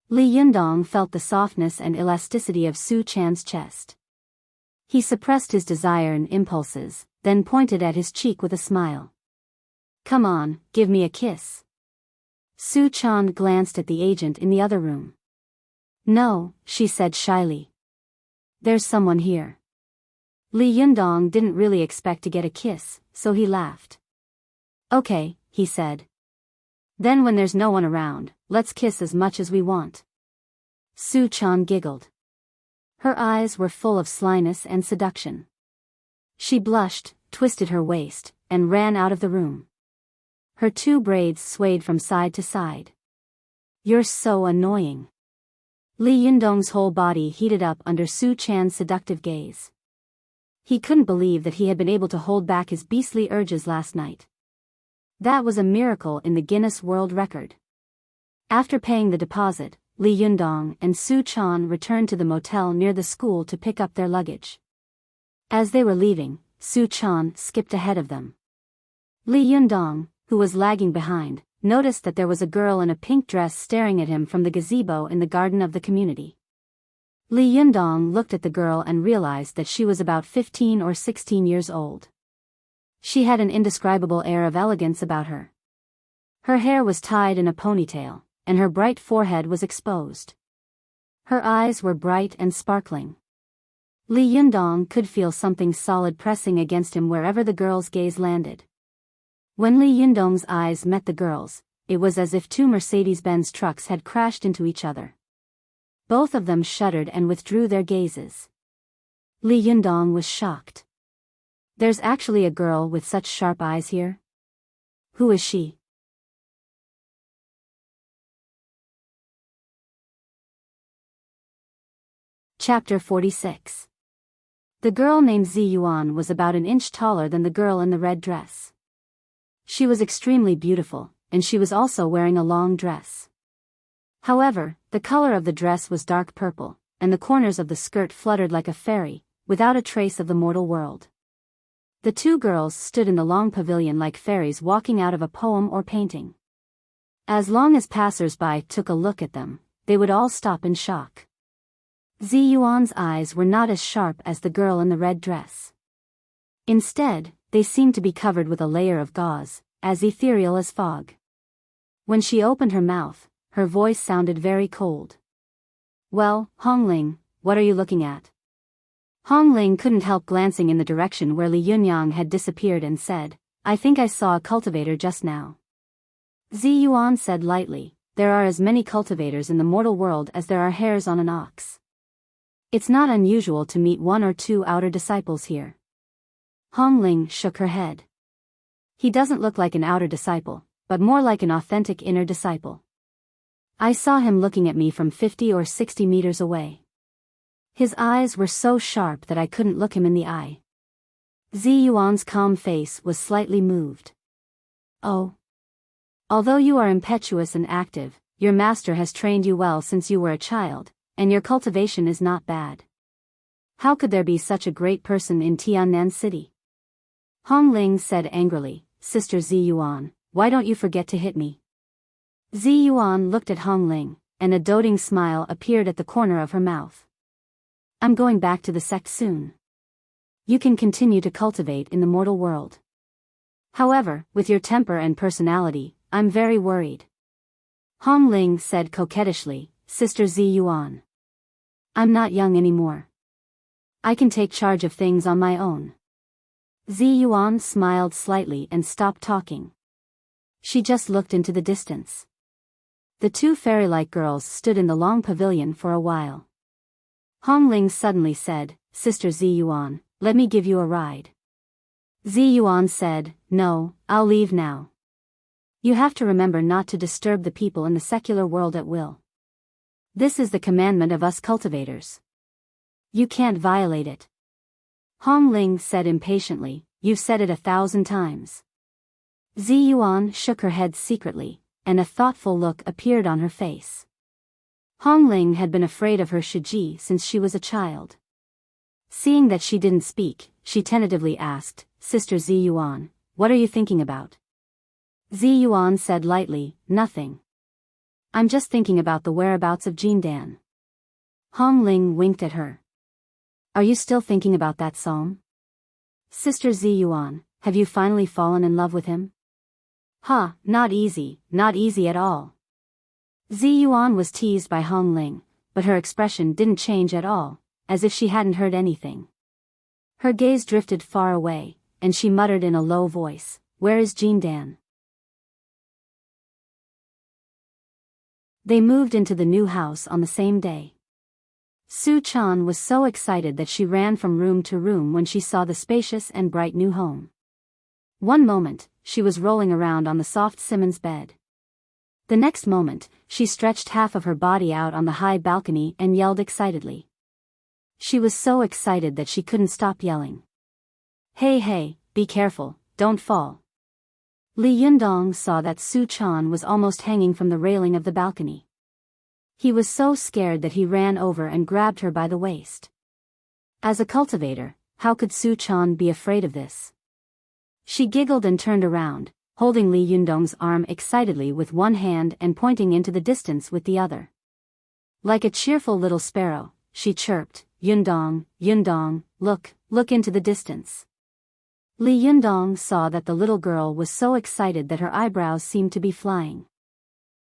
Li Yundong felt the softness and elasticity of Su Chan's chest. He suppressed his desire and impulses, then pointed at his cheek with a smile. "Come on, give me a kiss." Su Chan glanced at the agent in the other room. "No," she said shyly. "There's someone here." Li Yundong didn't really expect to get a kiss, so he laughed. Okay, he said. Then when there's no one around, let's kiss as much as we want. Su Chan giggled. Her eyes were full of slyness and seduction. She blushed, twisted her waist, and ran out of the room. Her two braids swayed from side to side. You're so annoying. Li Yundong's whole body heated up under Su Chan's seductive gaze. He couldn't believe that he had been able to hold back his beastly urges last night. That was a miracle in the Guinness World Record. After paying the deposit, Li Yundong and Su Chan returned to the motel near the school to pick up their luggage. As they were leaving, Su Chan skipped ahead of them. Li Yundong, who was lagging behind, noticed that there was a girl in a pink dress staring at him from the gazebo in the garden of the community. Li Yundong looked at the girl and realized that she was about 15 or 16 years old. She had an indescribable air of elegance about her. Her hair was tied in a ponytail, and her bright forehead was exposed. Her eyes were bright and sparkling. Li Yundong could feel something solid pressing against him wherever the girl's gaze landed. When Li Yundong's eyes met the girl's, it was as if two Mercedes-Benz trucks had crashed into each other. Both of them shuddered and withdrew their gazes. Li Yundong was shocked. There's actually a girl with such sharp eyes here? Who is she? Chapter 46. The girl named Zi Yuan was about an inch taller than the girl in the red dress. She was extremely beautiful, and she was also wearing a long dress. However, the color of the dress was dark purple, and the corners of the skirt fluttered like a fairy, without a trace of the mortal world. The two girls stood in the long pavilion like fairies walking out of a poem or painting. As long as passers-by took a look at them, they would all stop in shock. Zi Yuan's eyes were not as sharp as the girl in the red dress. Instead, they seemed to be covered with a layer of gauze, as ethereal as fog. When she opened her mouth, her voice sounded very cold. Well, Hongling, what are you looking at? Hongling couldn't help glancing in the direction where Li Yunyang had disappeared and said, I think I saw a cultivator just now. Zi Yuan said lightly, there are as many cultivators in the mortal world as there are hairs on an ox. It's not unusual to meet one or two outer disciples here. Hongling shook her head. He doesn't look like an outer disciple, but more like an authentic inner disciple. I saw him looking at me from 50 or 60 meters away. His eyes were so sharp that I couldn't look him in the eye. Zi Yuan's calm face was slightly moved. Oh. Although you are impetuous and active, your master has trained you well since you were a child, and your cultivation is not bad. How could there be such a great person in Tiannan City? Hongling said angrily, Sister Zi Yuan, why don't you forget to hit me? Zi Yuan looked at Hongling, and a doting smile appeared at the corner of her mouth. I'm going back to the sect soon. You can continue to cultivate in the mortal world. However, with your temper and personality, I'm very worried. Hongling said coquettishly, Sister Zi Yuan. I'm not young anymore. I can take charge of things on my own. Zi Yuan smiled slightly and stopped talking. She just looked into the distance. The two fairy-like girls stood in the long pavilion for a while. Hongling suddenly said, Sister Zi Yuan, let me give you a ride. Zi Yuan said, No, I'll leave now. You have to remember not to disturb the people in the secular world at will. This is the commandment of us cultivators. You can't violate it. Hongling said impatiently, You've said it 1,000 times. Zi Yuan shook her head secretly, and a thoughtful look appeared on her face. Hongling had been afraid of her Shiji since she was a child. Seeing that she didn't speak, she tentatively asked, Sister Zi Yuan, what are you thinking about? Zi Yuan said lightly, Nothing. I'm just thinking about the whereabouts of Jindan. Hongling winked at her. Are you still thinking about that psalm? Sister Zi Yuan, have you finally fallen in love with him? Not easy at all. Zi Yuan was teased by Hongling, but her expression didn't change at all, as if she hadn't heard anything. Her gaze drifted far away, and she muttered in a low voice, Where is Jindan? They moved into the new house on the same day. Su Chan was so excited that she ran from room to room when she saw the spacious and bright new home. One moment, she was rolling around on the soft Simmons bed. The next moment, she stretched half of her body out on the high balcony and yelled excitedly. She was so excited that she couldn't stop yelling. Hey hey, be careful, don't fall. Li Yundong saw that Su Chan was almost hanging from the railing of the balcony. He was so scared that he ran over and grabbed her by the waist. As a cultivator, how could Su Chan be afraid of this? She giggled and turned around, holding Li Yundong's arm excitedly with one hand and pointing into the distance with the other. Like a cheerful little sparrow, she chirped, Yundong, Yundong, look into the distance. Li Yundong saw that the little girl was so excited that her eyebrows seemed to be flying.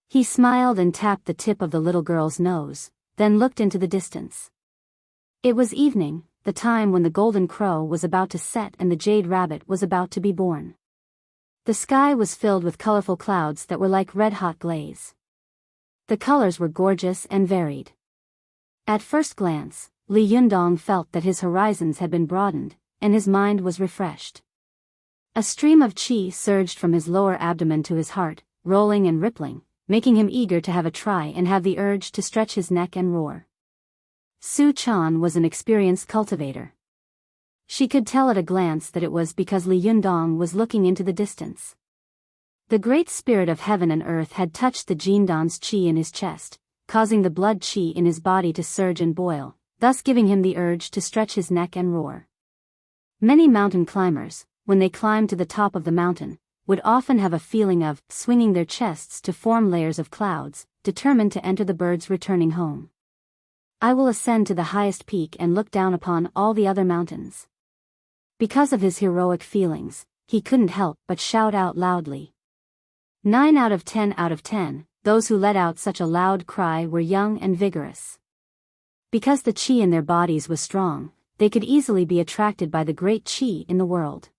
He smiled and tapped the tip of the little girl's nose, then looked into the distance. It was evening, the time when the golden crow was about to set and the jade rabbit was about to be born. The sky was filled with colorful clouds that were like red-hot glaze. The colors were gorgeous and varied. At first glance, Li Yundong felt that his horizons had been broadened, and his mind was refreshed. A stream of qi surged from his lower abdomen to his heart, rolling and rippling, making him eager to have a try and have the urge to stretch his neck and roar. Su Chan was an experienced cultivator. She could tell at a glance that it was because Li Yundong was looking into the distance. The great spirit of heaven and earth had touched the Jindan's qi in his chest, causing the blood qi in his body to surge and boil, thus giving him the urge to stretch his neck and roar. Many mountain climbers, when they climbed to the top of the mountain, would often have a feeling of swinging their chests to form layers of clouds, determined to enter the birds returning home. I will ascend to the highest peak and look down upon all the other mountains. Because of his heroic feelings, he couldn't help but shout out loudly. 9 out of 10, those who let out such a loud cry were young and vigorous. Because the qi in their bodies was strong, they could easily be attracted by the great qi in the world.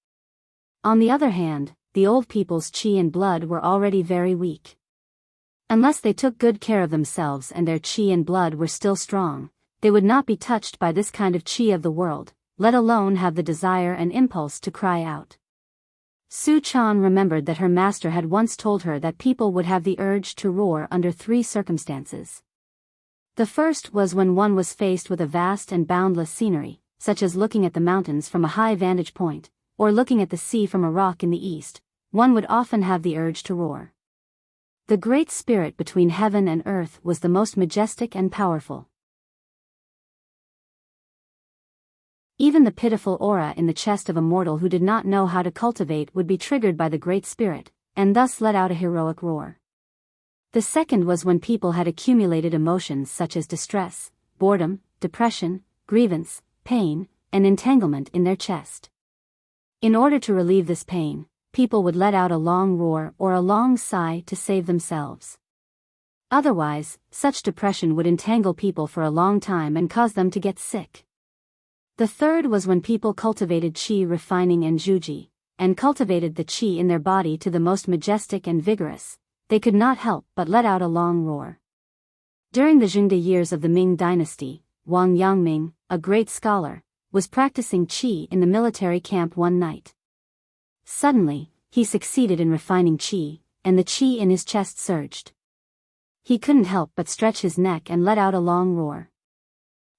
On the other hand, the old people's qi and blood were already very weak. Unless they took good care of themselves and their qi and blood were still strong, they would not be touched by this kind of qi of the world, let alone have the desire and impulse to cry out. Su Chan remembered that her master had once told her that people would have the urge to roar under 3 circumstances. The first was when one was faced with a vast and boundless scenery, such as looking at the mountains from a high vantage point, or looking at the sea from a rock in the east. One would often have the urge to roar. The great spirit between heaven and earth was the most majestic and powerful. Even the pitiful aura in the chest of a mortal who did not know how to cultivate would be triggered by the great spirit, and thus let out a heroic roar. The second was when people had accumulated emotions such as distress, boredom, depression, grievance, pain, and entanglement in their chest. In order to relieve this pain, people would let out a long roar or a long sigh to save themselves. Otherwise, such depression would entangle people for a long time and cause them to get sick. The third was when people cultivated qi refining and juji, and cultivated the qi in their body to the most majestic and vigorous, they could not help but let out a long roar. During the Zhengde years of the Ming dynasty, Wang Yangming, a great scholar, was practicing qi in the military camp one night. Suddenly, he succeeded in refining qi, and the qi in his chest surged. He couldn't help but stretch his neck and let out a long roar.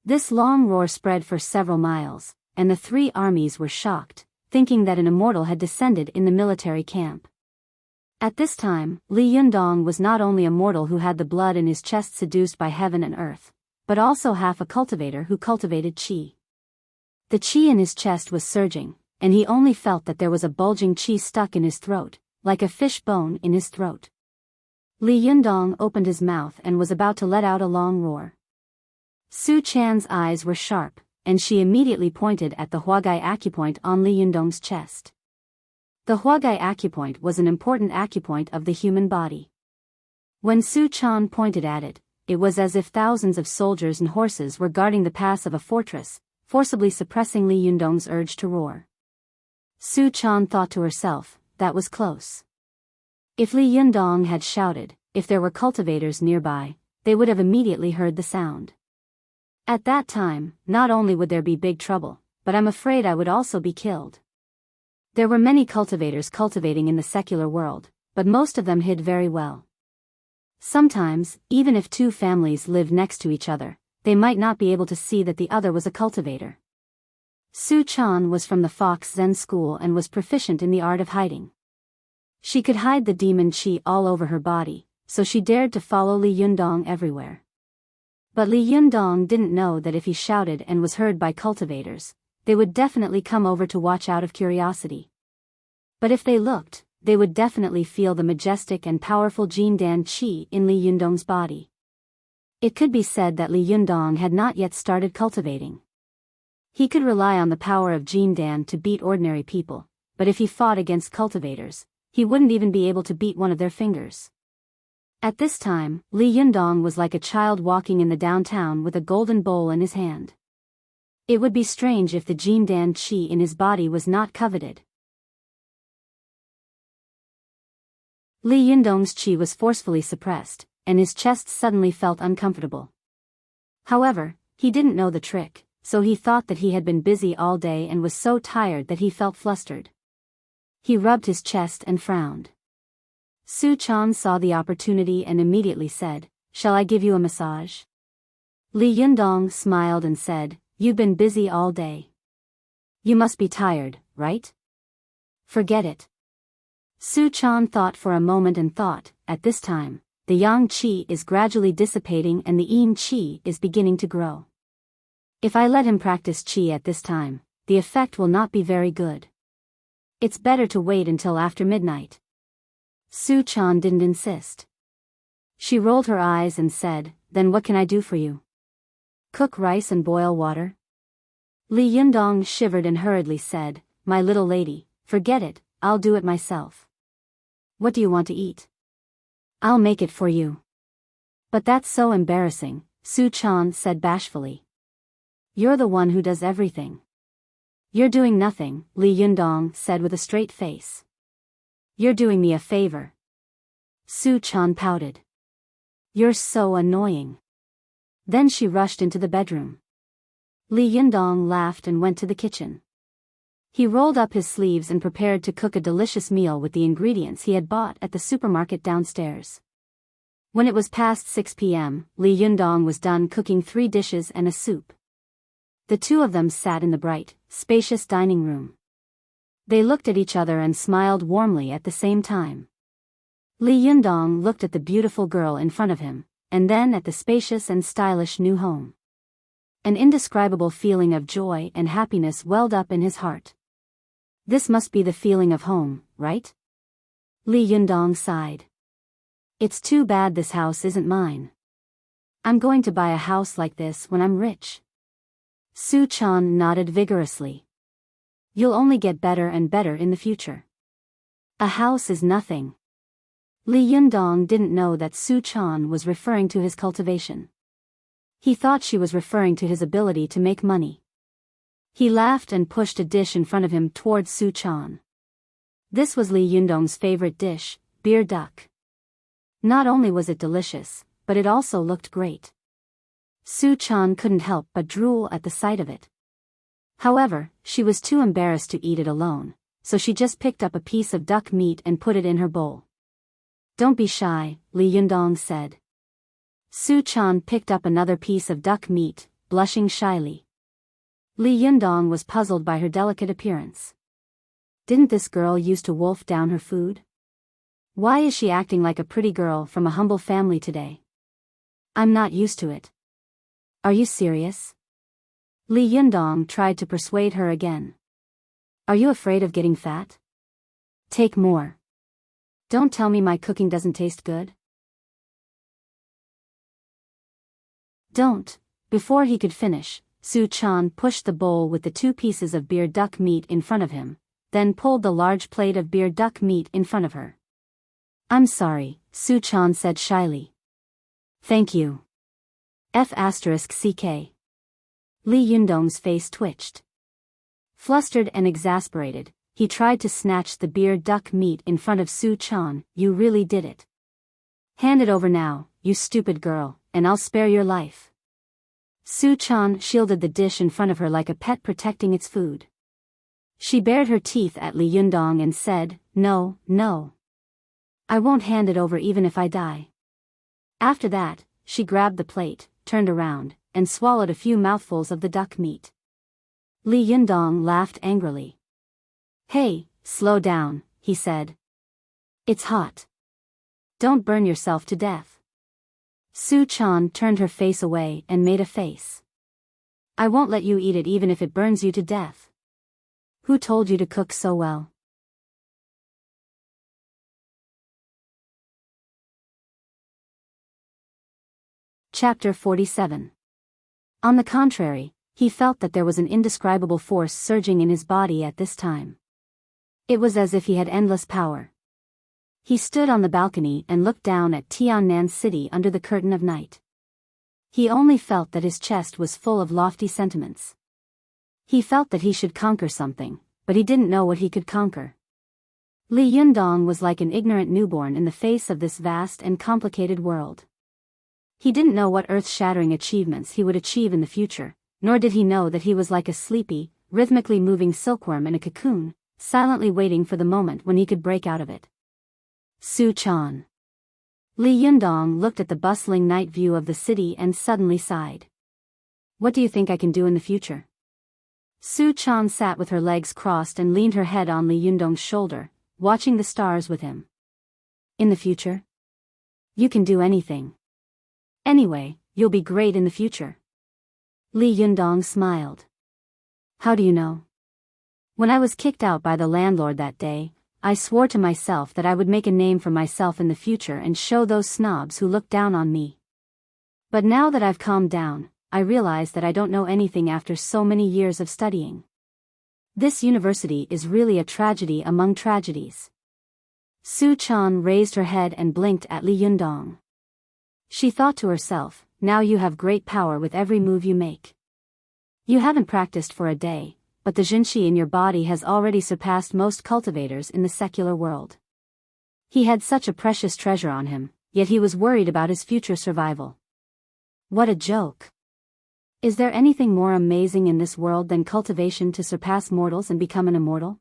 This long roar spread for several miles, and the 3 armies were shocked, thinking that an immortal had descended in the military camp. At this time, Li Yundong was not only a mortal who had the blood in his chest seduced by heaven and earth, but also half a cultivator who cultivated qi. The qi in his chest was surging, and he only felt that there was a bulging qi stuck in his throat, like a fish bone in his throat. Li Yundong opened his mouth and was about to let out a long roar. Su Chan's eyes were sharp, and she immediately pointed at the Huagai acupoint on Li Yundong's chest. The Huagai acupoint was an important acupoint of the human body. When Su Chan pointed at it, it was as if thousands of soldiers and horses were guarding the pass of a fortress, forcibly suppressing Li Yundong's urge to roar. Su Chan thought to herself, that was close. If Li Yundong had shouted, if there were cultivators nearby, they would have immediately heard the sound. At that time, not only would there be big trouble, but I'm afraid I would also be killed. There were many cultivators cultivating in the secular world, but most of them hid very well. Sometimes, even if two families lived next to each other, they might not be able to see that the other was a cultivator. Su Chan was from the Fox Zen school and was proficient in the art of hiding. She could hide the demon qi all over her body, so she dared to follow Li Yundong everywhere. But Li Yundong didn't know that if he shouted and was heard by cultivators, they would definitely come over to watch out of curiosity. But if they looked, they would definitely feel the majestic and powerful Jindan qi in Li Yundong's body. It could be said that Li Yundong had not yet started cultivating. He could rely on the power of Jindan to beat ordinary people, but if he fought against cultivators, he wouldn't even be able to beat one of their fingers. At this time, Li Yundong was like a child walking in the downtown with a golden bowl in his hand. It would be strange if the Jindan qi in his body was not coveted. Li Yundong's qi was forcefully suppressed, and his chest suddenly felt uncomfortable. However, he didn't know the trick, so he thought that he had been busy all day and was so tired that he felt flustered. He rubbed his chest and frowned. Su Chan saw the opportunity and immediately said, "Shall I give you a massage?" Li Yundong smiled and said, "You've been busy all day. You must be tired, right? Forget it." Su Chan thought for a moment and thought, at this time, the yang qi is gradually dissipating and the yin qi is beginning to grow. If I let him practice qi at this time, the effect will not be very good. It's better to wait until after midnight. Su Chan didn't insist. She rolled her eyes and said, "Then what can I do for you? Cook rice and boil water?" Li Yundong shivered and hurriedly said, "My little lady, forget it, I'll do it myself." "What do you want to eat?" "I'll make it for you." "But that's so embarrassing," Su Chan said bashfully. "You're the one who does everything." "You're doing nothing," Li Yundong said with a straight face. "You're doing me a favor." Su Chan pouted. "You're so annoying." Then she rushed into the bedroom. Li Yundong laughed and went to the kitchen. He rolled up his sleeves and prepared to cook a delicious meal with the ingredients he had bought at the supermarket downstairs. When it was past 6 p.m., Li Yundong was done cooking 3 dishes and a soup. The two of them sat in the bright, spacious dining room. They looked at each other and smiled warmly at the same time. Li Yundong looked at the beautiful girl in front of him, and then at the spacious and stylish new home. An indescribable feeling of joy and happiness welled up in his heart. This must be the feeling of home, right? Li Yundong sighed. It's too bad this house isn't mine. I'm going to buy a house like this when I'm rich. Su Chan nodded vigorously. You'll only get better and better in the future. A house is nothing. Li Yundong didn't know that Su Chan was referring to his cultivation. He thought she was referring to his ability to make money. He laughed and pushed a dish in front of him towards Su Chan. This was Li Yundong's favorite dish, beer duck. Not only was it delicious, but it also looked great. Su Chan couldn't help but drool at the sight of it. However, she was too embarrassed to eat it alone, so she just picked up a piece of duck meat and put it in her bowl. "Don't be shy," Li Yundong said. Su Chan picked up another piece of duck meat, blushing shyly. Li Yundong was puzzled by her delicate appearance. Didn't this girl used to wolf down her food? Why is she acting like a pretty girl from a humble family today? I'm not used to it. Are you serious? Li Yundong tried to persuade her again. Are you afraid of getting fat? Take more. Don't tell me my cooking doesn't taste good. Don't. Before he could finish, Su Chan pushed the bowl with the 2 pieces of beer duck meat in front of him, then pulled the large plate of beer duck meat in front of her. I'm sorry, Su Chan said shyly. Thank you. F***ck. Li Yundong's face twitched. Flustered and exasperated, he tried to snatch the beer duck meat in front of Su Chan. You really did it. Hand it over now, you stupid girl, and I'll spare your life. Su Chan shielded the dish in front of her like a pet protecting its food. She bared her teeth at Li Yundong and said, "No, no. I won't hand it over even if I die." After that, she grabbed the plate, turned around, and swallowed a few mouthfuls of the duck meat. Li Yundong laughed angrily. "Hey, slow down," he said. "It's hot. Don't burn yourself to death." Su Chan turned her face away and made a face. "I won't let you eat it even if it burns you to death. Who told you to cook so well?" Chapter 47. On the contrary, he felt that there was an indescribable force surging in his body at this time. It was as if he had endless power. He stood on the balcony and looked down at Tiannanmen City under the curtain of night. He only felt that his chest was full of lofty sentiments. He felt that he should conquer something, but he didn't know what he could conquer. Li Yundong was like an ignorant newborn in the face of this vast and complicated world. He didn't know what earth-shattering achievements he would achieve in the future, nor did he know that he was like a sleepy, rhythmically moving silkworm in a cocoon, silently waiting for the moment when he could break out of it. Su Chan. Li Yundong looked at the bustling night view of the city and suddenly sighed. "What do you think I can do in the future?" Su Chan sat with her legs crossed and leaned her head on Li Yundong's shoulder, watching the stars with him. "In the future? You can do anything. Anyway, you'll be great in the future." Li Yundong smiled. "How do you know?" "When I was kicked out by the landlord that day, I swore to myself that I would make a name for myself in the future and show those snobs who look down on me. But now that I've calmed down, I realize that I don't know anything after so many years of studying. This university is really a tragedy among tragedies." Su Chan raised her head and blinked at Li Yundong. She thought to herself, "Now you have great power with every move you make. You haven't practiced for a day, but the Jinqi in your body has already surpassed most cultivators in the secular world." He had such a precious treasure on him, yet he was worried about his future survival. What a joke! Is there anything more amazing in this world than cultivation to surpass mortals and become an immortal?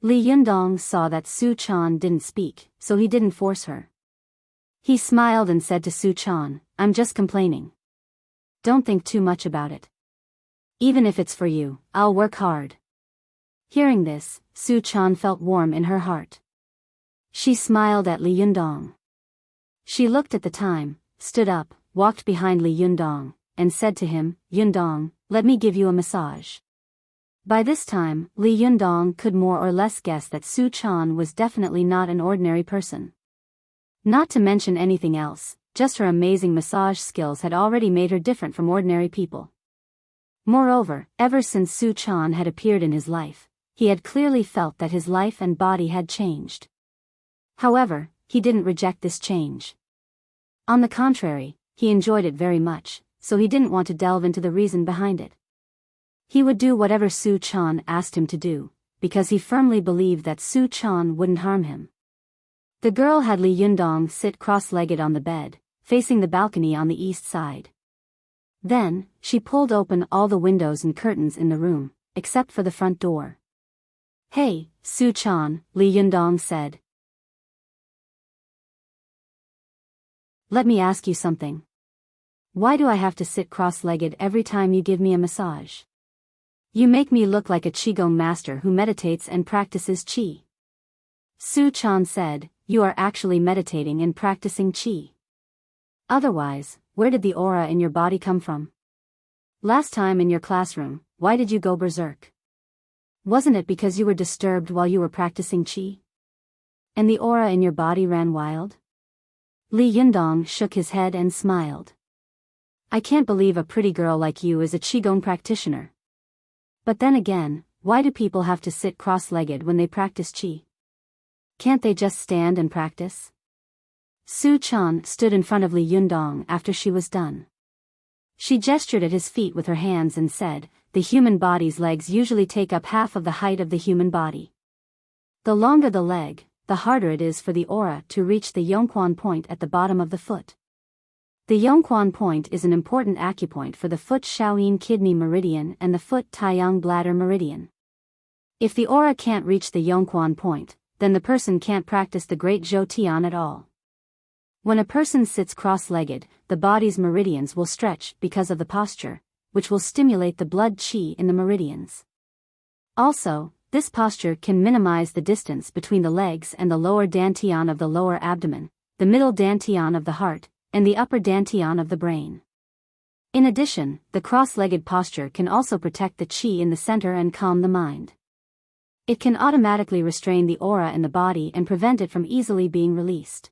Li Yundong saw that Su Chan didn't speak, so he didn't force her. He smiled and said to Su Chan, "I'm just complaining. Don't think too much about it. Even if it's for you, I'll work hard." Hearing this, Su Chan felt warm in her heart. She smiled at Li Yundong. She looked at the time, stood up, walked behind Li Yundong, and said to him, "Yundong, let me give you a massage." By this time, Li Yundong could more or less guess that Su Chan was definitely not an ordinary person. Not to mention anything else, just her amazing massage skills had already made her different from ordinary people. Moreover, ever since Su Chan had appeared in his life, he had clearly felt that his life and body had changed. However, he didn't reject this change. On the contrary, he enjoyed it very much, so he didn't want to delve into the reason behind it. He would do whatever Su Chan asked him to do, because he firmly believed that Su Chan wouldn't harm him. The girl had Li Yundong sit cross-legged on the bed, facing the balcony on the east side. Then, she pulled open all the windows and curtains in the room, except for the front door. "Hey, Su Chan," Li Yundong said. "Let me ask you something. Why do I have to sit cross-legged every time you give me a massage? You make me look like a Qigong master who meditates and practices Qi." Su Chan said, "You are actually meditating and practicing Qi. Otherwise, where did the aura in your body come from? Last time in your classroom, why did you go berserk? Wasn't it because you were disturbed while you were practicing Qi? And the aura in your body ran wild?" Li Yundong shook his head and smiled. "I can't believe a pretty girl like you is a Qigong practitioner. But then again, why do people have to sit cross-legged when they practice Qi? Can't they just stand and practice?" Su Chan stood in front of Li Yundong after she was done. She gestured at his feet with her hands and said, "The human body's legs usually take up half of the height of the human body. The longer the leg, the harder it is for the aura to reach the Yongquan point at the bottom of the foot. The Yongquan point is an important acupoint for the foot Shaoyin kidney meridian and the foot Taiyang bladder meridian. If the aura can't reach the Yongquan point, then the person can't practice the Great Zhou Tian at all. When a person sits cross-legged, the body's meridians will stretch because of the posture, which will stimulate the blood qi in the meridians. Also, this posture can minimize the distance between the legs and the lower dantian of the lower abdomen, the middle dantian of the heart, and the upper dantian of the brain. In addition, the cross-legged posture can also protect the qi in the center and calm the mind. It can automatically restrain the aura in the body and prevent it from easily being released.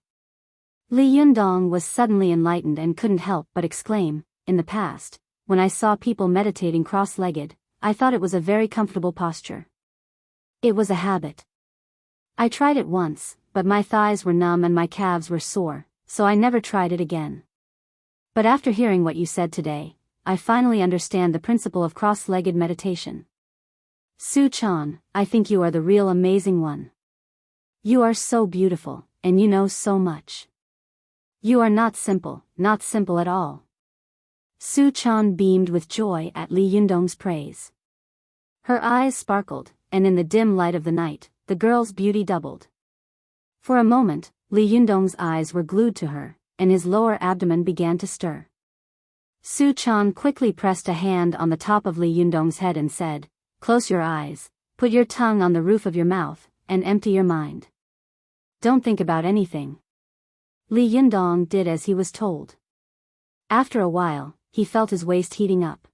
Li Yundong was suddenly enlightened and couldn't help but exclaim, "In the past, when I saw people meditating cross-legged, I thought it was a very comfortable posture. It was a habit. I tried it once, but my thighs were numb and my calves were sore, so I never tried it again. But after hearing what you said today, I finally understand the principle of cross-legged meditation. Su Chan, I think you are the real amazing one. You are so beautiful, and you know so much. You are not simple at all." Su Chan beamed with joy at Li Yundong's praise. Her eyes sparkled, and in the dim light of the night, the girl's beauty doubled. For a moment, Li Yundong's eyes were glued to her, and his lower abdomen began to stir. Su Chan quickly pressed a hand on the top of Li Yundong's head and said, "Close your eyes, put your tongue on the roof of your mouth, and empty your mind. Don't think about anything." Li Yundong did as he was told. After a while, he felt his waist heating up.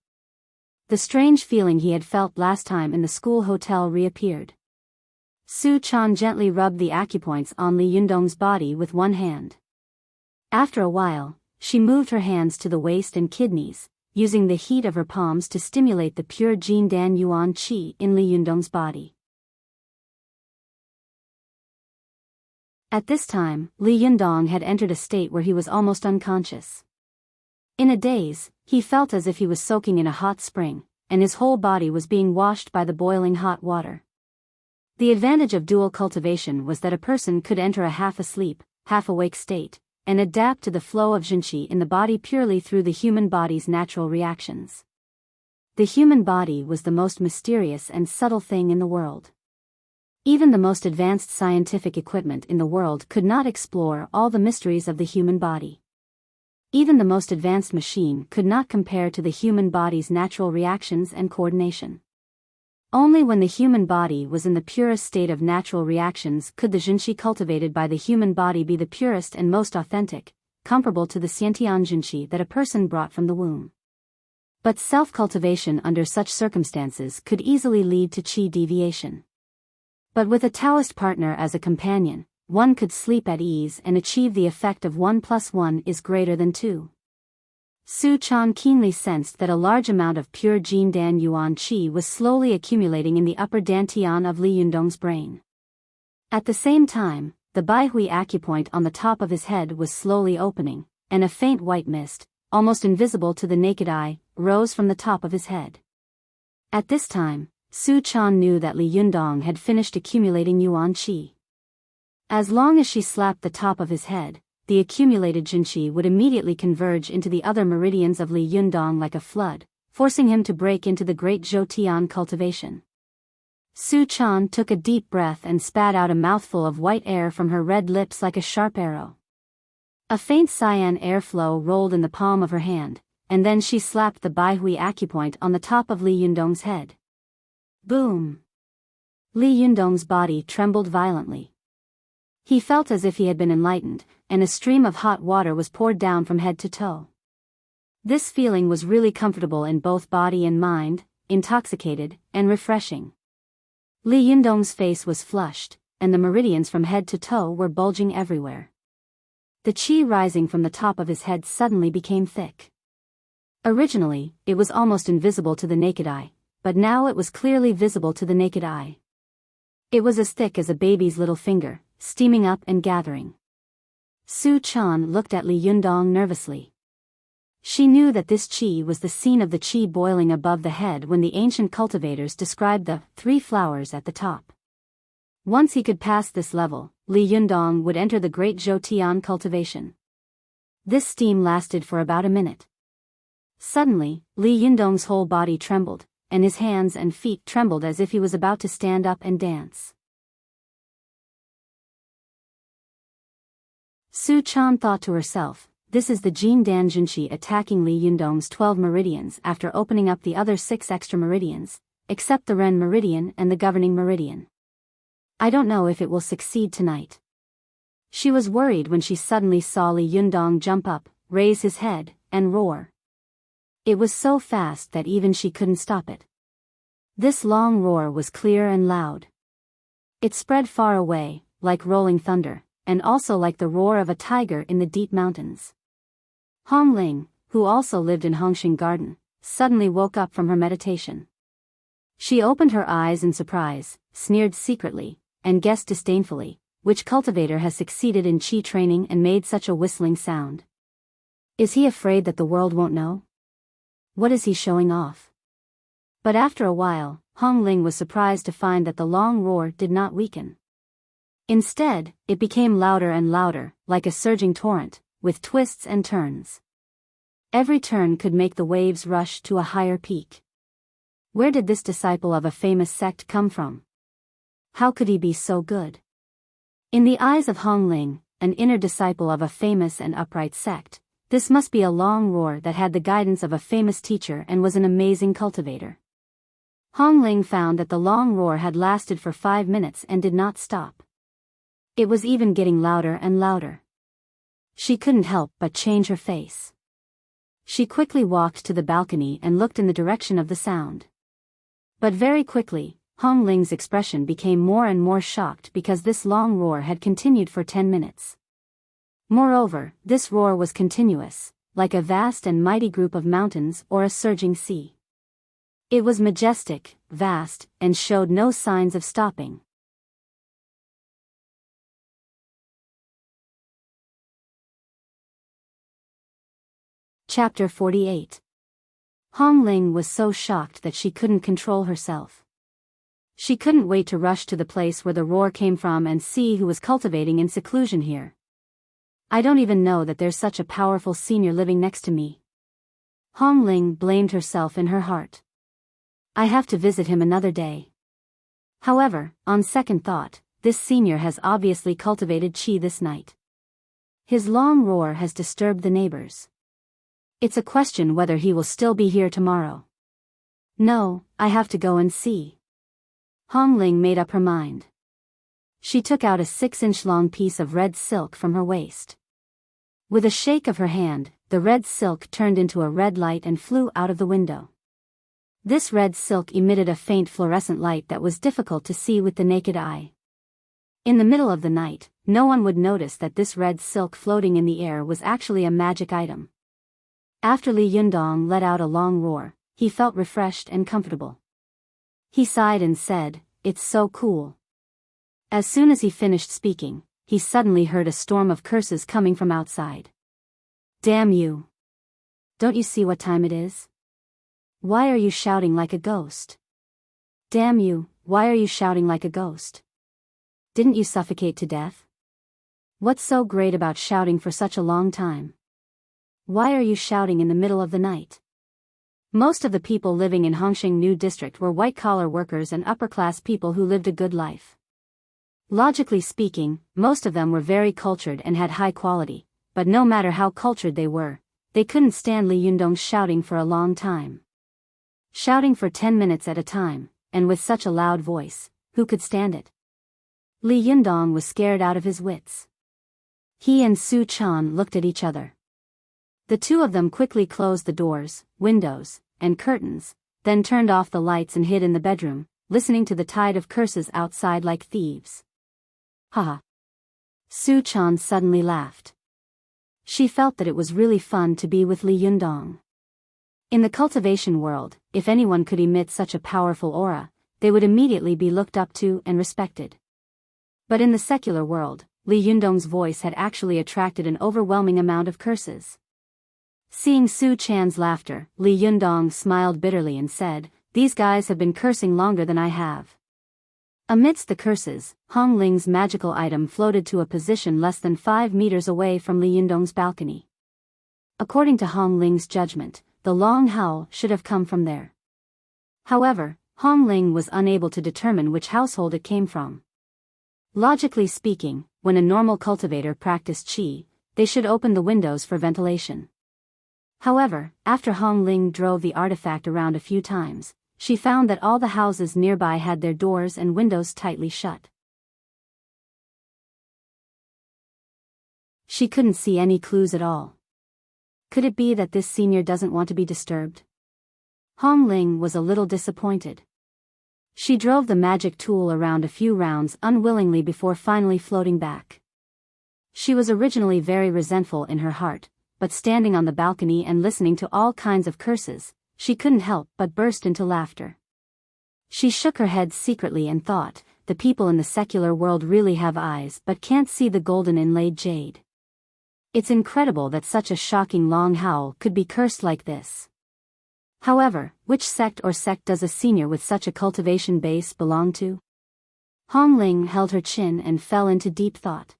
The strange feeling he had felt last time in the school hotel reappeared. Su Chan gently rubbed the acupoints on Li Yundong's body with one hand. After a while, she moved her hands to the waist and kidneys, using the heat of her palms to stimulate the pure Jin Dan Yuan Qi in Li Yundong's body. At this time, Li Yundong had entered a state where he was almost unconscious. In a daze, he felt as if he was soaking in a hot spring, and his whole body was being washed by the boiling hot water. The advantage of dual cultivation was that a person could enter a half-asleep, half-awake state, and adapt to the flow of Jinqi in the body purely through the human body's natural reactions. The human body was the most mysterious and subtle thing in the world. Even the most advanced scientific equipment in the world could not explore all the mysteries of the human body. Even the most advanced machine could not compare to the human body's natural reactions and coordination. Only when the human body was in the purest state of natural reactions could the Jinqi cultivated by the human body be the purest and most authentic, comparable to the Xiantian Jinqi that a person brought from the womb. But self-cultivation under such circumstances could easily lead to qi deviation. But with a Taoist partner as a companion, one could sleep at ease and achieve the effect of 1 + 1 is greater than 2. Su Chan keenly sensed that a large amount of pure Jin Dan Yuan Qi was slowly accumulating in the upper dantian of Li Yundong's brain. At the same time, the Baihui acupoint on the top of his head was slowly opening, and a faint white mist, almost invisible to the naked eye, rose from the top of his head. At this time, Su Chan knew that Li Yundong had finished accumulating Yuan Qi. As long as she slapped the top of his head, the accumulated Jinqi would immediately converge into the other meridians of Li Yundong like a flood, forcing him to break into the Great Zhou Tian cultivation. Su Chan took a deep breath and spat out a mouthful of white air from her red lips like a sharp arrow. A faint cyan airflow rolled in the palm of her hand, and then she slapped the Baihui acupoint on the top of Li Yundong's head. Boom! Li Yundong's body trembled violently. He felt as if he had been enlightened, and a stream of hot water was poured down from head to toe. This feeling was really comfortable in both body and mind, intoxicated, and refreshing. Li Yundong's face was flushed, and the meridians from head to toe were bulging everywhere. The qi rising from the top of his head suddenly became thick. Originally, it was almost invisible to the naked eye, but now it was clearly visible to the naked eye. It was as thick as a baby's little finger, steaming up and gathering. Su Chan looked at Li Yundong nervously. She knew that this qi was the scene of the qi boiling above the head when the ancient cultivators described the 3 flowers at the top. Once he could pass this level, Li Yundong would enter the Great Zhoutian cultivation. This steam lasted for about a minute. Suddenly, Li Yundong's whole body trembled, and his hands and feet trembled as if he was about to stand up and dance. Su Chan thought to herself, this is the Jin Dan Junshi attacking Li Yundong's 12 meridians after opening up the other 6 extra meridians, except the Ren meridian and the governing meridian. I don't know if it will succeed tonight. She was worried when she suddenly saw Li Yundong jump up, raise his head, and roar. It was so fast that even she couldn't stop it. This long roar was clear and loud. It spread far away, like rolling thunder, and also like the roar of a tiger in the deep mountains. Hong Ling, who also lived in Hongxing Garden, suddenly woke up from her meditation. She opened her eyes in surprise, sneered secretly, and guessed disdainfully, which cultivator has succeeded in qi training and made such a whistling sound. Is he afraid that the world won't know? What is he showing off? But after a while, Hong Ling was surprised to find that the long roar did not weaken. Instead, it became louder and louder, like a surging torrent, with twists and turns. Every turn could make the waves rush to a higher peak. Where did this disciple of a famous sect come from? How could he be so good? In the eyes of Hong Ling, an inner disciple of a famous and upright sect, this must be a long roar that had the guidance of a famous teacher and was an amazing cultivator. Hong Ling found that the long roar had lasted for 5 minutes and did not stop. It was even getting louder and louder. She couldn't help but change her face. She quickly walked to the balcony and looked in the direction of the sound. But very quickly, Hong Ling's expression became more and more shocked because this long roar had continued for 10 minutes. Moreover, this roar was continuous, like a vast and mighty group of mountains or a surging sea. It was majestic, vast, and showed no signs of stopping. Chapter 48. Hong Ling was so shocked that she couldn't control herself. She couldn't wait to rush to the place where the roar came from and see who was cultivating in seclusion here. I don't even know that there's such a powerful senior living next to me. Hong Ling blamed herself in her heart. I have to visit him another day. However, on second thought, this senior has obviously cultivated qi this night. His long roar has disturbed the neighbors. It's a question whether he will still be here tomorrow. No, I have to go and see. Hong Ling made up her mind. She took out a 6-inch long piece of red silk from her waist. With a shake of her hand, the red silk turned into a red light and flew out of the window. This red silk emitted a faint fluorescent light that was difficult to see with the naked eye. In the middle of the night, no one would notice that this red silk floating in the air was actually a magic item. After Li Yundong let out a long roar, he felt refreshed and comfortable. He sighed and said, "It's so cool." As soon as he finished speaking, he suddenly heard a storm of curses coming from outside. Damn you! Don't you see what time it is? Why are you shouting like a ghost? Damn you, why are you shouting like a ghost? Didn't you suffocate to death? What's so great about shouting for such a long time? Why are you shouting in the middle of the night? Most of the people living in Hongxing New District were white-collar workers and upper-class people who lived a good life. Logically speaking, most of them were very cultured and had high quality, but no matter how cultured they couldn't stand Li Yundong shouting for a long time. Shouting for 10 minutes at a time, and with such a loud voice, who could stand it? Li Yundong was scared out of his wits. He and Su Chan looked at each other. The two of them quickly closed the doors, windows, and curtains, then turned off the lights and hid in the bedroom, listening to the tide of curses outside like thieves. Haha. Su Chan suddenly laughed. She felt that it was really fun to be with Li Yundong. In the cultivation world, if anyone could emit such a powerful aura, they would immediately be looked up to and respected. But in the secular world, Li Yundong's voice had actually attracted an overwhelming amount of curses. Seeing Su Chan's laughter, Li Yundong smiled bitterly and said, "These guys have been cursing longer than I have." Amidst the curses, Hong Ling's magical item floated to a position less than 5 meters away from Li Yundong's balcony. According to Hong Ling's judgment, the long howl should have come from there. However, Hong Ling was unable to determine which household it came from. Logically speaking, when a normal cultivator practiced qi, they should open the windows for ventilation. However, after Hong Ling drove the artifact around a few times, she found that all the houses nearby had their doors and windows tightly shut. She couldn't see any clues at all. Could it be that this senior doesn't want to be disturbed? Hong Ling was a little disappointed. She drove the magic tool around a few rounds unwillingly before finally floating back. She was originally very resentful in her heart, but standing on the balcony and listening to all kinds of curses, she couldn't help but burst into laughter. She shook her head secretly and thought, the people in the secular world really have eyes but can't see the golden inlaid jade. It's incredible that such a shocking long howl could be cursed like this. However, which sect does a senior with such a cultivation base belong to? Hong Ling held her chin and fell into deep thought.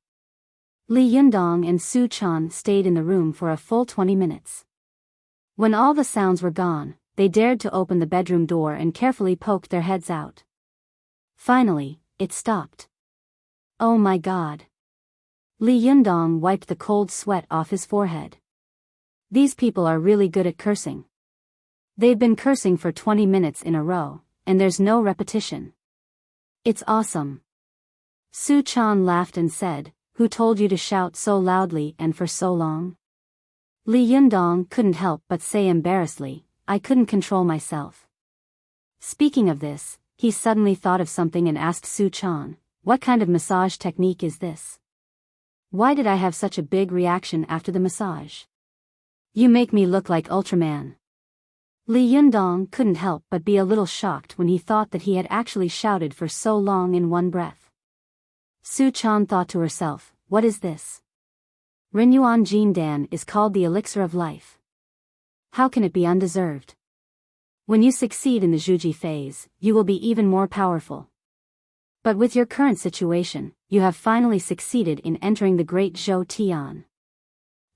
Li Yundong and Su Chan stayed in the room for a full 20 minutes. When all the sounds were gone, they dared to open the bedroom door and carefully poked their heads out. Finally, it stopped. Oh my God! Li Yundong wiped the cold sweat off his forehead. These people are really good at cursing. They've been cursing for 20 minutes in a row, and there's no repetition. It's awesome. Su Chan laughed and said, "Who told you to shout so loudly and for so long?" Li Yundong couldn't help but say embarrassedly, "I couldn't control myself." Speaking of this, he suddenly thought of something and asked Su Chan, "What kind of massage technique is this? Why did I have such a big reaction after the massage? You make me look like Ultraman." Li Yundong couldn't help but be a little shocked when he thought that he had actually shouted for so long in one breath. Su Chan thought to herself, "What is this? Rinyuan Jin Dan is called the elixir of life. How can it be undeserved? When you succeed in the Zhuji phase, you will be even more powerful. But with your current situation, you have finally succeeded in entering the Great Zhou Tian."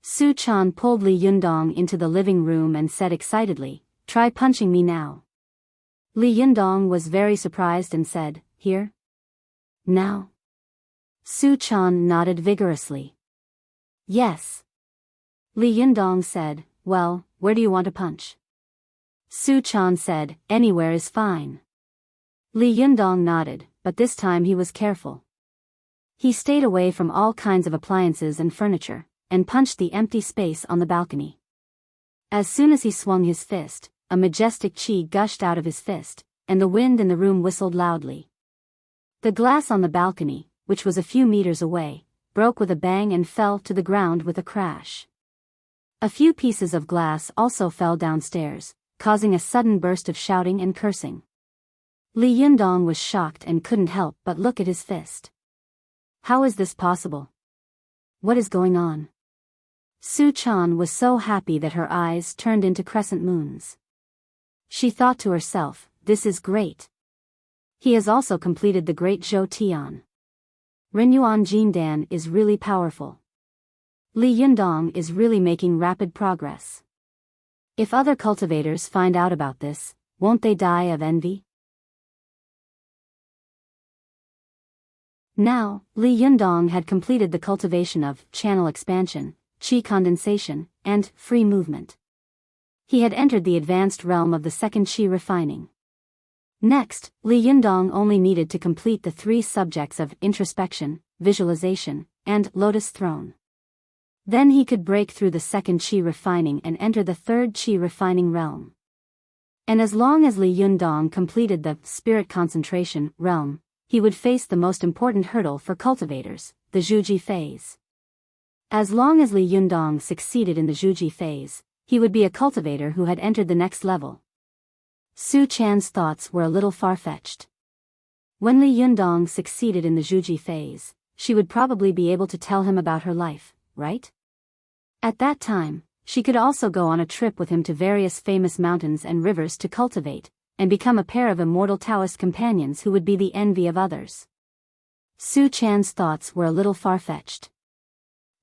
Su Chan pulled Li Yundong into the living room and said excitedly, "Try punching me now." Li Yundong was very surprised and said, "Here? Now?" Su Chan nodded vigorously. "Yes." Li Yundong said, "Well, where do you want to punch?" Su Chan said, "Anywhere is fine." Li Yundong nodded, but this time he was careful. He stayed away from all kinds of appliances and furniture, and punched the empty space on the balcony. As soon as he swung his fist, a majestic qi gushed out of his fist, and the wind in the room whistled loudly. The glass on the balcony, which was a few meters away, broke with a bang and fell to the ground with a crash. A few pieces of glass also fell downstairs, causing a sudden burst of shouting and cursing. Li Yundong was shocked and couldn't help but look at his fist. How is this possible? What is going on? Su Chan was so happy that her eyes turned into crescent moons. She thought to herself, "This is great. He has also completed the Great Zhou Tian. Rinyuan Jindan is really powerful. Li Yundong is really making rapid progress. If other cultivators find out about this, won't they die of envy?" Now, Li Yundong had completed the cultivation of channel expansion, qi condensation, and free movement. He had entered the advanced realm of the second qi refining. Next, Li Yundong only needed to complete the 3 subjects of introspection, visualization, and lotus throne. Then he could break through the second qi refining and enter the third qi refining realm. And as long as Li Yundong completed the spirit concentration realm, he would face the most important hurdle for cultivators, the Zhuji phase. As long as Li Yundong succeeded in the Zhuji phase, he would be a cultivator who had entered the next level. Su Chan's thoughts were a little far-fetched. When Li Yundong succeeded in the Zhuji phase, she would probably be able to tell him about her life, right? At that time, she could also go on a trip with him to various famous mountains and rivers to cultivate, and become a pair of immortal Taoist companions who would be the envy of others. Su Chan's thoughts were a little far-fetched.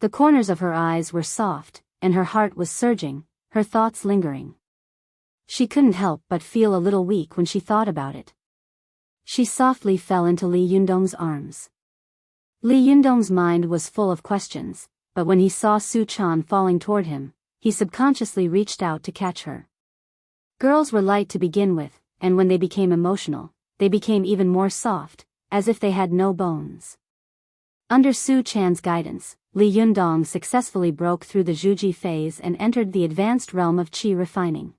The corners of her eyes were soft, and her heart was surging, her thoughts lingering. She couldn't help but feel a little weak when she thought about it. She softly fell into Li Yundong's arms. Li Yundong's mind was full of questions, but when he saw Su Chan falling toward him, he subconsciously reached out to catch her. Girls were light to begin with, and when they became emotional, they became even more soft, as if they had no bones. Under Su Chan's guidance, Li Yundong successfully broke through the Zhuji phase and entered the advanced realm of qi refining.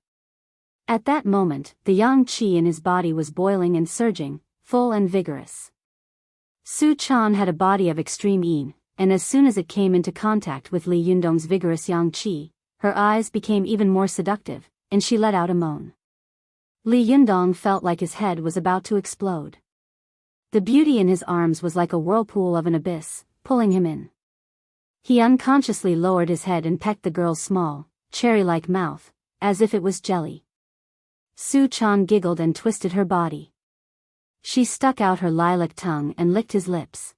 At that moment, the yang qi in his body was boiling and surging, full and vigorous. Su Chan had a body of extreme yin, and as soon as it came into contact with Li Yundong's vigorous yang qi, her eyes became even more seductive, and she let out a moan. Li Yundong felt like his head was about to explode. The beauty in his arms was like a whirlpool of an abyss, pulling him in. He unconsciously lowered his head and pecked the girl's small, cherry-like mouth, as if it was jelly. Su Chan giggled and twisted her body. She stuck out her lilac tongue and licked his lips.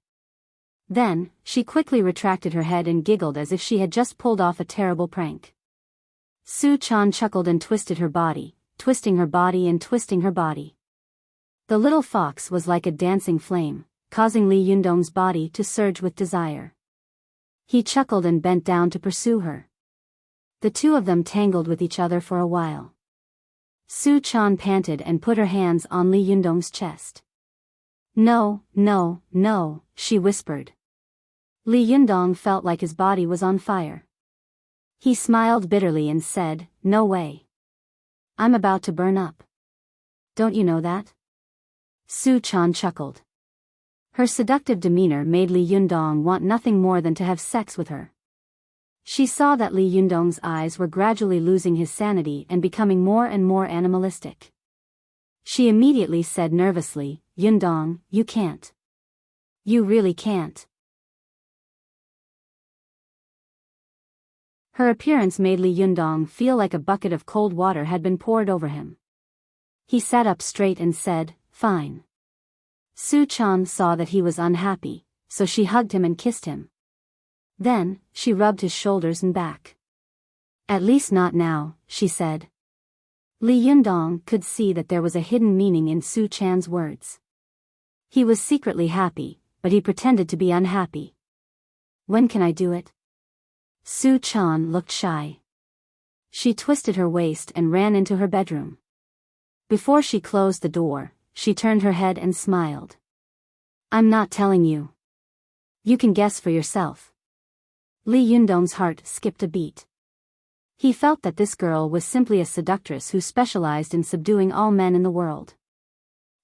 Then, she quickly retracted her head and giggled as if she had just pulled off a terrible prank. Su Chan chuckled and twisted her body, twisting her body and twisting her body. The little fox was like a dancing flame, causing Li Yundong's body to surge with desire. He chuckled and bent down to pursue her. The two of them tangled with each other for a while. Su Chan panted and put her hands on Li Yundong's chest. "No, no, no," she whispered. Li Yundong felt like his body was on fire. He smiled bitterly and said, "No way. I'm about to burn up. Don't you know that?" Su Chan chuckled. Her seductive demeanor made Li Yundong want nothing more than to have sex with her. She saw that Li Yundong's eyes were gradually losing his sanity and becoming more and more animalistic. She immediately said nervously, "Yundong, you can't. You really can't." Her appearance made Li Yundong feel like a bucket of cold water had been poured over him. He sat up straight and said, "Fine." Su Chan saw that he was unhappy, so she hugged him and kissed him. Then, she rubbed his shoulders and back. "At least not now," she said. Li Yundong could see that there was a hidden meaning in Su Chan's words. He was secretly happy, but he pretended to be unhappy. "When can I do it?" Su Chan looked shy. She twisted her waist and ran into her bedroom. Before she closed the door, she turned her head and smiled. "I'm not telling you. You can guess for yourself." Li Yundong's heart skipped a beat. He felt that this girl was simply a seductress who specialized in subduing all men in the world.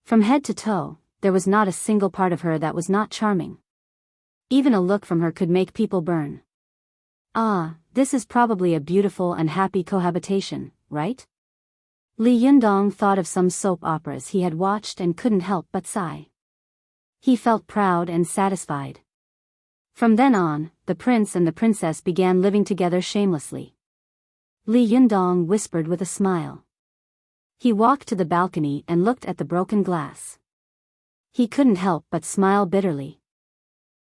From head to toe, there was not a single part of her that was not charming. Even a look from her could make people burn. "Ah, this is probably a beautiful and happy cohabitation, right?" Li Yundong thought of some soap operas he had watched and couldn't help but sigh. He felt proud and satisfied. From then on, the prince and the princess began living together shamelessly. Li Yundong whispered with a smile. He walked to the balcony and looked at the broken glass. He couldn't help but smile bitterly.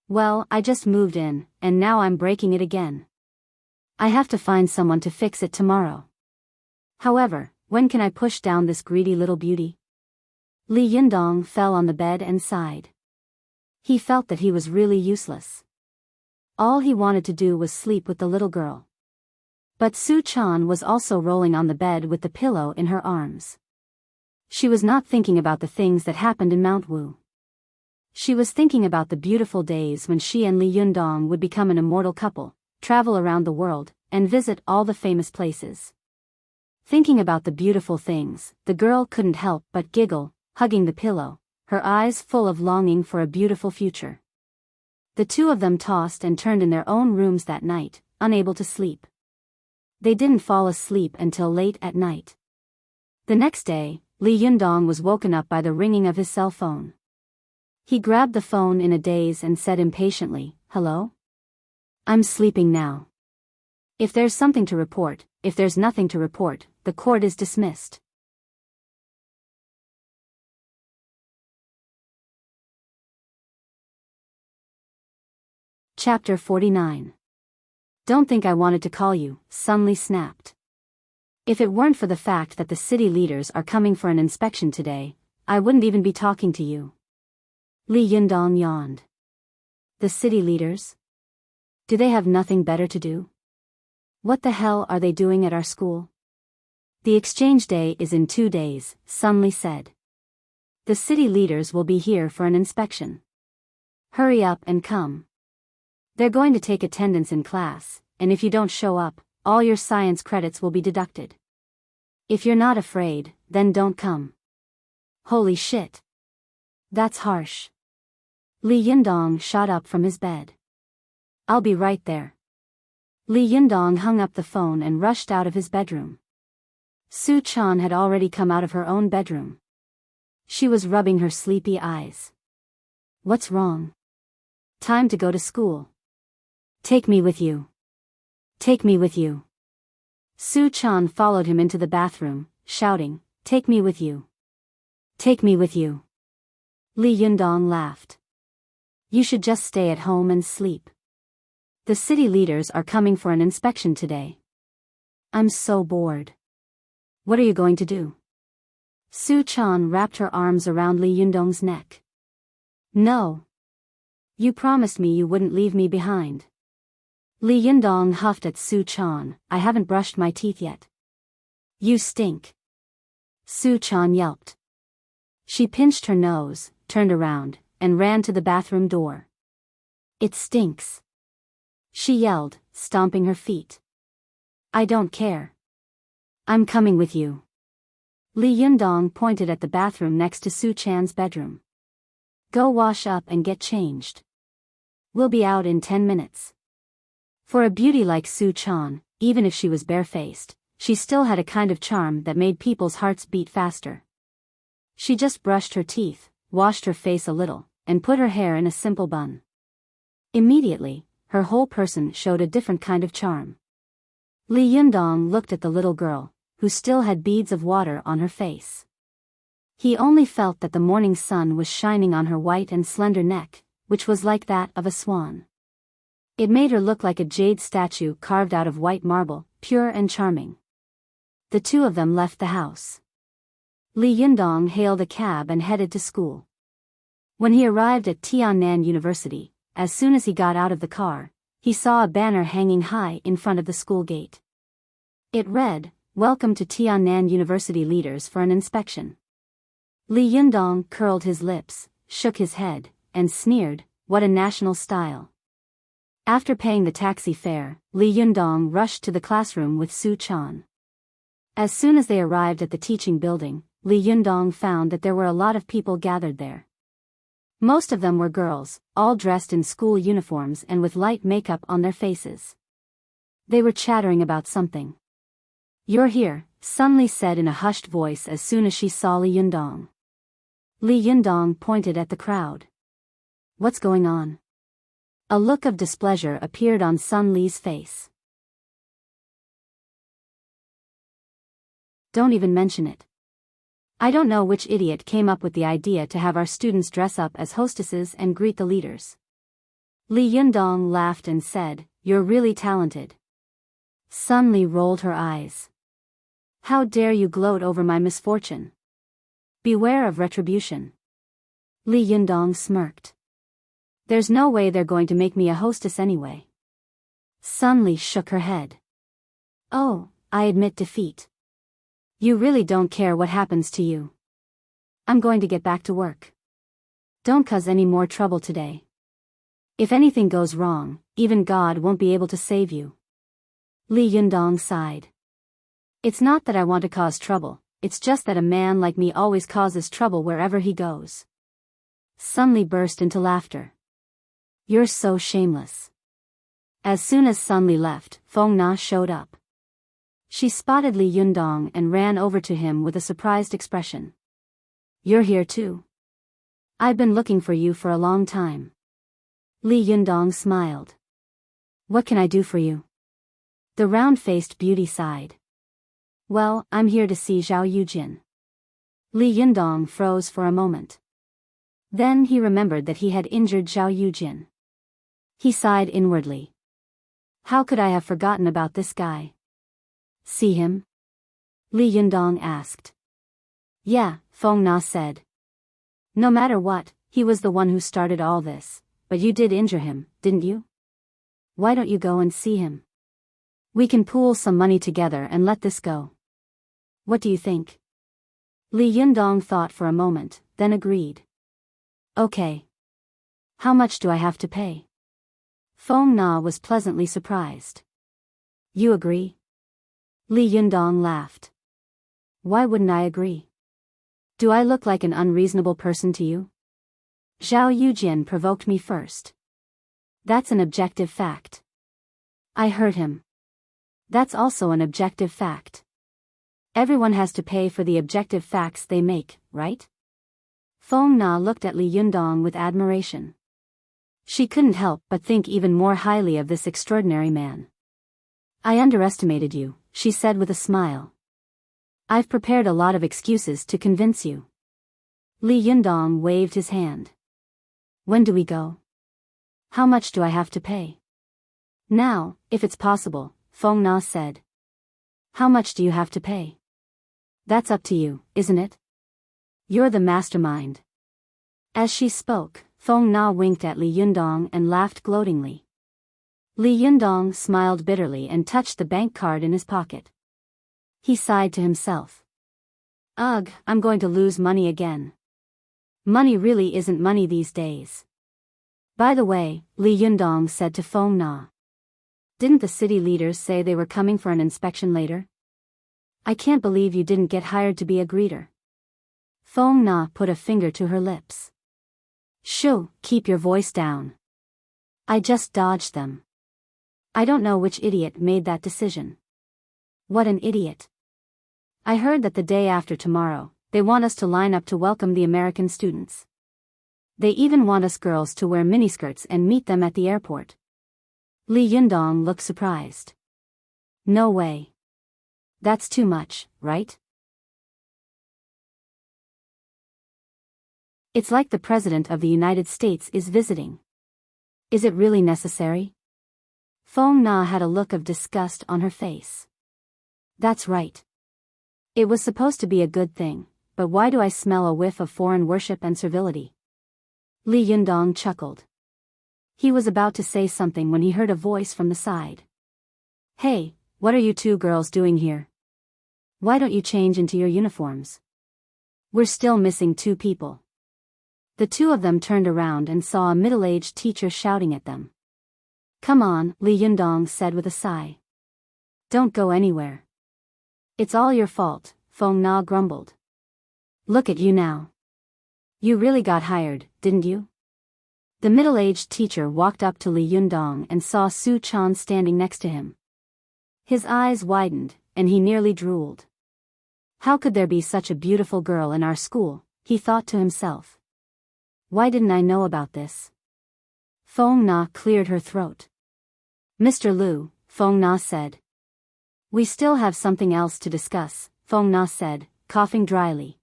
"Well, I just moved in, and now I'm breaking it again. I have to find someone to fix it tomorrow. However, when can I push down this greedy little beauty?" Li Yundong fell on the bed and sighed. He felt that he was really useless. All he wanted to do was sleep with the little girl. But Su Chan was also rolling on the bed with the pillow in her arms. She was not thinking about the things that happened in Mount Wu. She was thinking about the beautiful days when she and Li Yundong would become an immortal couple, travel around the world, and visit all the famous places. Thinking about the beautiful things, the girl couldn't help but giggle, hugging the pillow, her eyes full of longing for a beautiful future. The two of them tossed and turned in their own rooms that night, unable to sleep. They didn't fall asleep until late at night. The next day, Li Yundong was woken up by the ringing of his cell phone. He grabbed the phone in a daze and said impatiently, "Hello? I'm sleeping now. If there's something to report, if there's nothing to report, the court is dismissed." Chapter 49. Don't think I wanted to call you, Sun Li snapped. If it weren't for the fact that the city leaders are coming for an inspection today, I wouldn't even be talking to you. Li Yundong yawned. The city leaders? Do they have nothing better to do? What the hell are they doing at our school? The exchange day is in 2 days, Sun Li said. The city leaders will be here for an inspection. Hurry up and come. They're going to take attendance in class, and if you don't show up, all your science credits will be deducted. If you're not afraid, then don't come. Holy shit. That's harsh. Li Yundong shot up from his bed. I'll be right there. Li Yundong hung up the phone and rushed out of his bedroom. Su Chan had already come out of her own bedroom. She was rubbing her sleepy eyes. What's wrong? Time to go to school. Take me with you. Take me with you. Su Chan followed him into the bathroom, shouting, Take me with you. Take me with you. Li Yundong laughed. You should just stay at home and sleep. The city leaders are coming for an inspection today. I'm so bored. What are you going to do? Su Chan wrapped her arms around Li Yundong's neck. No. You promised me you wouldn't leave me behind. Li Yundong huffed at Su Chan. I haven't brushed my teeth yet. You stink. Su Chan yelped. She pinched her nose, turned around, and ran to the bathroom door. It stinks. She yelled, stomping her feet. I don't care. I'm coming with you. Li Yundong pointed at the bathroom next to Su Chan's bedroom. Go wash up and get changed. We'll be out in 10 minutes. For a beauty like Su Chan, even if she was barefaced, she still had a kind of charm that made people's hearts beat faster. She just brushed her teeth, washed her face a little, and put her hair in a simple bun. Immediately, her whole person showed a different kind of charm. Li Yundong looked at the little girl, who still had beads of water on her face. He only felt that the morning sun was shining on her white and slender neck, which was like that of a swan. It made her look like a jade statue carved out of white marble, pure and charming. The two of them left the house. Li Yundong hailed a cab and headed to school. When he arrived at Tiannan University, as soon as he got out of the car, he saw a banner hanging high in front of the school gate. It read, Welcome to Tiannan University leaders for an inspection. Li Yundong curled his lips, shook his head, and sneered, What a national style. After paying the taxi fare, Li Yundong rushed to the classroom with Su Chan. As soon as they arrived at the teaching building, Li Yundong found that there were a lot of people gathered there. Most of them were girls, all dressed in school uniforms and with light makeup on their faces. They were chattering about something. You're here, Sun Li said in a hushed voice as soon as she saw Li Yundong. Li Yundong pointed at the crowd. What's going on? A look of displeasure appeared on Sun Li's face. Don't even mention it. I don't know which idiot came up with the idea to have our students dress up as hostesses and greet the leaders. Li Yundong laughed and said, You're really talented. Sun Li rolled her eyes. How dare you gloat over my misfortune? Beware of retribution. Li Yundong smirked. There's no way they're going to make me a hostess anyway. Sun Li shook her head. Oh, I admit defeat. You really don't care what happens to you. I'm going to get back to work. Don't cause any more trouble today. If anything goes wrong, even God won't be able to save you. Li Yundong sighed. It's not that I want to cause trouble, it's just that a man like me always causes trouble wherever he goes. Sun Li burst into laughter. You're so shameless. As soon as Sun Li left, Feng Na showed up. She spotted Li Yundong and ran over to him with a surprised expression. You're here too. I've been looking for you for a long time. Li Yundong smiled. What can I do for you? The round-faced beauty sighed. Well, I'm here to see Zhao Yujin. Li Yundong froze for a moment. Then he remembered that he had injured Zhao Yujin. He sighed inwardly. How could I have forgotten about this guy? See him? Li Yundong asked. Yeah, Feng Na said. No matter what, he was the one who started all this, but you did injure him, didn't you? Why don't you go and see him? We can pool some money together and let this go. What do you think? Li Yundong thought for a moment, then agreed. Okay. How much do I have to pay? Feng Na was pleasantly surprised. You agree? Li Yundong laughed. Why wouldn't I agree? Do I look like an unreasonable person to you? Zhao Yujian provoked me first. That's an objective fact. I hurt him. That's also an objective fact. Everyone has to pay for the objective facts they make, right? Feng Na looked at Li Yundong with admiration. She couldn't help but think even more highly of this extraordinary man. I underestimated you, she said with a smile. I've prepared a lot of excuses to convince you. Li Yundong waved his hand. When do we go? How much do I have to pay? Now, if it's possible, Feng Na said. How much do you have to pay? That's up to you, isn't it? You're the mastermind. As she spoke, Feng Na winked at Li Yundong and laughed gloatingly. Li Yundong smiled bitterly and touched the bank card in his pocket. He sighed to himself. Ugh, I'm going to lose money again. Money really isn't money these days. By the way, Li Yundong said to Feng Na. Didn't the city leaders say they were coming for an inspection later? I can't believe you didn't get hired to be a greeter. Feng Na put a finger to her lips. Shoo, keep your voice down. I just dodged them. I don't know which idiot made that decision. What an idiot. I heard that the day after tomorrow, they want us to line up to welcome the American students. They even want us girls to wear miniskirts and meet them at the airport. Li Yundong looked surprised. No way. That's too much, right? It's like the President of the United States is visiting. Is it really necessary? Feng Na had a look of disgust on her face. That's right. It was supposed to be a good thing, but why do I smell a whiff of foreign worship and servility? Li Yundong chuckled. He was about to say something when he heard a voice from the side. Hey, what are you two girls doing here? Why don't you change into your uniforms? We're still missing 2 people. The 2 of them turned around and saw a middle-aged teacher shouting at them. Come on, Li Yundong said with a sigh. Don't go anywhere. It's all your fault, Feng Na grumbled. Look at you now. You really got hired, didn't you? The middle-aged teacher walked up to Li Yundong and saw Su Chan standing next to him. His eyes widened, and he nearly drooled. How could there be such a beautiful girl in our school, he thought to himself. Why didn't I know about this? Feng Na cleared her throat. Mr. Liu, Feng Na said. We still have something else to discuss, Feng Na said, coughing dryly.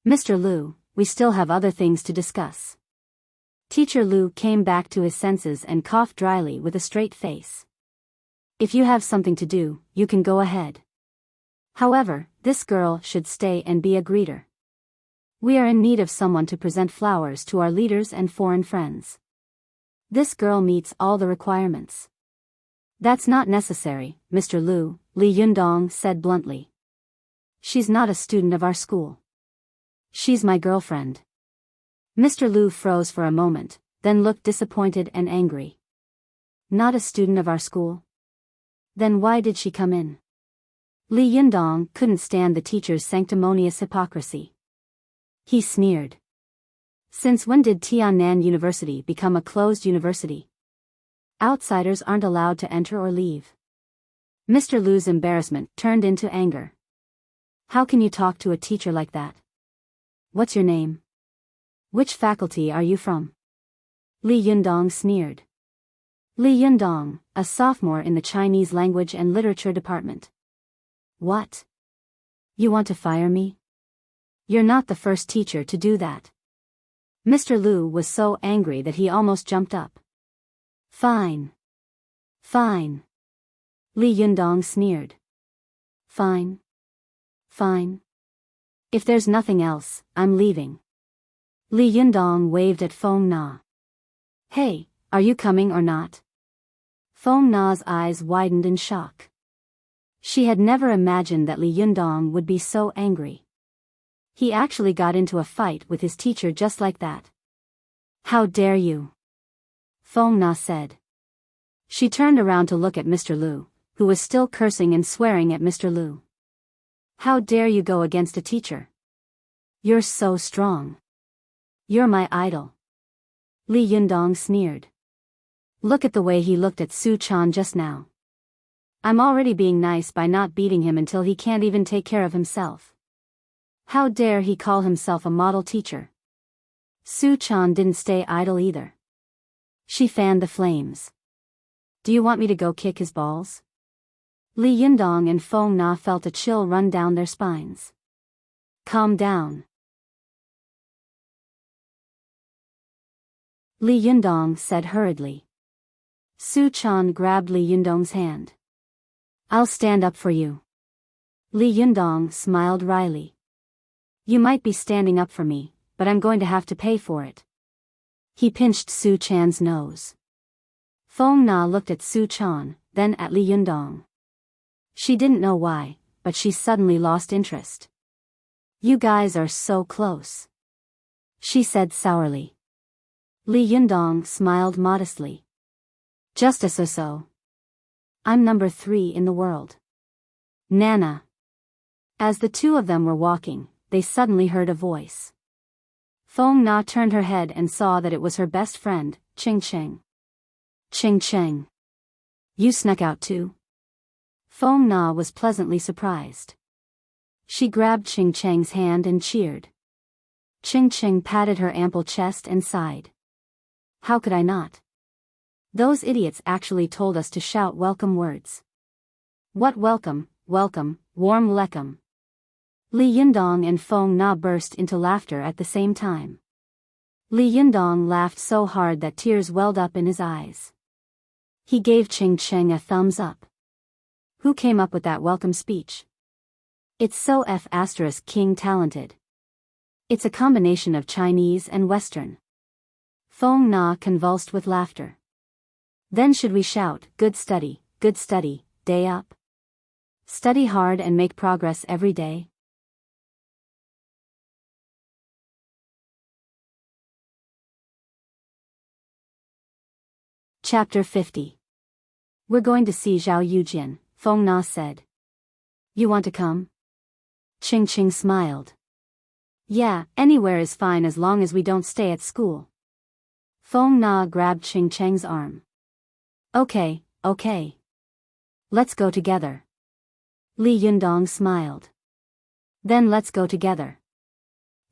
Mr. Liu, we still have other things to discuss. Teacher Liu came back to his senses and coughed dryly with a straight face. If you have something to do, you can go ahead. However, this girl should stay and be a greeter. We are in need of someone to present flowers to our leaders and foreign friends. This girl meets all the requirements. That's not necessary, Mr. Liu, Li Yundong said bluntly. She's not a student of our school. She's my girlfriend. Mr. Liu froze for a moment, then looked disappointed and angry. Not a student of our school? Then why did she come in? Li Yundong couldn't stand the teacher's sanctimonious hypocrisy. He sneered. Since when did Tiannan University become a closed university? Outsiders aren't allowed to enter or leave. Mr. Liu's embarrassment turned into anger. How can you talk to a teacher like that? What's your name? Which faculty are you from? Li Yundong sneered. Li Yundong, a sophomore in the Chinese Language and Literature department. What? You want to fire me? You're not the first teacher to do that. Mr. Liu was so angry that he almost jumped up. Fine. Fine. Li Yundong sneered. Fine. Fine. If there's nothing else, I'm leaving. Li Yundong waved at Feng Na. Hey, are you coming or not? Feng Na's eyes widened in shock. She had never imagined that Li Yundong would be so angry. He actually got into a fight with his teacher just like that. How dare you? Feng Na said. She turned around to look at Mr. Lu, who was still cursing and swearing at Mr. Lu. How dare you go against a teacher? You're so strong. You're my idol. Li Yundong sneered. Look at the way he looked at Su Chan just now. I'm already being nice by not beating him until he can't even take care of himself. How dare he call himself a model teacher? Su Chan didn't stay idle either. She fanned the flames. Do you want me to go kick his balls? Li Yundong and Feng Na felt a chill run down their spines. Calm down. Li Yundong said hurriedly. Su Chan grabbed Li Yundong's hand. I'll stand up for you. Li Yundong smiled wryly. You might be standing up for me, but I'm going to have to pay for it. He pinched Su Chan's nose. Feng Na looked at Su Chan, then at Li Yundong. She didn't know why, but she suddenly lost interest. You guys are so close. She said sourly. Li Yundong smiled modestly. Just a so-so. I'm number 3 in the world. Nana. As the two of them were walking, they suddenly heard a voice. Feng Na turned her head and saw that it was her best friend, Ching Cheng. Ching Cheng. You snuck out too? Feng Na was pleasantly surprised. She grabbed Ching Cheng's hand and cheered. Ching Cheng patted her ample chest and sighed. How could I not? Those idiots actually told us to shout welcome words. What welcome, welcome, warm welcome. Li Yundong and Feng Na burst into laughter at the same time. Li Yundong laughed so hard that tears welled up in his eyes. He gave Ching Cheng a thumbs up. Who came up with that welcome speech? It's so King talented. It's a combination of Chinese and Western. Feng Na convulsed with laughter. Then should we shout, good study, day up? Study hard and make progress every day. Chapter 50. We're going to see Zhao Yujin, Feng Na said. You want to come? Ching Ching smiled. Yeah, anywhere is fine as long as we don't stay at school. Feng Na grabbed Ching Cheng's arm. Okay. Let's go together. Li Yundong smiled. Then let's go together.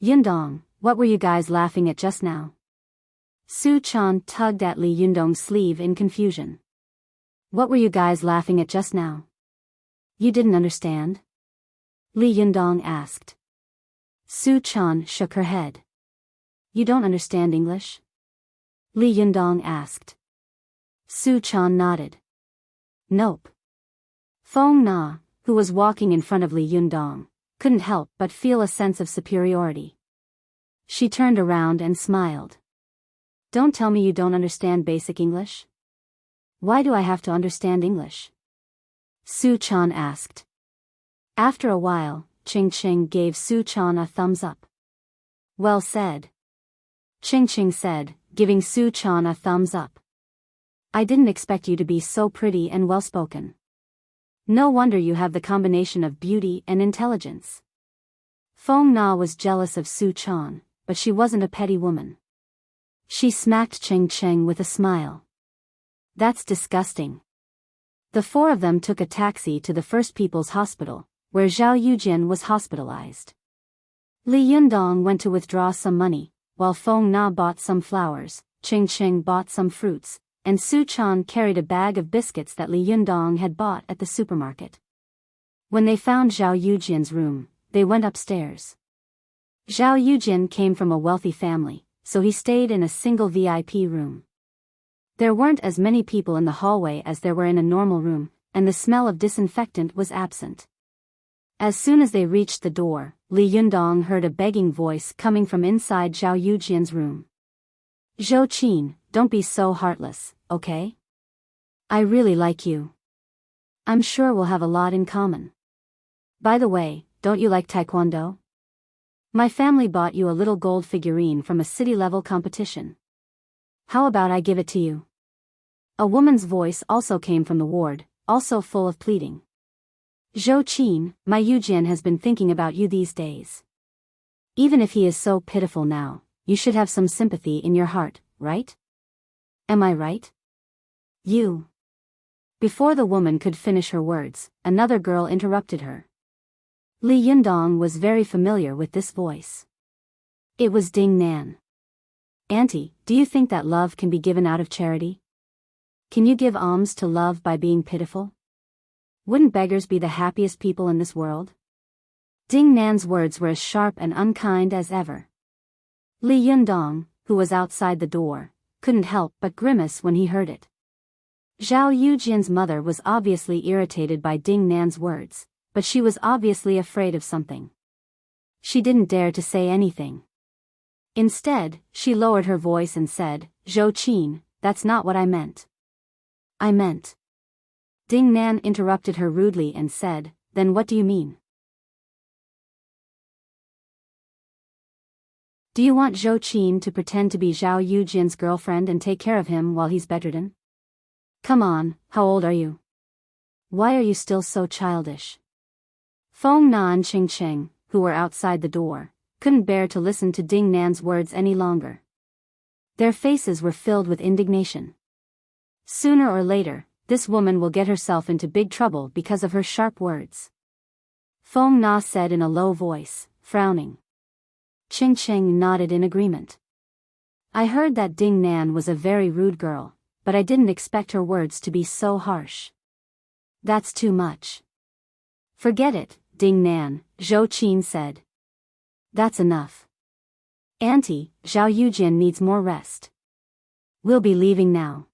Yundong, what were you guys laughing at just now? Su Chan tugged at Li Yundong's sleeve in confusion. What were you guys laughing at just now? You didn't understand? Li Yundong asked. Su Chan shook her head. You don't understand English? Li Yundong asked. Su Chan nodded. Nope. Feng Na, who was walking in front of Li Yundong, couldn't help but feel a sense of superiority. She turned around and smiled. Don't tell me you don't understand basic English? Why do I have to understand English? Su Chan asked. After a while, Ching Ching gave Su Chan a thumbs up. Well said. Ching Ching said, giving Su Chan a thumbs up. I didn't expect you to be so pretty and well-spoken. No wonder you have the combination of beauty and intelligence. Feng Na was jealous of Su Chan, but she wasn't a petty woman. She smacked Ching Cheng with a smile. That's disgusting. The four of them took a taxi to the First People's Hospital, where Zhao Yujin was hospitalized. Li Yundong went to withdraw some money, while Feng Na bought some flowers, Ching Cheng bought some fruits, and Su Chan carried a bag of biscuits that Li Yundong had bought at the supermarket. When they found Zhao Yujin's room, they went upstairs. Zhao Yujin came from a wealthy family, so he stayed in a single VIP room. There weren't as many people in the hallway as there were in a normal room, and the smell of disinfectant was absent. As soon as they reached the door, Li Yundong heard a begging voice coming from inside Zhao Yujian's room. "Zhou Qin, don't be so heartless, okay? I really like you. I'm sure we'll have a lot in common. By the way, don't you like taekwondo? My family bought you a little gold figurine from a city-level competition. How about I give it to you?" A woman's voice also came from the ward, also full of pleading. "Zhou Qin, my Yujian has been thinking about you these days. Even if he is so pitiful now, you should have some sympathy in your heart, right? Am I right?" "You." Before the woman could finish her words, another girl interrupted her. Li Yundong was very familiar with this voice. It was Ding Nan. "Auntie, do you think that love can be given out of charity? Can you give alms to love by being pitiful? Wouldn't beggars be the happiest people in this world?" Ding Nan's words were as sharp and unkind as ever. Li Yundong, who was outside the door, couldn't help but grimace when he heard it. Zhao Yujian's mother was obviously irritated by Ding Nan's words, but she was obviously afraid of something. She didn't dare to say anything. Instead, she lowered her voice and said, "Zhou Qin, that's not what I meant. I meant..." Ding Nan interrupted her rudely and said, "Then what do you mean? Do you want Zhou Qin to pretend to be Zhao Yujian's girlfriend and take care of him while he's bedridden? Come on, how old are you? Why are you still so childish?" Feng Na and Ching Ching, who were outside the door, couldn't bear to listen to Ding Nan's words any longer. Their faces were filled with indignation. Sooner or later, this woman will get herself into big trouble because of her sharp words. Feng Na said in a low voice, frowning. Ching Ching nodded in agreement. "I heard that Ding Nan was a very rude girl, but I didn't expect her words to be so harsh. That's too much." "Forget it, Ding Nan," Zhou Qin said. "That's enough. Auntie, Zhao Yujian needs more rest. We'll be leaving now."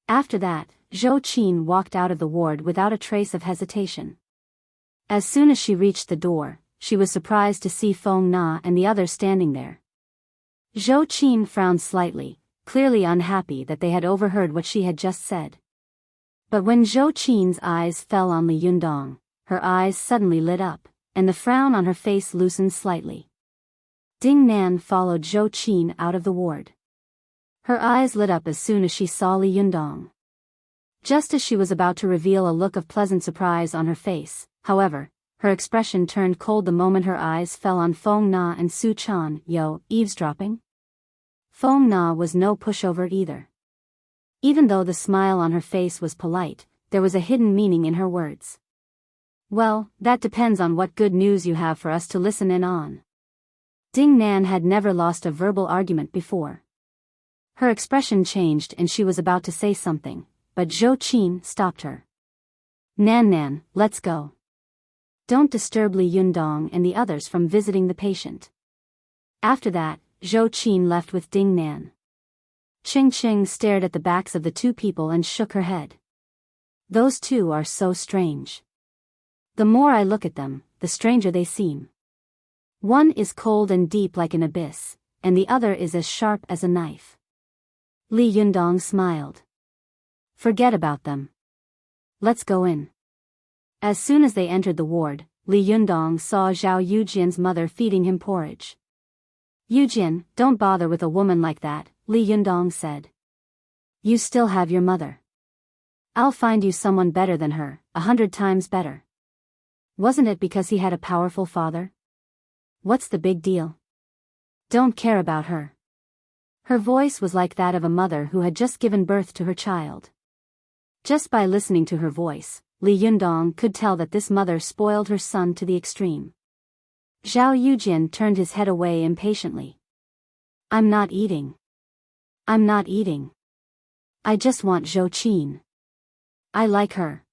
After that, Zhou Qin walked out of the ward without a trace of hesitation. As soon as she reached the door, she was surprised to see Feng Na and the others standing there. Zhou Qin frowned slightly, clearly unhappy that they had overheard what she had just said. But when Zhou Qin's eyes fell on Li Yundong, her eyes suddenly lit up, and the frown on her face loosened slightly. Ding Nan followed Zhou Qin out of the ward. Her eyes lit up as soon as she saw Li Yundong. Just as she was about to reveal a look of pleasant surprise on her face, however, her expression turned cold the moment her eyes fell on Feng Na and Su Chan. "Yo, eavesdropping?" Feng Na was no pushover either. Even though the smile on her face was polite, there was a hidden meaning in her words. "Well, that depends on what good news you have for us to listen in on." Ding Nan had never lost a verbal argument before. Her expression changed and she was about to say something, but Zhou Qin stopped her. Nan, let's go. Don't disturb Li Yundong and the others from visiting the patient." After that, Zhou Qin left with Ding Nan. Ching Ching stared at the backs of the two people and shook her head. "Those two are so strange. The more I look at them, the stranger they seem. One is cold and deep like an abyss, and the other is as sharp as a knife." Li Yundong smiled. "Forget about them. Let's go in." As soon as they entered the ward, Li Yundong saw Zhao Yujian's mother feeding him porridge. "Yujian, don't bother with a woman like that," Li Yundong said. "You still have your mother. I'll find you someone better than her, 100 times better. Wasn't it because he had a powerful father? What's the big deal? Don't care about her." Her voice was like that of a mother who had just given birth to her child. Just by listening to her voice, Li Yundong could tell that this mother spoiled her son to the extreme. Zhao Yujian turned his head away impatiently. I'm not eating. I just want Zhou Qin. I like her.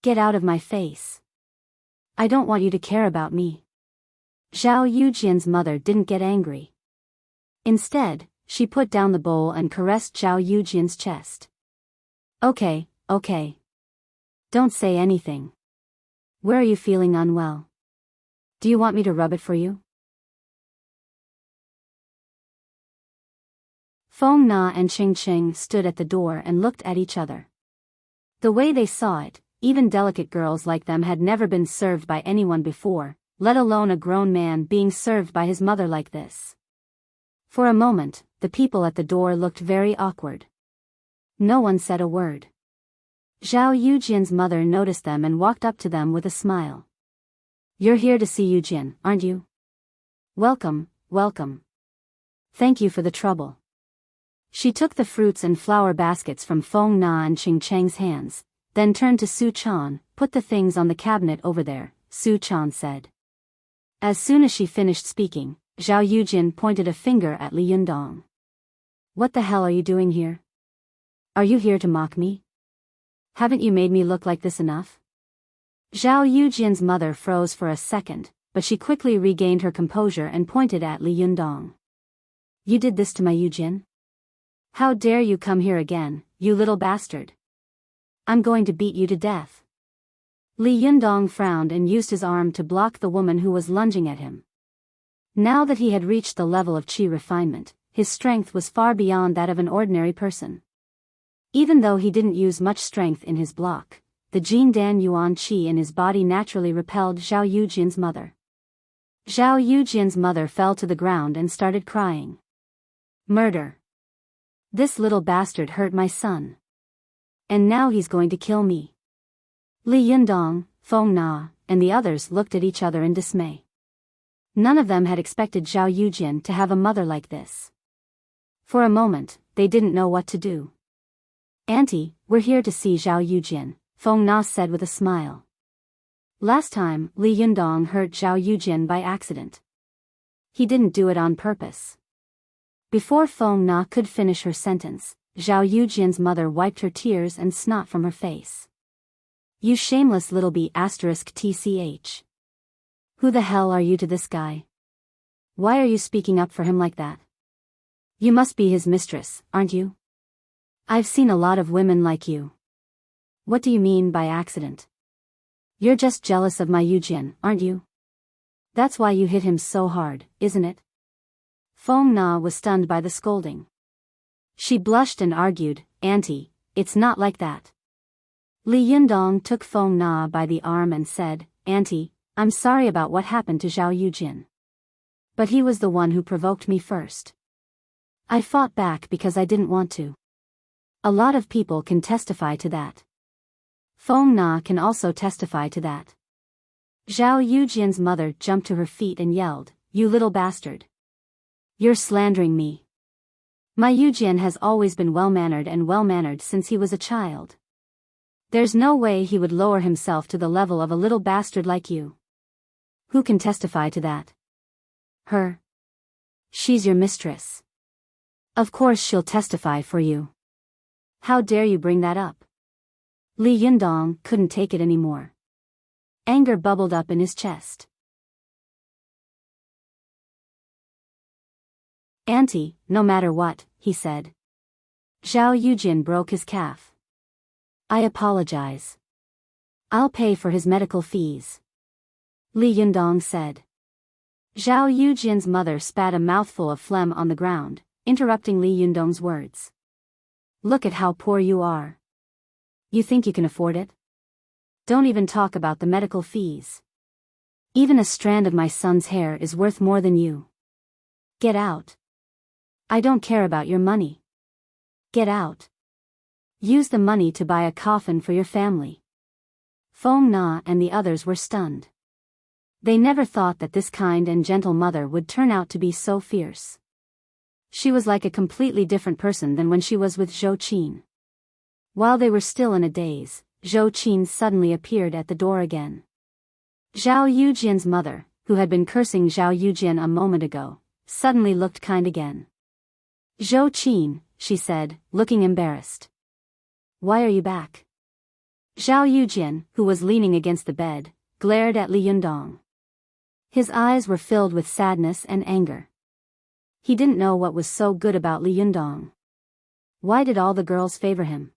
Get out of my face. I don't want you to care about me." Zhao Yujian's mother didn't get angry. Instead, she put down the bowl and caressed Zhao Yujian's chest. Okay, okay. Don't say anything. Where are you feeling unwell? Do you want me to rub it for you? Feng Na and Ching Ching stood at the door and looked at each other. The way they saw it, even delicate girls like them had never been served by anyone before, let alone a grown man being served by his mother like this. For a moment, the people at the door looked very awkward. No one said a word. Zhao Yujian's mother noticed them and walked up to them with a smile. You're here to see Yujin, aren't you? Welcome, welcome. Thank you for the trouble. She took the fruits and flower baskets from Feng Na and Ching Cheng's hands, then turned to Su Chan. Put the things on the cabinet over there, Su Chan said. As soon as she finished speaking, Zhao Yujin pointed a finger at Li Yundong. What the hell are you doing here? Are you here to mock me? Haven't you made me look like this enough? Zhao Yujin's mother froze for a second, but she quickly regained her composure and pointed at Li Yundong. You did this to my Yujin? How dare you come here again, you little bastard? I'm going to beat you to death. Li Yundong frowned and used his arm to block the woman who was lunging at him. Now that he had reached the level of qi refinement, his strength was far beyond that of an ordinary person. Even though he didn't use much strength in his block, the Jin Dan Yuan qi in his body naturally repelled Zhao Yujin's mother. Zhao Yujin's mother fell to the ground and started crying. Murder. This little bastard hurt my son. And now he's going to kill me. Li Yundong, Feng Na, and the others looked at each other in dismay. None of them had expected Zhao Yujin to have a mother like this. For a moment, they didn't know what to do. Auntie, we're here to see Zhao Yujin, Feng Na said with a smile. Last time, Li Yundong hurt Zhao Yujin by accident. He didn't do it on purpose. Before Feng Na could finish her sentence, Zhao Yujin's mother wiped her tears and snot from her face. You shameless little b*tch. Who the hell are you to this guy? Why are you speaking up for him like that? You must be his mistress, aren't you? I've seen a lot of women like you. What do you mean by accident? You're just jealous of my Yujin, aren't you? That's why you hit him so hard, isn't it? Feng Na was stunned by the scolding. She blushed and argued, Auntie, it's not like that. Li Yundong took Feng Na by the arm and said, Auntie, I'm sorry about what happened to Zhao Yujin. But he was the one who provoked me first. I fought back because I didn't want to. A lot of people can testify to that. Feng Na can also testify to that. Zhao Yujin's mother jumped to her feet and yelled, You little bastard. You're slandering me. My Yujin has always been well-mannered since he was a child. There's no way he would lower himself to the level of a little bastard like you. Who can testify to that? Her. She's your mistress. Of course she'll testify for you. How dare you bring that up? Li Yundong couldn't take it anymore. Anger bubbled up in his chest. Auntie, no matter what, he said. Zhao Yujin broke his calf. I apologize. I'll pay for his medical fees. Li Yundong said. Zhao Yujin's mother spat a mouthful of phlegm on the ground, interrupting Li Yundong's words. Look at how poor you are. You think you can afford it? Don't even talk about the medical fees. Even a strand of my son's hair is worth more than you. Get out. I don't care about your money. Get out. Use the money to buy a coffin for your family. Feng Na and the others were stunned. They never thought that this kind and gentle mother would turn out to be so fierce. She was like a completely different person than when she was with Zhou Qin. While they were still in a daze, Zhou Qin suddenly appeared at the door again. Zhao Yujin's mother, who had been cursing Zhao Yujin a moment ago, suddenly looked kind again. Zhou Qin, she said, looking embarrassed. Why are you back? Zhao Yujin, who was leaning against the bed, glared at Li Yundong. His eyes were filled with sadness and anger. He didn't know what was so good about Li Yundong. Why did all the girls favor him?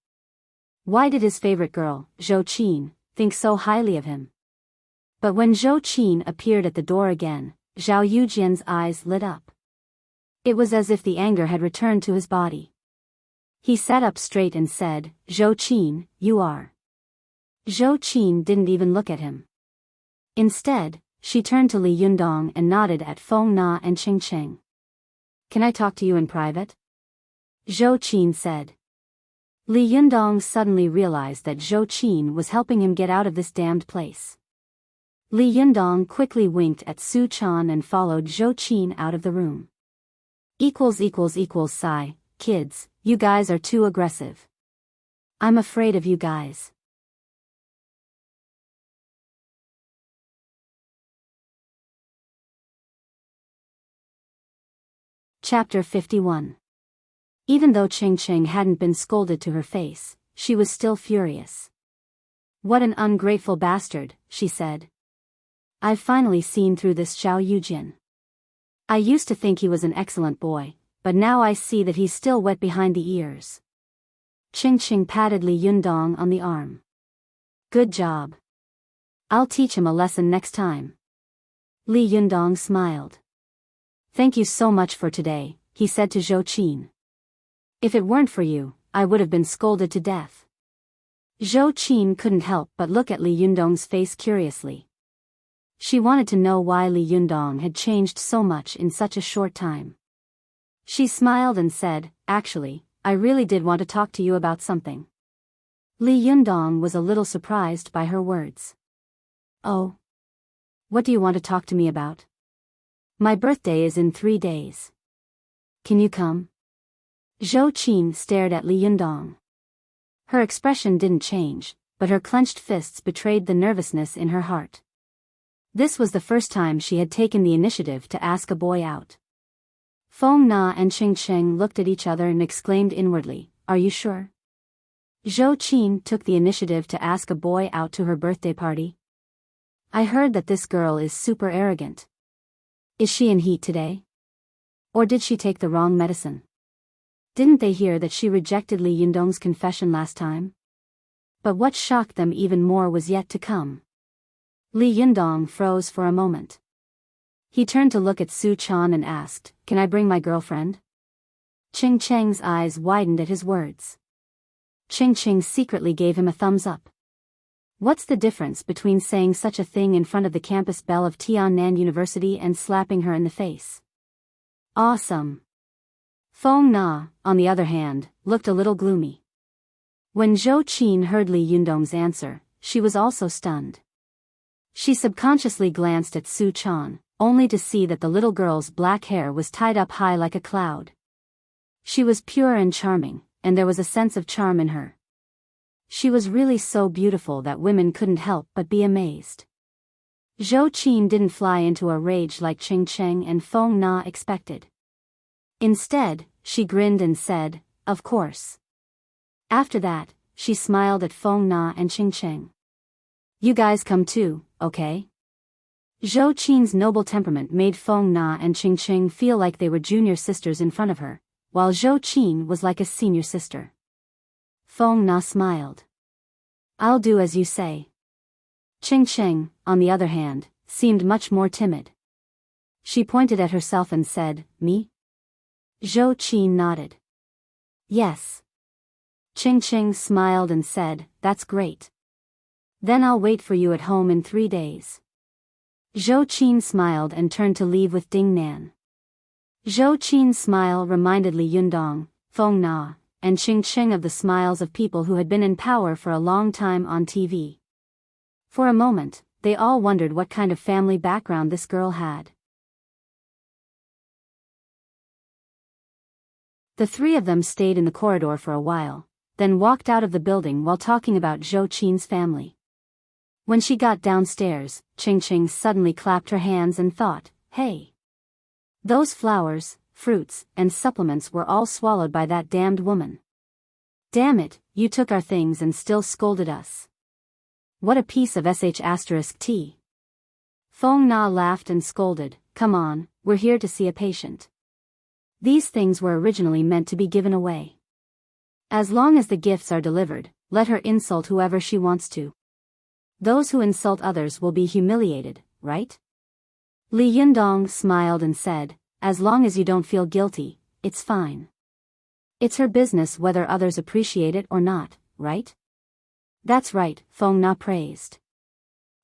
Why did his favorite girl, Zhou Qin, think so highly of him? But when Zhou Qin appeared at the door again, Zhao Yujian's eyes lit up. It was as if the anger had returned to his body. He sat up straight and said, "Zhou Qin, you are." Zhou Qin didn't even look at him. Instead, she turned to Li Yundong and nodded at Feng Na and Qing Cheng. "Can I talk to you in private?" Zhou Qin said. Li Yundong suddenly realized that Zhou Qin was helping him get out of this damned place. Li Yundong quickly winked at Su Chan and followed Zhou Qin out of the room. Sigh, kids, you guys are too aggressive. I'm afraid of you guys. Chapter 51. Even though Qing Qing hadn't been scolded to her face, she was still furious. "What an ungrateful bastard," she said. "I've finally seen through this Zhao Yujian. I used to think he was an excellent boy, but now I see that he's still wet behind the ears." Qing Qing patted Li Yundong on the arm. "Good job. I'll teach him a lesson next time." Li Yundong smiled. "Thank you so much for today," he said to Zhou Qin. "If it weren't for you, I would have been scolded to death." Zhou Qin couldn't help but look at Li Yundong's face curiously. She wanted to know why Li Yundong had changed so much in such a short time. She smiled and said, "Actually, I really did want to talk to you about something." Li Yundong was a little surprised by her words. "Oh? What do you want to talk to me about?" "My birthday is in 3 days. Can you come?" Zhou Qin stared at Li Yundong. Her expression didn't change, but her clenched fists betrayed the nervousness in her heart. This was the first time she had taken the initiative to ask a boy out. Feng Na and Qing Cheng looked at each other and exclaimed inwardly, "Are you sure?" Zhou Qin took the initiative to ask a boy out to her birthday party. "I heard that this girl is super arrogant. Is she in heat today? Or did she take the wrong medicine? Didn't they hear that she rejected Li Yundong's confession last time?" But what shocked them even more was yet to come. Li Yundong froze for a moment. He turned to look at Su Chan and asked, "Can I bring my girlfriend?" Qing Cheng's eyes widened at his words. Qing Cheng secretly gave him a thumbs up. What's the difference between saying such a thing in front of the campus bell of Tiannan University and slapping her in the face? Awesome. Feng Na, on the other hand, looked a little gloomy. When Zhou Qin heard Li Yundong's answer, she was also stunned. She subconsciously glanced at Su Chan, only to see that the little girl's black hair was tied up high like a cloud. She was pure and charming, and there was a sense of charm in her. She was really so beautiful that women couldn't help but be amazed. Zhou Qin didn't fly into a rage like Qing Cheng and Feng Na expected. Instead, she grinned and said, "Of course." After that, she smiled at Feng Na and Qing Cheng. "You guys come too, okay?" Zhou Qin's noble temperament made Feng Na and Qing Cheng feel like they were junior sisters in front of her, while Zhou Qin was like a senior sister. Feng Na smiled. "I'll do as you say." Qing Cheng, on the other hand, seemed much more timid. She pointed at herself and said, "Me?" Zhou Qin nodded. "Yes." Qing Cheng smiled and said, "That's great. Then I'll wait for you at home in 3 days." Zhou Qin smiled and turned to leave with Ding Nan. Zhou Qin's smile reminded Li Yundong, Feng Na, and Qing Cheng of the smiles of people who had been in power for a long time on TV. For a moment, they all wondered what kind of family background this girl had. The 3 of them stayed in the corridor for a while, then walked out of the building while talking about Zhou Qin's family. When she got downstairs, Qing Cheng suddenly clapped her hands and thought, "Hey! Those flowers, fruits, and supplements were all swallowed by that damned woman. Damn it, you took our things and still scolded us. What a piece of sh*t." Feng Na laughed and scolded, "Come on, we're here to see a patient." These things were originally meant to be given away. As long as the gifts are delivered, let her insult whoever she wants to. Those who insult others will be humiliated, right? Li Yundong smiled and said, as long as you don't feel guilty, it's fine. It's her business whether others appreciate it or not, right? That's right, Feng Na praised.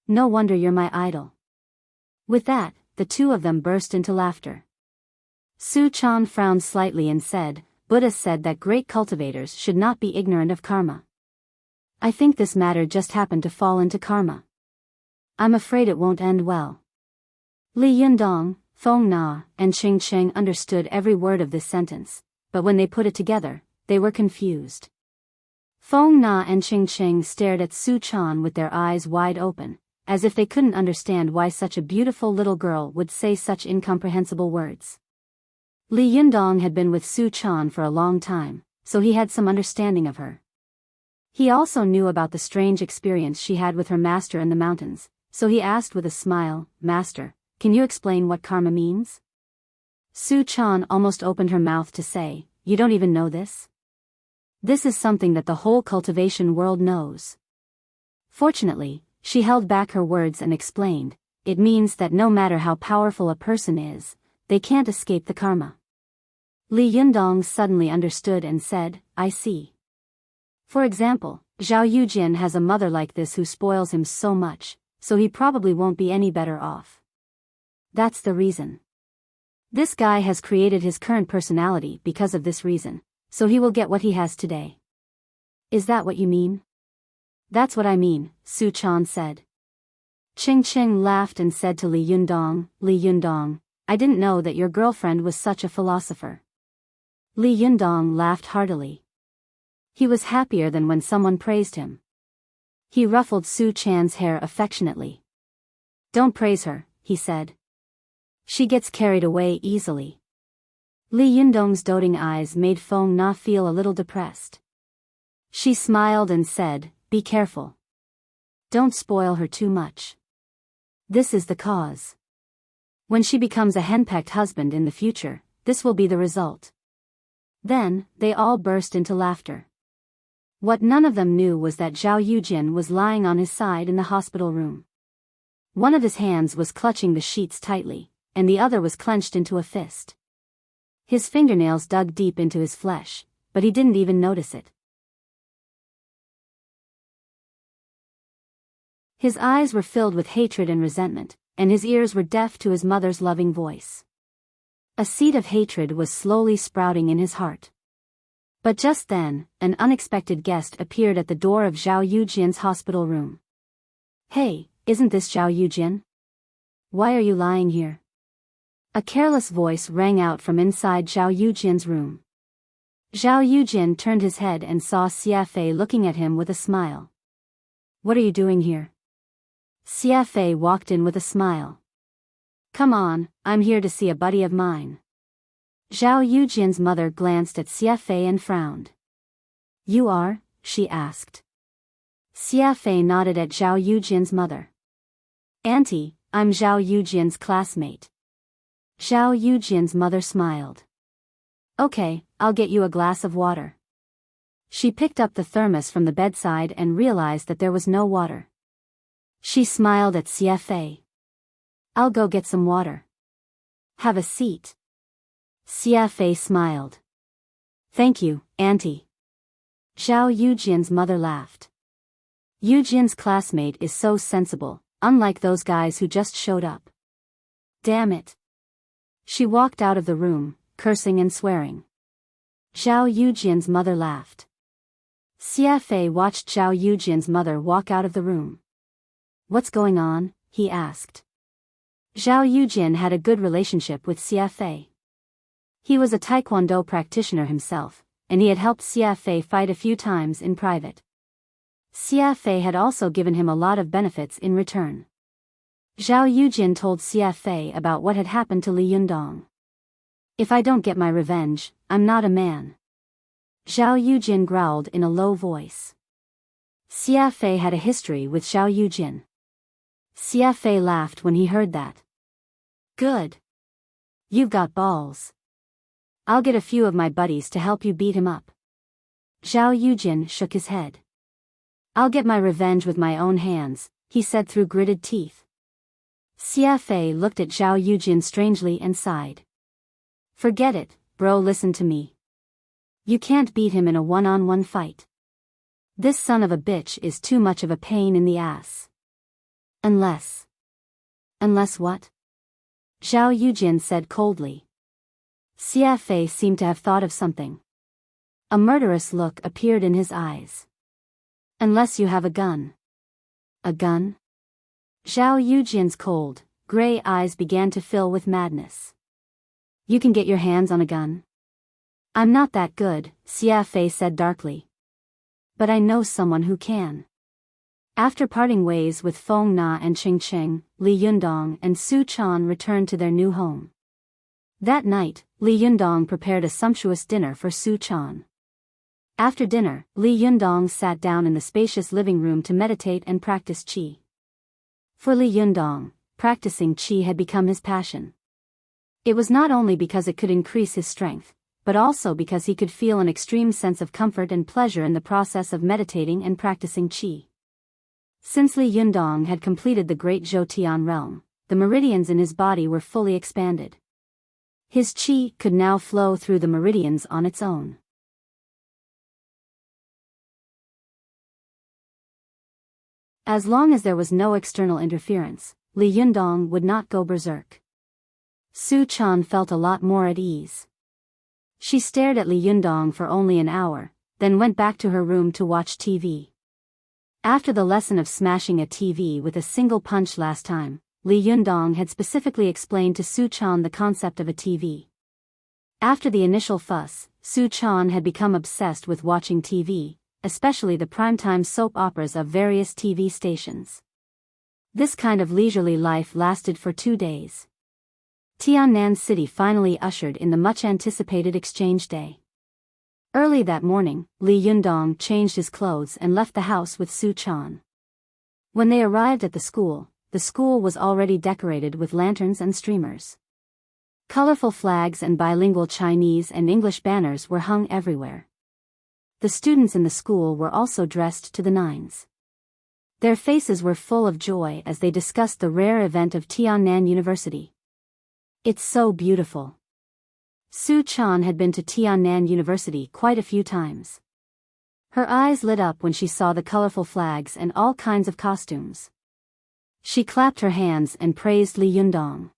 No wonder you're my idol. With that, the two of them burst into laughter. Su Chan frowned slightly and said, Buddha said that great cultivators should not be ignorant of karma. I think this matter just happened to fall into karma. I'm afraid it won't end well. Li Yundong, Feng Na, and Ching Cheng understood every word of this sentence, but when they put it together, they were confused. Feng Na and Ching Cheng stared at Su Chan with their eyes wide open, as if they couldn't understand why such a beautiful little girl would say such incomprehensible words. Li Yundong had been with Su Chan for a long time, so he had some understanding of her. He also knew about the strange experience she had with her master in the mountains, so he asked with a smile, Master, can you explain what karma means? Su Chan almost opened her mouth to say, You don't even know this? This is something that the whole cultivation world knows. Fortunately, she held back her words and explained, it means that no matter how powerful a person is, they can't escape the karma. Li Yundong suddenly understood and said, I see. For example, Zhao Yujin has a mother like this who spoils him so much, so he probably won't be any better off. That's the reason. This guy has created his current personality because of this reason, so he will get what he has today. Is that what you mean? That's what I mean, Su Chan said. Ching Cheng laughed and said to Li Yundong, I didn't know that your girlfriend was such a philosopher. Li Yundong laughed heartily. He was happier than when someone praised him. He ruffled Su Chan's hair affectionately. Don't praise her, he said. She gets carried away easily. Li Yundong's doting eyes made Feng Na feel a little depressed. She smiled and said, Be careful. Don't spoil her too much. This is the cause. When she becomes a henpecked husband in the future, this will be the result. Then, they all burst into laughter. What none of them knew was that Zhao Yujin was lying on his side in the hospital room. One of his hands was clutching the sheets tightly, and the other was clenched into a fist. His fingernails dug deep into his flesh, but he didn't even notice it. His eyes were filled with hatred and resentment, and his ears were deaf to his mother's loving voice. A seed of hatred was slowly sprouting in his heart. But just then, an unexpected guest appeared at the door of Zhao Yujin's hospital room. Hey, isn't this Zhao Yujin? Why are you lying here? A careless voice rang out from inside Zhao Yujin's room. Zhao Yujin turned his head and saw Xia Fei looking at him with a smile. What are you doing here? Xia Fei walked in with a smile. Come on, I'm here to see a buddy of mine. Zhao Yujin's mother glanced at Xia Fei and frowned. You are? She asked. Xia Fei nodded at Zhao Yujin's mother. Auntie, I'm Zhao Yujin's classmate. Zhao Yujin's mother smiled. Okay, I'll get you a glass of water. She picked up the thermos from the bedside and realized that there was no water. She smiled at Xia Fei. I'll go get some water. Have a seat. Xia Fei smiled. Thank you, Auntie. Zhao Yujin's mother laughed. Yujin's classmate is so sensible, unlike those guys who just showed up. Damn it. She walked out of the room, cursing and swearing. Zhao Yujin's mother laughed. Xia Fei watched Zhao Yujin's mother walk out of the room. What's going on? He asked. Zhao Yujin had a good relationship with Xia Fei. He was a taekwondo practitioner himself, and he had helped Xia Fei fight a few times in private. Xia Fei had also given him a lot of benefits in return. Zhao Yujin told Xia Fei about what had happened to Li Yundong. If I don't get my revenge, I'm not a man. Zhao Yujin growled in a low voice. Xia Fei had a history with Zhao Yujin. Xia Fei laughed when he heard that. Good. You've got balls. I'll get a few of my buddies to help you beat him up. Zhao Yujin shook his head. I'll get my revenge with my own hands, he said through gritted teeth. Xia Fei looked at Zhao Yujin strangely and sighed. Forget it, bro, listen to me. You can't beat him in a one-on-one fight. This son of a bitch is too much of a pain in the ass. Unless what? Zhao Yujin said coldly. Xia Fei seemed to have thought of something. A murderous look appeared in his eyes. Unless you have a gun. A gun? Zhao Yujin's cold, gray eyes began to fill with madness. You can get your hands on a gun? I'm not that good, Xia Fei said darkly. But I know someone who can. After parting ways with Feng Na and Ching Ching, Li Yundong and Su Chan returned to their new home. That night, Li Yundong prepared a sumptuous dinner for Su Chan. After dinner, Li Yundong sat down in the spacious living room to meditate and practice qi. For Li Yundong, practicing qi had become his passion. It was not only because it could increase his strength, but also because he could feel an extreme sense of comfort and pleasure in the process of meditating and practicing qi. Since Li Yundong had completed the Great Zhoutian realm, the meridians in his body were fully expanded. His qi could now flow through the meridians on its own. As long as there was no external interference, Li Yundong would not go berserk. Su Chan felt a lot more at ease. She stared at Li Yundong for only an hour, then went back to her room to watch TV. After the lesson of smashing a TV with a single punch last time, Li Yundong had specifically explained to Su Chan the concept of a TV. After the initial fuss, Su Chan had become obsessed with watching TV, especially the primetime soap operas of various TV stations. This kind of leisurely life lasted for 2 days. Tiannan City finally ushered in the much-anticipated exchange day. Early that morning, Li Yundong changed his clothes and left the house with Su Chan. When they arrived at the school was already decorated with lanterns and streamers. Colorful flags and bilingual Chinese and English banners were hung everywhere. The students in the school were also dressed to the nines. Their faces were full of joy as they discussed the rare event of Tiannan University. It's so beautiful. Su Chan had been to Tiannan University quite a few times. Her eyes lit up when she saw the colorful flags and all kinds of costumes. She clapped her hands and praised Li Yundong.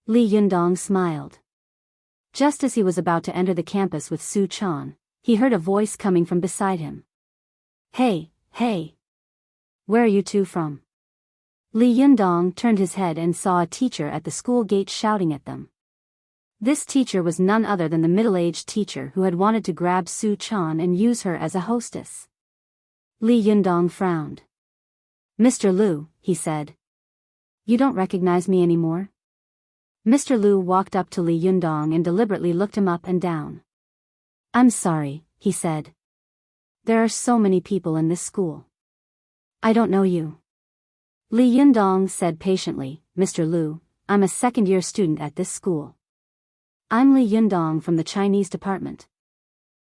Li Yundong smiled. Just as he was about to enter the campus with Su Chan, he heard a voice coming from beside him. Hey. Where are you two from? Li Yundong turned his head and saw a teacher at the school gate shouting at them. This teacher was none other than the middle-aged teacher who had wanted to grab Su Chan and use her as a hostess. Li Yundong frowned. Mr. Liu, he said. You don't recognize me anymore? Mr. Liu walked up to Li Yundong and deliberately looked him up and down. I'm sorry, he said. There are so many people in this school. I don't know you. Li Yundong said patiently, Mr. Liu, I'm a second-year student at this school. I'm Li Yundong from the Chinese department.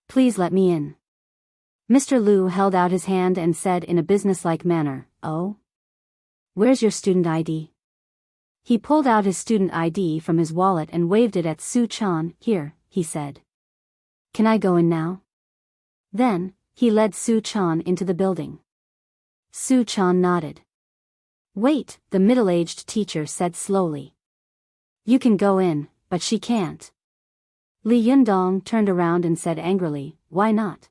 Please let me in. Mr. Liu held out his hand and said in a businesslike manner, Oh? Where's your student ID? He pulled out his student ID from his wallet and waved it at Su Chan. Here, he said. Can I go in now? Then, he led Su Chan into the building. Su Chan nodded. Wait, the middle-aged teacher said slowly. You can go in, but she can't. Li Yundong turned around and said angrily, Why not?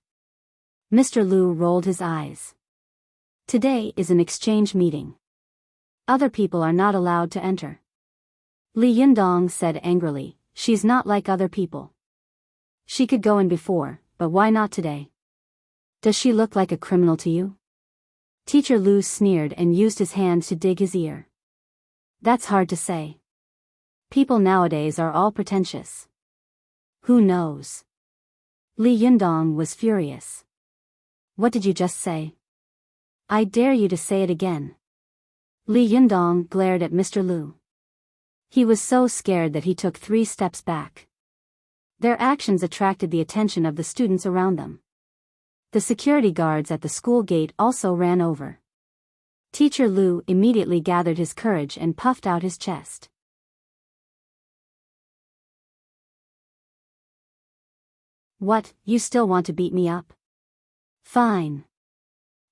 Mr. Liu rolled his eyes. Today is an exchange meeting. Other people are not allowed to enter. Li Yundong said angrily, She's not like other people. She could go in before, but why not today? Does she look like a criminal to you? Teacher Liu sneered and used his hand to dig his ear. That's hard to say. People nowadays are all pretentious. Who knows? Li Yundong was furious. What did you just say? I dare you to say it again. Li Yundong glared at Mr. Liu. He was so scared that he took 3 steps back. Their actions attracted the attention of the students around them. The security guards at the school gate also ran over. Teacher Lu immediately gathered his courage and puffed out his chest. What, you still want to beat me up? Fine.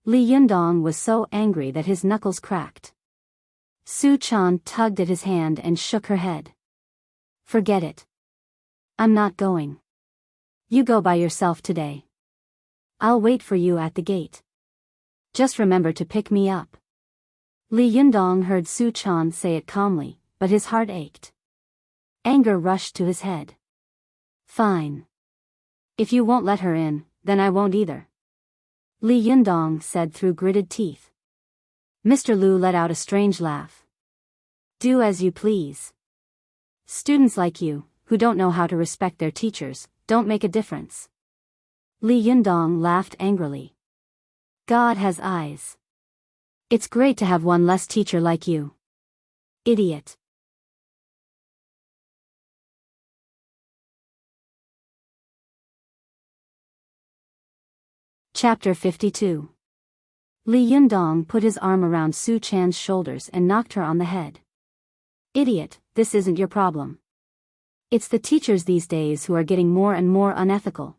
Li Yundong was so angry that his knuckles cracked. Su Chan tugged at his hand and shook her head. Forget it. I'm not going. You go by yourself today. I'll wait for you at the gate. Just remember to pick me up. Li Yundong heard Su Chan say it calmly, but his heart ached. Anger rushed to his head. Fine. If you won't let her in, then I won't either. Li Yundong said through gritted teeth. Mr. Lu let out a strange laugh. Do as you please. Students like you, who don't know how to respect their teachers, don't make a difference. Li Yundong laughed angrily. God has eyes. It's great to have one less teacher like you. Idiot. Chapter 52. Li Yundong put his arm around Su Chan's shoulders and knocked her on the head. Idiot, this isn't your problem. It's the teachers these days who are getting more and more unethical.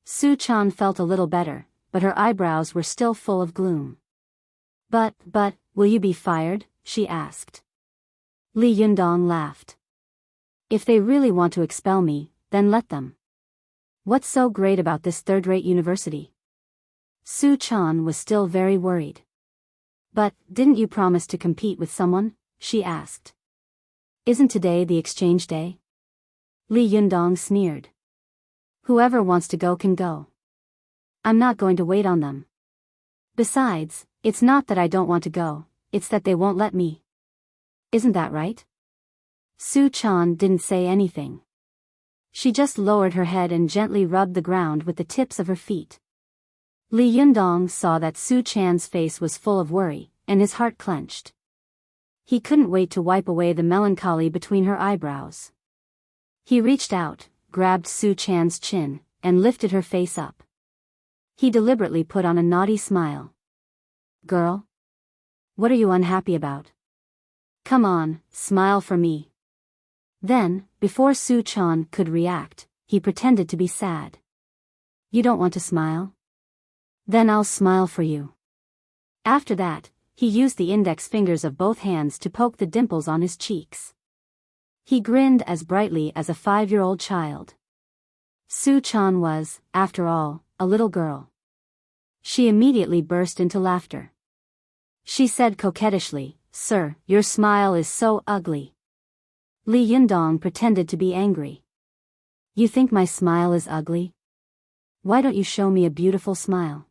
Su Chan felt a little better, but her eyebrows were still full of gloom. But, will you be fired? She asked. Li Yundong laughed. If they really want to expel me, then let them. What's so great about this third-rate university? Su Chan was still very worried. But, didn't you promise to compete with someone? She asked. Isn't today the exchange day? Li Yundong sneered. Whoever wants to go can go. I'm not going to wait on them. Besides, it's not that I don't want to go, it's that they won't let me. Isn't that right? Su Chan didn't say anything. She just lowered her head and gently rubbed the ground with the tips of her feet. Li Yundong saw that Su Chan's face was full of worry, and his heart clenched. He couldn't wait to wipe away the melancholy between her eyebrows. He reached out, grabbed Su Chan's chin, and lifted her face up. He deliberately put on a naughty smile. Girl? What are you unhappy about? Come on, smile for me. Then, before Su Chan could react, he pretended to be sad. You don't want to smile? Then I'll smile for you. After that, he used the index fingers of both hands to poke the dimples on his cheeks. He grinned as brightly as a 5-year-old child. Su Chan was, after all, a little girl. She immediately burst into laughter. She said coquettishly, Sir, your smile is so ugly. Li Yundong pretended to be angry. You think my smile is ugly? Why don't you show me a beautiful smile?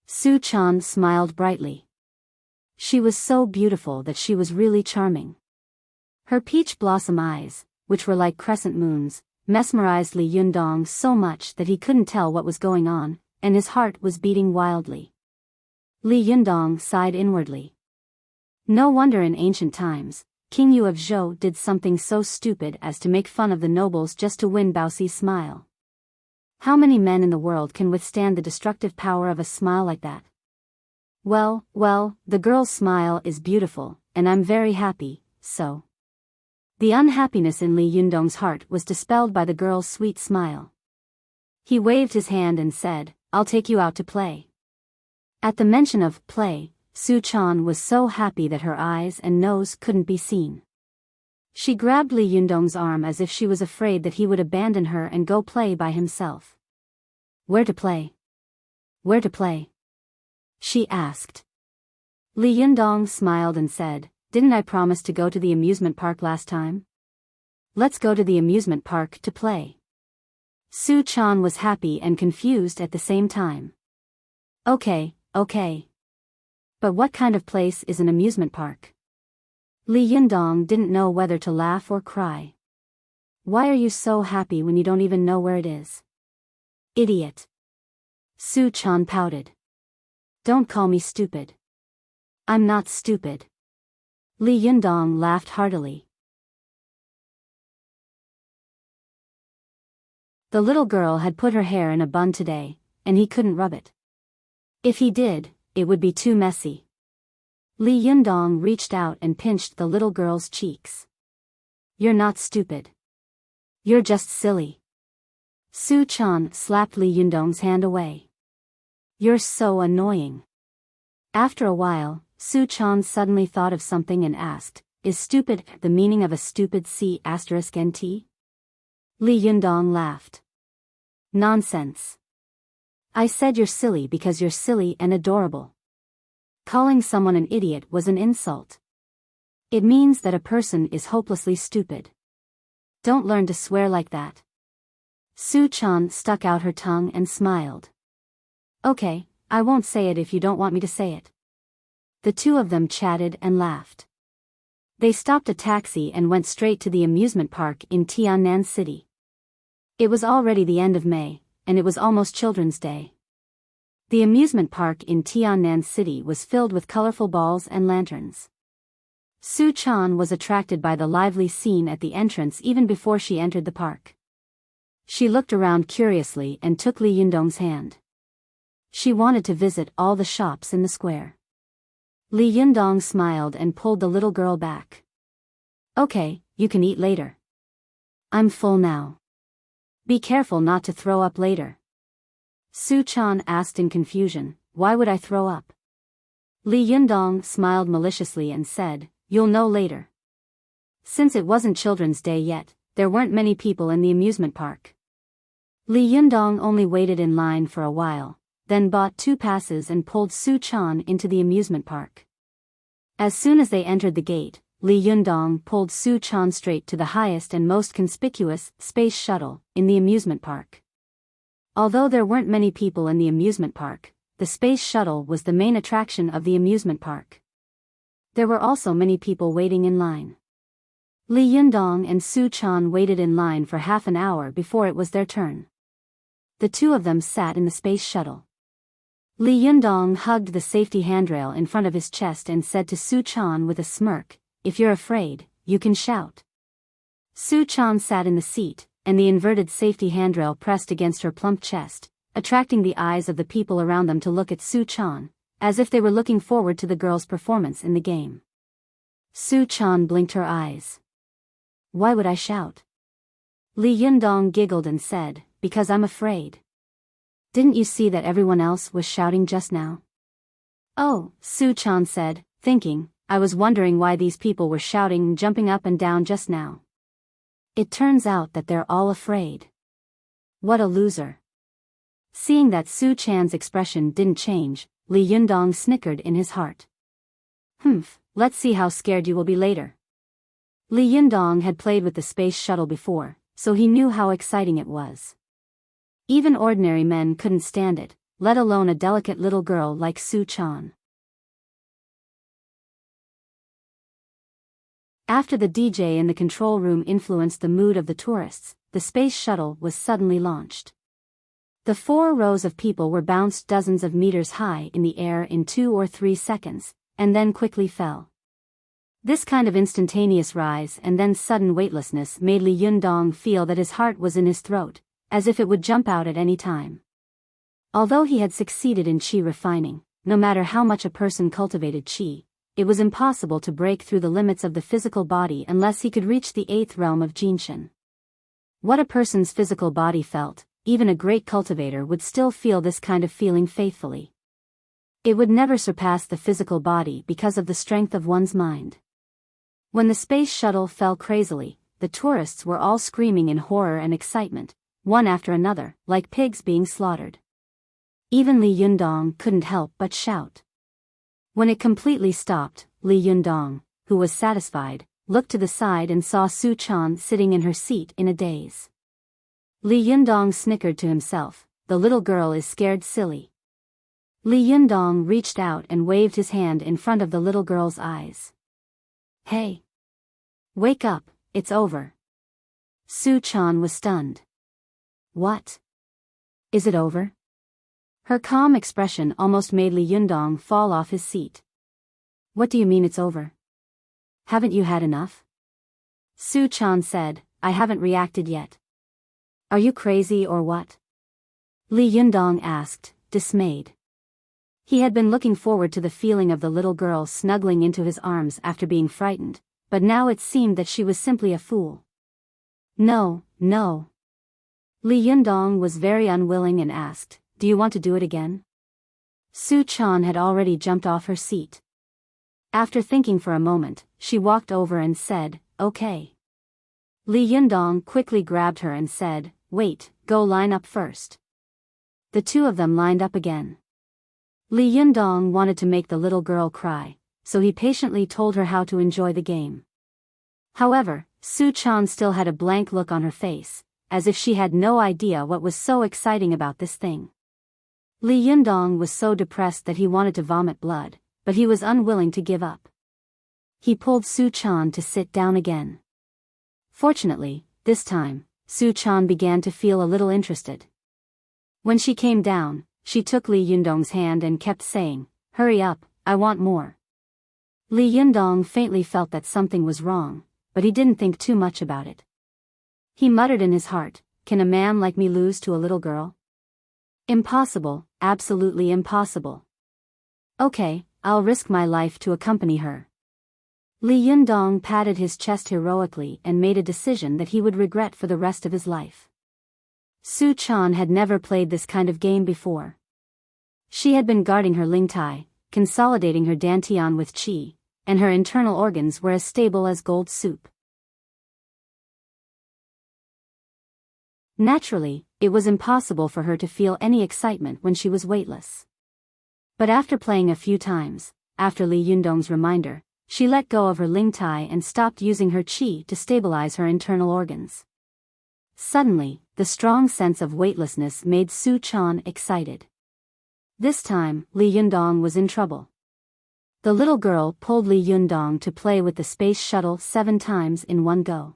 Su Chan smiled brightly. She was so beautiful that she was really charming. Her peach blossom eyes, which were like crescent moons, mesmerized Li Yundong so much that he couldn't tell what was going on, and his heart was beating wildly. Li Yundong sighed inwardly. No wonder in ancient times, King Yu of Zhou did something so stupid as to make fun of the nobles just to win Baoxi's smile. How many men in the world can withstand the destructive power of a smile like that? Well, the girl's smile is beautiful, and I'm very happy, so. The unhappiness in Li Yundong's heart was dispelled by the girl's sweet smile. He waved his hand and said, I'll take you out to play. At the mention of play, Su Chan was so happy that her eyes and nose couldn't be seen. She grabbed Li Yundong's arm as if she was afraid that he would abandon her and go play by himself. Where to play? Where to play? She asked. Li Yundong smiled and said, Didn't I promise to go to the amusement park last time? Let's go to the amusement park to play. Su Chan was happy and confused at the same time. Okay. But what kind of place is an amusement park? Li Yundong didn't know whether to laugh or cry. Why are you so happy when you don't even know where it is? Idiot. Su Chan pouted. Don't call me stupid. I'm not stupid. Li Yundong laughed heartily. The little girl had put her hair in a bun today, and he couldn't rub it. If he did, it would be too messy. Li Yundong reached out and pinched the little girl's cheeks. You're not stupid. You're just silly. Su Chan slapped Li Yundong's hand away. You're so annoying. After a while, Su Chan suddenly thought of something and asked, is stupid the meaning of a stupid C*NT? Li Yundong laughed. Nonsense. I said you're silly because you're silly and adorable. Calling someone an idiot was an insult. It means that a person is hopelessly stupid. Don't learn to swear like that. Su Chan stuck out her tongue and smiled. Okay, I won't say it if you don't want me to say it. The two of them chatted and laughed. They stopped a taxi and went straight to the amusement park in Tiannan City. It was already the end of May, and it was almost Children's Day. The amusement park in Tiannan City was filled with colorful balls and lanterns. Su Chan was attracted by the lively scene at the entrance even before she entered the park. She looked around curiously and took Li Yundong's hand. She wanted to visit all the shops in the square. Li Yundong smiled and pulled the little girl back. Okay, you can eat later. I'm full now. Be careful not to throw up later. Su Chan asked in confusion, why would I throw up? Li Yundong smiled maliciously and said, you'll know later. Since it wasn't Children's Day yet, there weren't many people in the amusement park. Li Yundong only waited in line for a while, then bought 2 passes and pulled Su Chan into the amusement park. As soon as they entered the gate, Li Yundong pulled Su Chan straight to the highest and most conspicuous space shuttle in the amusement park. Although there weren't many people in the amusement park, the space shuttle was the main attraction of the amusement park. There were also many people waiting in line. Li Yundong and Su Chan waited in line for half an hour before it was their turn. The two of them sat in the space shuttle. Li Yundong hugged the safety handrail in front of his chest and said to Su Chan with a smirk, if you're afraid, you can shout. Su Chan sat in the seat, and the inverted safety handrail pressed against her plump chest, attracting the eyes of the people around them to look at Su Chan, as if they were looking forward to the girl's performance in the game. Su Chan blinked her eyes. Why would I shout? Li Yundong giggled and said, because I'm afraid. Didn't you see that everyone else was shouting just now? Oh, Su Chan said, thinking, I was wondering why these people were shouting and jumping up and down just now. It turns out that they're all afraid. What a loser. Seeing that Su Chan's expression didn't change, Li Yundong snickered in his heart. Let's see how scared you will be later. Li Yundong had played with the space shuttle before, so he knew how exciting it was. Even ordinary men couldn't stand it, let alone a delicate little girl like Su Chan. After the DJ in the control room influenced the mood of the tourists, the space shuttle was suddenly launched. The 4 rows of people were bounced dozens of meters high in the air in 2 or 3 seconds, and then quickly fell. This kind of instantaneous rise and then sudden weightlessness made Li Yundong feel that his heart was in his throat, as if it would jump out at any time. Although he had succeeded in qi refining, no matter how much a person cultivated qi, it was impossible to break through the limits of the physical body unless he could reach the 8th realm of Jinshan. What a person's physical body felt, even a great cultivator would still feel this kind of feeling faithfully. It would never surpass the physical body because of the strength of one's mind. When the space shuttle fell crazily, the tourists were all screaming in horror and excitement, one after another, like pigs being slaughtered. Even Li Yundong couldn't help but shout. When it completely stopped, Li Yundong, who was satisfied, looked to the side and saw Su Chan sitting in her seat in a daze. Li Yundong snickered to himself, the little girl is scared silly. Li Yundong reached out and waved his hand in front of the little girl's eyes. Hey! Wake up, it's over. Su Chan was stunned. What? Is it over? Her calm expression almost made Li Yundong fall off his seat. What do you mean it's over? Haven't you had enough? Su Chan said, I haven't reacted yet. Are you crazy or what? Li Yundong asked, dismayed. He had been looking forward to the feeling of the little girl snuggling into his arms after being frightened, but now it seemed that she was simply a fool. No, no. Li Yundong was very unwilling and asked, do you want to do it again? Su Chan had already jumped off her seat. After thinking for a moment, she walked over and said, okay. Li Yundong quickly grabbed her and said, wait, go line up first. The two of them lined up again. Li Yundong wanted to make the little girl cry, so he patiently told her how to enjoy the game. However, Su Chan still had a blank look on her face, as if she had no idea what was so exciting about this thing. Li Yundong was so depressed that he wanted to vomit blood, but he was unwilling to give up. He pulled Su Chan to sit down again. Fortunately, this time, Su Chan began to feel a little interested. When she came down, she took Li Yundong's hand and kept saying, hurry up, I want more. Li Yundong faintly felt that something was wrong, but he didn't think too much about it. He muttered in his heart, can a man like me lose to a little girl? Impossible, absolutely impossible. Okay, I'll risk my life to accompany her. Li Yundong patted his chest heroically and made a decision that he would regret for the rest of his life. Su Chan had never played this kind of game before. She had been guarding her Ling Tai, consolidating her dantian with qi, and her internal organs were as stable as gold soup. Naturally, it was impossible for her to feel any excitement when she was weightless. But after playing a few times, after Li Yundong's reminder, she let go of her Ling Tai and stopped using her qi to stabilize her internal organs. Suddenly, the strong sense of weightlessness made Su Chan excited. This time, Li Yundong was in trouble. The little girl pulled Li Yundong to play with the space shuttle 7 times in one go.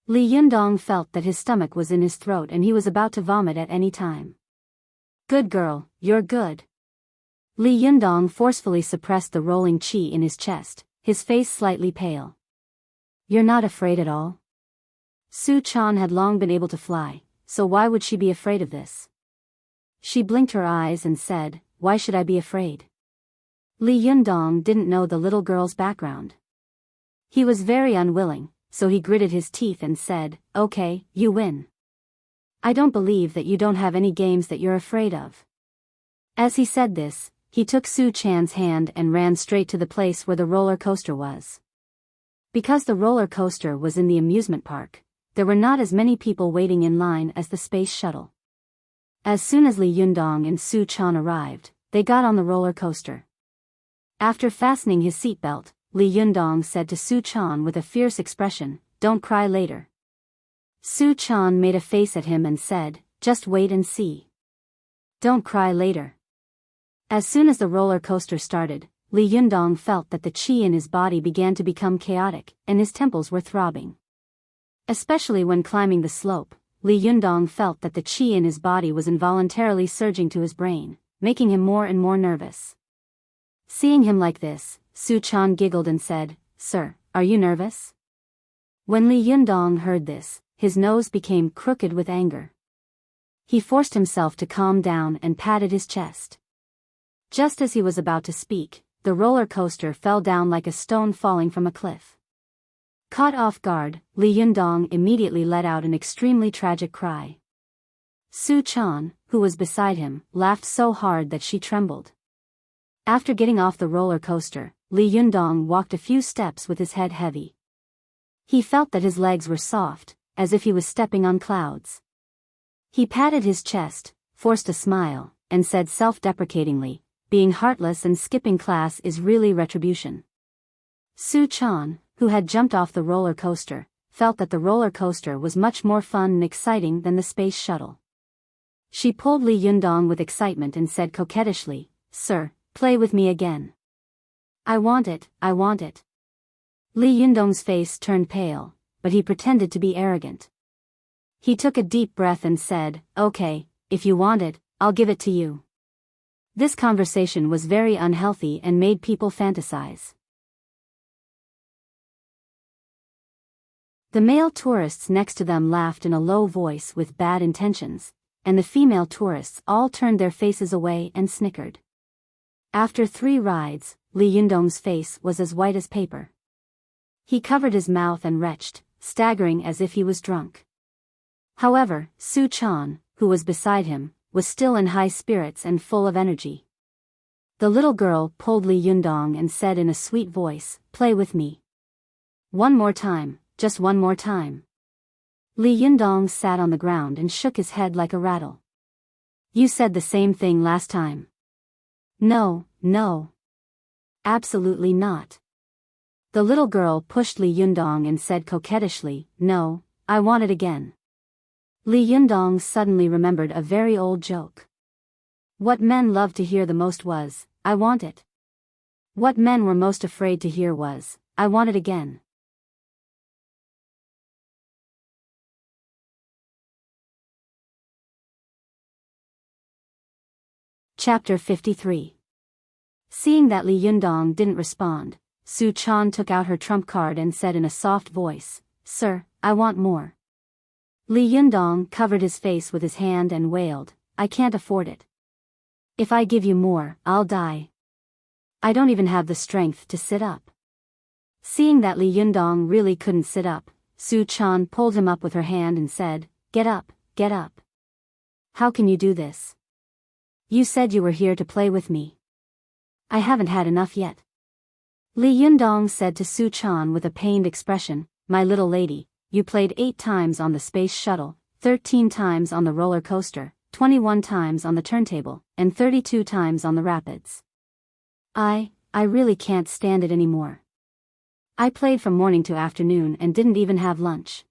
Li Yundong felt that his stomach was in his throat and he was about to vomit at any time. Good girl, you're good. Li Yundong forcefully suppressed the rolling qi in his chest, his face slightly pale. You're not afraid at all? Su Chan had long been able to fly, so why would she be afraid of this? She blinked her eyes and said, why should I be afraid? Li Yundong didn't know the little girl's background. He was very unwilling, so he gritted his teeth and said, okay, you win. I don't believe that you don't have any games that you're afraid of. As he said this, he took Su Chan's hand and ran straight to the place where the roller coaster was. Because the roller coaster was in the amusement park, there were not as many people waiting in line as the space shuttle. As soon as Li Yundong and Su Chan arrived, they got on the roller coaster. After fastening his seatbelt, Li Yundong said to Su Chan with a fierce expression, don't cry later. Su Chan made a face at him and said, just wait and see. Don't cry later. As soon as the roller coaster started, Li Yundong felt that the qi in his body began to become chaotic, and his temples were throbbing. Especially when climbing the slope, Li Yundong felt that the qi in his body was involuntarily surging to his brain, making him more and more nervous. Seeing him like this, Su Chan giggled and said, Sir, are you nervous? When Li Yundong heard this, his nose became crooked with anger. He forced himself to calm down and patted his chest. Just as he was about to speak, the roller coaster fell down like a stone falling from a cliff. Caught off guard, Li Yundong immediately let out an extremely tragic cry. Su Chan, who was beside him, laughed so hard that she trembled. After getting off the roller coaster, Li Yundong walked a few steps with his head heavy. He felt that his legs were soft, as if he was stepping on clouds. He patted his chest, forced a smile, and said self-deprecatingly, being heartless and skipping class is really retribution. Su Chan, who had jumped off the roller coaster, felt that the roller coaster was much more fun and exciting than the space shuttle. She pulled Li Yundong with excitement and said coquettishly, Sir, play with me again. I want it, I want it. Li Yundong's face turned pale, but he pretended to be arrogant. He took a deep breath and said, okay, if you want it, I'll give it to you. This conversation was very unhealthy and made people fantasize. The male tourists next to them laughed in a low voice with bad intentions, and the female tourists all turned their faces away and snickered. After 3 rides, Li Yundong's face was as white as paper. He covered his mouth and retched, staggering as if he was drunk. However, Su Chan, who was beside him, was still in high spirits and full of energy. The little girl pulled Li Yundong and said in a sweet voice, "Play with me. One more time, just one more time." Li Yundong sat on the ground and shook his head like a rattle. "You said the same thing last time." "No, no. Absolutely not." The little girl pushed Li Yundong and said coquettishly, "No, I want it again." Li Yundong suddenly remembered a very old joke. What men loved to hear the most was, "I want it." What men were most afraid to hear was, "I want it again." Chapter 53. Seeing that Li Yundong didn't respond, Su Chan took out her trump card and said in a soft voice, "Sir, I want more." Li Yundong covered his face with his hand and wailed, "I can't afford it. If I give you more, I'll die. I don't even have the strength to sit up." Seeing that Li Yundong really couldn't sit up, Su Chan pulled him up with her hand and said, "Get up, get up. How can you do this? You said you were here to play with me. I haven't had enough yet." Li Yundong said to Su Chan with a pained expression, "My little lady, you played 8 times on the space shuttle, 13 times on the roller coaster, 21 times on the turntable, and 32 times on the rapids. I really can't stand it anymore. I played from morning to afternoon and didn't even have lunch.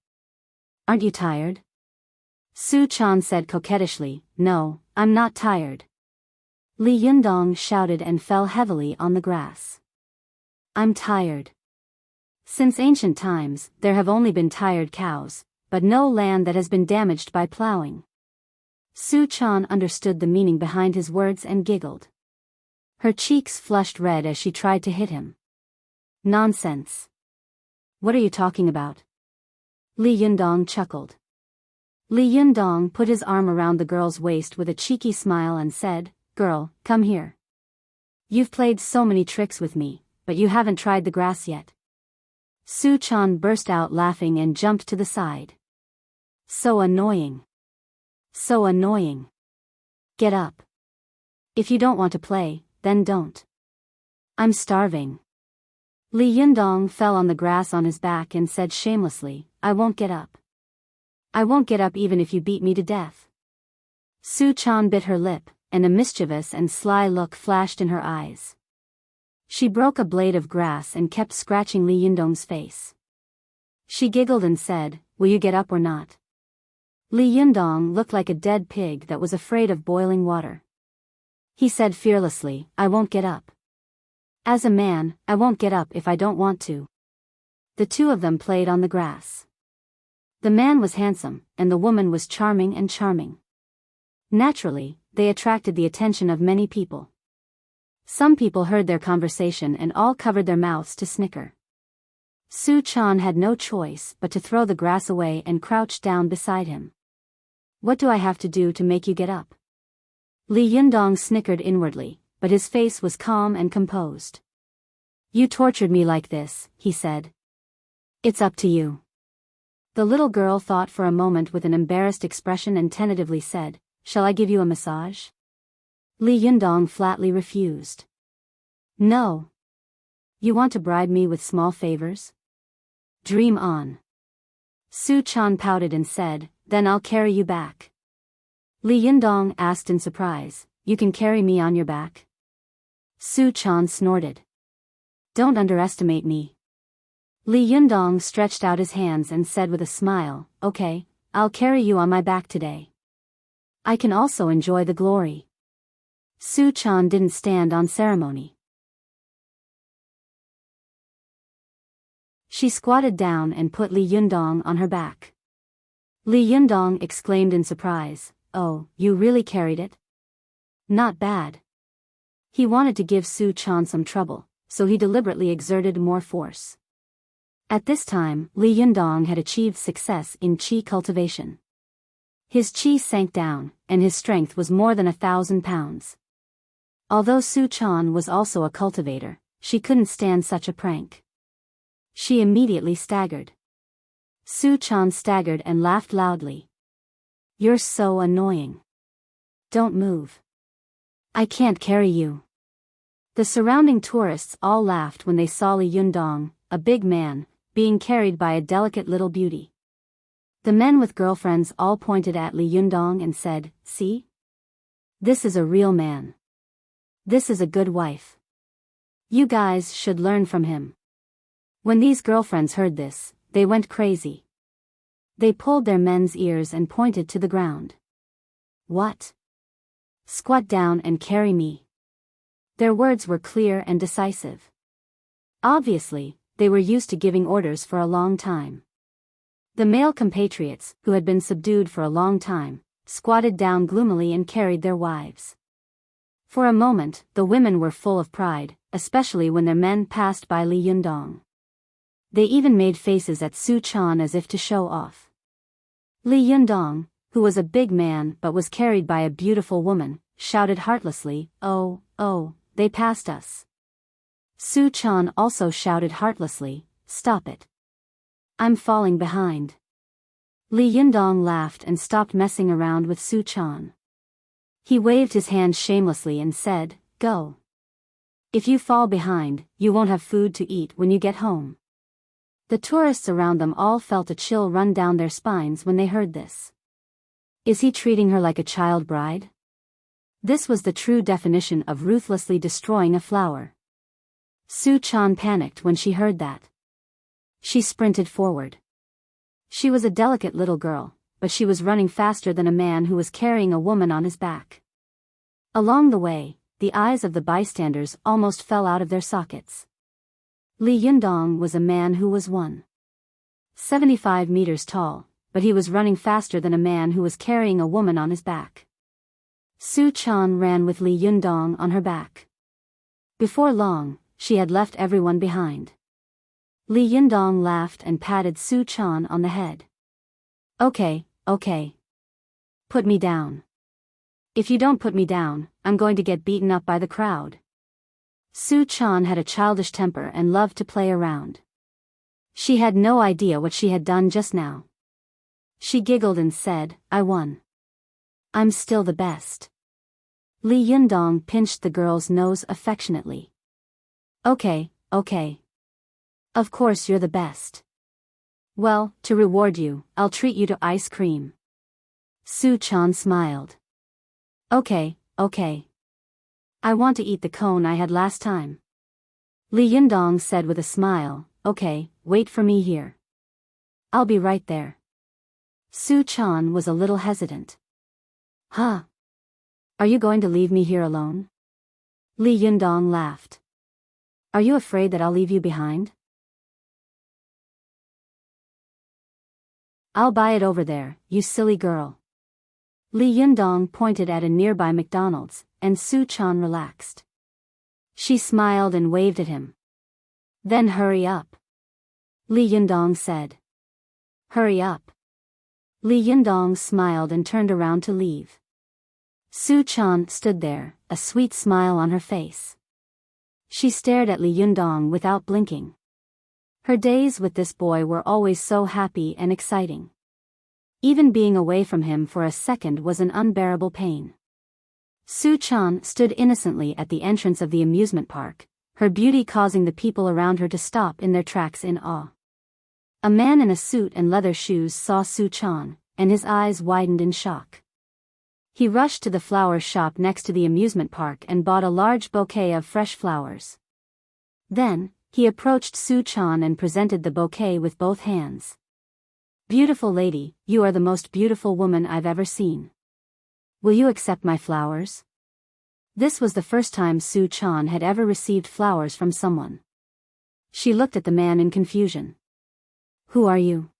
Aren't you tired?" Su Chan said coquettishly, "No, I'm not tired." Li Yundong shouted and fell heavily on the grass. "I'm tired. Since ancient times, there have only been tired cows, but no land that has been damaged by plowing." Su Chan understood the meaning behind his words and giggled. Her cheeks flushed red as she tried to hit him. "Nonsense. What are you talking about?" Li Yundong chuckled. Li Yundong put his arm around the girl's waist with a cheeky smile and said, "Girl, come here. You've played so many tricks with me, but you haven't tried the grass yet." Su Chan burst out laughing and jumped to the side. "So annoying. So annoying. Get up. If you don't want to play, then don't. I'm starving." Li Yundong fell on the grass on his back and said shamelessly, "I won't get up. I won't get up even if you beat me to death." Su Chan bit her lip, and a mischievous and sly look flashed in her eyes. She broke a blade of grass and kept scratching Li Yundong's face. She giggled and said, "Will you get up or not?" Li Yundong looked like a dead pig that was afraid of boiling water. He said fearlessly, "I won't get up. As a man, I won't get up if I don't want to." The two of them played on the grass. The man was handsome, and the woman was charming and charming. Naturally, they attracted the attention of many people. Some people heard their conversation and all covered their mouths to snicker. Su Chan had no choice but to throw the grass away and crouch down beside him. "What do I have to do to make you get up?" Li Yundong snickered inwardly, but his face was calm and composed. "You tortured me like this," he said. "It's up to you." The little girl thought for a moment with an embarrassed expression and tentatively said, "Shall I give you a massage?" Li Yundong flatly refused. "No. You want to bribe me with small favors? Dream on." Su Chan pouted and said, "Then I'll carry you back." Li Yundong asked in surprise, "You can carry me on your back?" Su Chan snorted. "Don't underestimate me." Li Yundong stretched out his hands and said with a smile, "Okay, I'll carry you on my back today. I can also enjoy the glory." Su Chan didn't stand on ceremony. She squatted down and put Li Yundong on her back. Li Yundong exclaimed in surprise, "Oh, you really carried it? Not bad." He wanted to give Su Chan some trouble, so he deliberately exerted more force. At this time, Li Yundong had achieved success in qi cultivation. His qi sank down, and his strength was more than 1,000 pounds. Although Su Chan was also a cultivator, she couldn't stand such a prank. She immediately staggered. Su Chan staggered and laughed loudly. "You're so annoying. Don't move. I can't carry you." The surrounding tourists all laughed when they saw Li Yundong, a big man, being carried by a delicate little beauty. The men with girlfriends all pointed at Li Yundong and said, "See? This is a real man. This is a good wife. You guys should learn from him." When these girlfriends heard this, they went crazy. They pulled their men's ears and pointed to the ground. "What? Squat down and carry me." Their words were clear and decisive. Obviously, they were used to giving orders for a long time. The male compatriots, who had been subdued for a long time, squatted down gloomily and carried their wives. For a moment, the women were full of pride, especially when their men passed by Li Yundong. They even made faces at Su Chan as if to show off. Li Yundong, who was a big man but was carried by a beautiful woman, shouted heartlessly, "Oh, oh, they passed us." Su Chan also shouted heartlessly, "Stop it. I'm falling behind." Li Yundong laughed and stopped messing around with Su Chan. He waved his hand shamelessly and said, "Go. If you fall behind, you won't have food to eat when you get home." The tourists around them all felt a chill run down their spines when they heard this. Is he treating her like a child bride? This was the true definition of ruthlessly destroying a flower. Su Chan panicked when she heard that. She sprinted forward. She was a delicate little girl, but she was running faster than a man who was carrying a woman on his back. Along the way, the eyes of the bystanders almost fell out of their sockets. Li Yundong was a man who was 175 meters tall, but he was running faster than a man who was carrying a woman on his back. Su Chan ran with Li Yundong on her back. Before long, she had left everyone behind. Li Yundong laughed and patted Su Chan on the head. Okay. Put me down. If you don't put me down, I'm going to get beaten up by the crowd." Su Chan had a childish temper and loved to play around. She had no idea what she had done just now. She giggled and said, "I won. I'm still the best." Li Yundong pinched the girl's nose affectionately. Okay. Of course you're the best. Well, to reward you, I'll treat you to ice cream." Su Chan smiled. Okay. I want to eat the cone I had last time." Li Yundong said with a smile, "Okay, wait for me here. I'll be right there." Su Chan was a little hesitant. "Huh? Are you going to leave me here alone?" Li Yundong laughed. "Are you afraid that I'll leave you behind?" "I'll buy it over there, you silly girl." Li Yundong pointed at a nearby McDonald's, and Su Chan relaxed. She smiled and waved at him. "Then hurry up," Li Yundong said. "Hurry up." Li Yundong smiled and turned around to leave. Su Chan stood there, a sweet smile on her face. She stared at Li Yundong without blinking. Her days with this boy were always so happy and exciting. Even being away from him for a second was an unbearable pain. Su Chan stood innocently at the entrance of the amusement park, her beauty causing the people around her to stop in their tracks in awe. A man in a suit and leather shoes saw Su Chan, and his eyes widened in shock. He rushed to the flower shop next to the amusement park and bought a large bouquet of fresh flowers. Then, he approached Su Chan and presented the bouquet with both hands. "Beautiful lady, you are the most beautiful woman I've ever seen. Will you accept my flowers?" This was the first time Su Chan had ever received flowers from someone. She looked at the man in confusion. "Who are you?"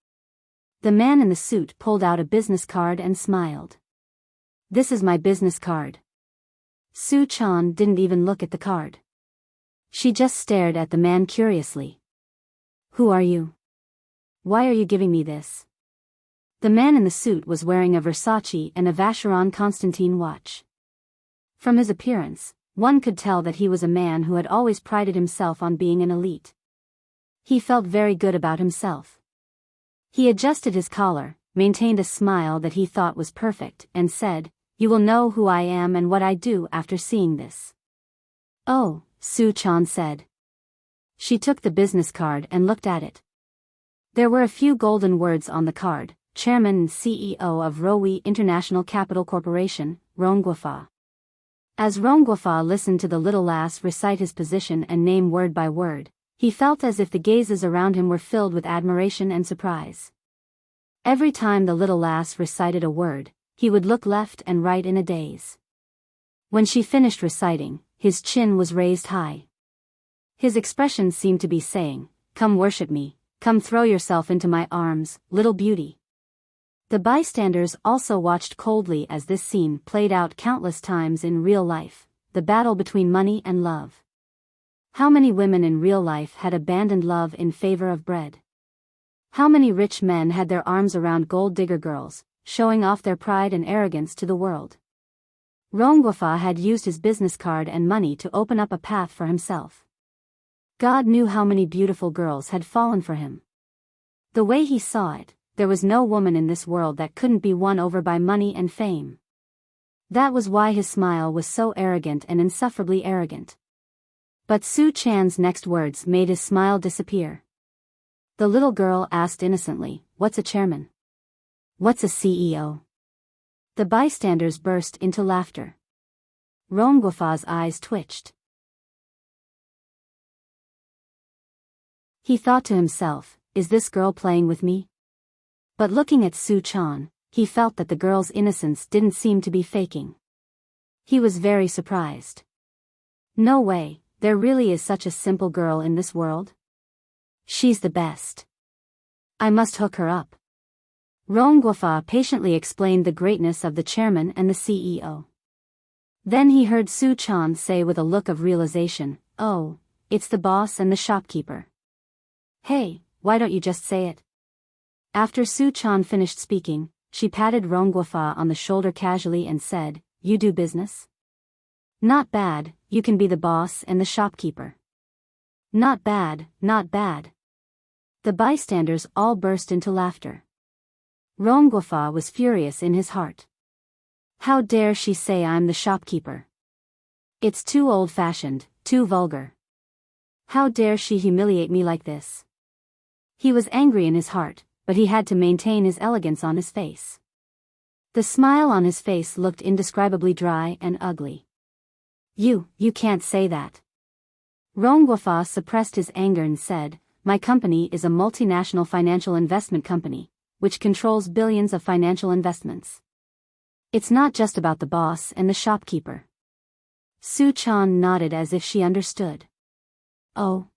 The man in the suit pulled out a business card and smiled. "This is my business card." Su Chan didn't even look at the card. She just stared at the man curiously. "Who are you?" Why are you giving me this? The man in the suit was wearing a Versace and a Vacheron Constantin watch. From his appearance, one could tell that he was a man who had always prided himself on being an elite. He felt very good about himself. He adjusted his collar, maintained a smile that he thought was perfect, and said, "You will know who I am and what I do after seeing this." "Oh," Su Chan said. She took the business card and looked at it. There were a few golden words on the card: Chairman and CEO of Rowi International Capital Corporation, Rongguafa. As Rongguafa listened to the little lass recite his position and name word by word, he felt as if the gazes around him were filled with admiration and surprise. Every time the little lass recited a word, he would look left and right in a daze. When she finished reciting, his chin was raised high. His expression seemed to be saying, "Come worship me, come throw yourself into my arms, little beauty." The bystanders also watched coldly as this scene played out countless times in real life, the battle between money and love. How many women in real life had abandoned love in favor of bread? How many rich men had their arms around gold-digger girls, showing off their pride and arrogance to the world? Rongguafa had used his business card and money to open up a path for himself. God knew how many beautiful girls had fallen for him. The way he saw it, there was no woman in this world that couldn't be won over by money and fame. That was why his smile was so arrogant and insufferably arrogant. But Su Chan's next words made his smile disappear. The little girl asked innocently, "What's a chairman? What's a CEO?" The bystanders burst into laughter. Rongguafa's eyes twitched. He thought to himself, "Is this girl playing with me?" But looking at Su Chan, he felt that the girl's innocence didn't seem to be faking. He was very surprised. No way, there really is such a simple girl in this world? She's the best. I must hook her up. Rongguafa patiently explained the greatness of the chairman and the CEO. Then he heard Su Chan say with a look of realization, "Oh, it's the boss and the shopkeeper. Hey, why don't you just say it?" After Su Chan finished speaking, she patted Rongguafa on the shoulder casually and said, "You do business? Not bad, you can be the boss and the shopkeeper." Not bad, not bad. The bystanders all burst into laughter. Rongguafa was furious in his heart. How dare she say I'm the shopkeeper? It's too old-fashioned, too vulgar. How dare she humiliate me like this? He was angry in his heart, but he had to maintain his elegance on his face. The smile on his face looked indescribably dry and ugly. You can't say that." Rongguafa suppressed his anger and said, "My company is a multinational financial investment company, which controls billions of financial investments. It's not just about the boss and the shopkeeper." Su Chan nodded as if she understood. "Oh.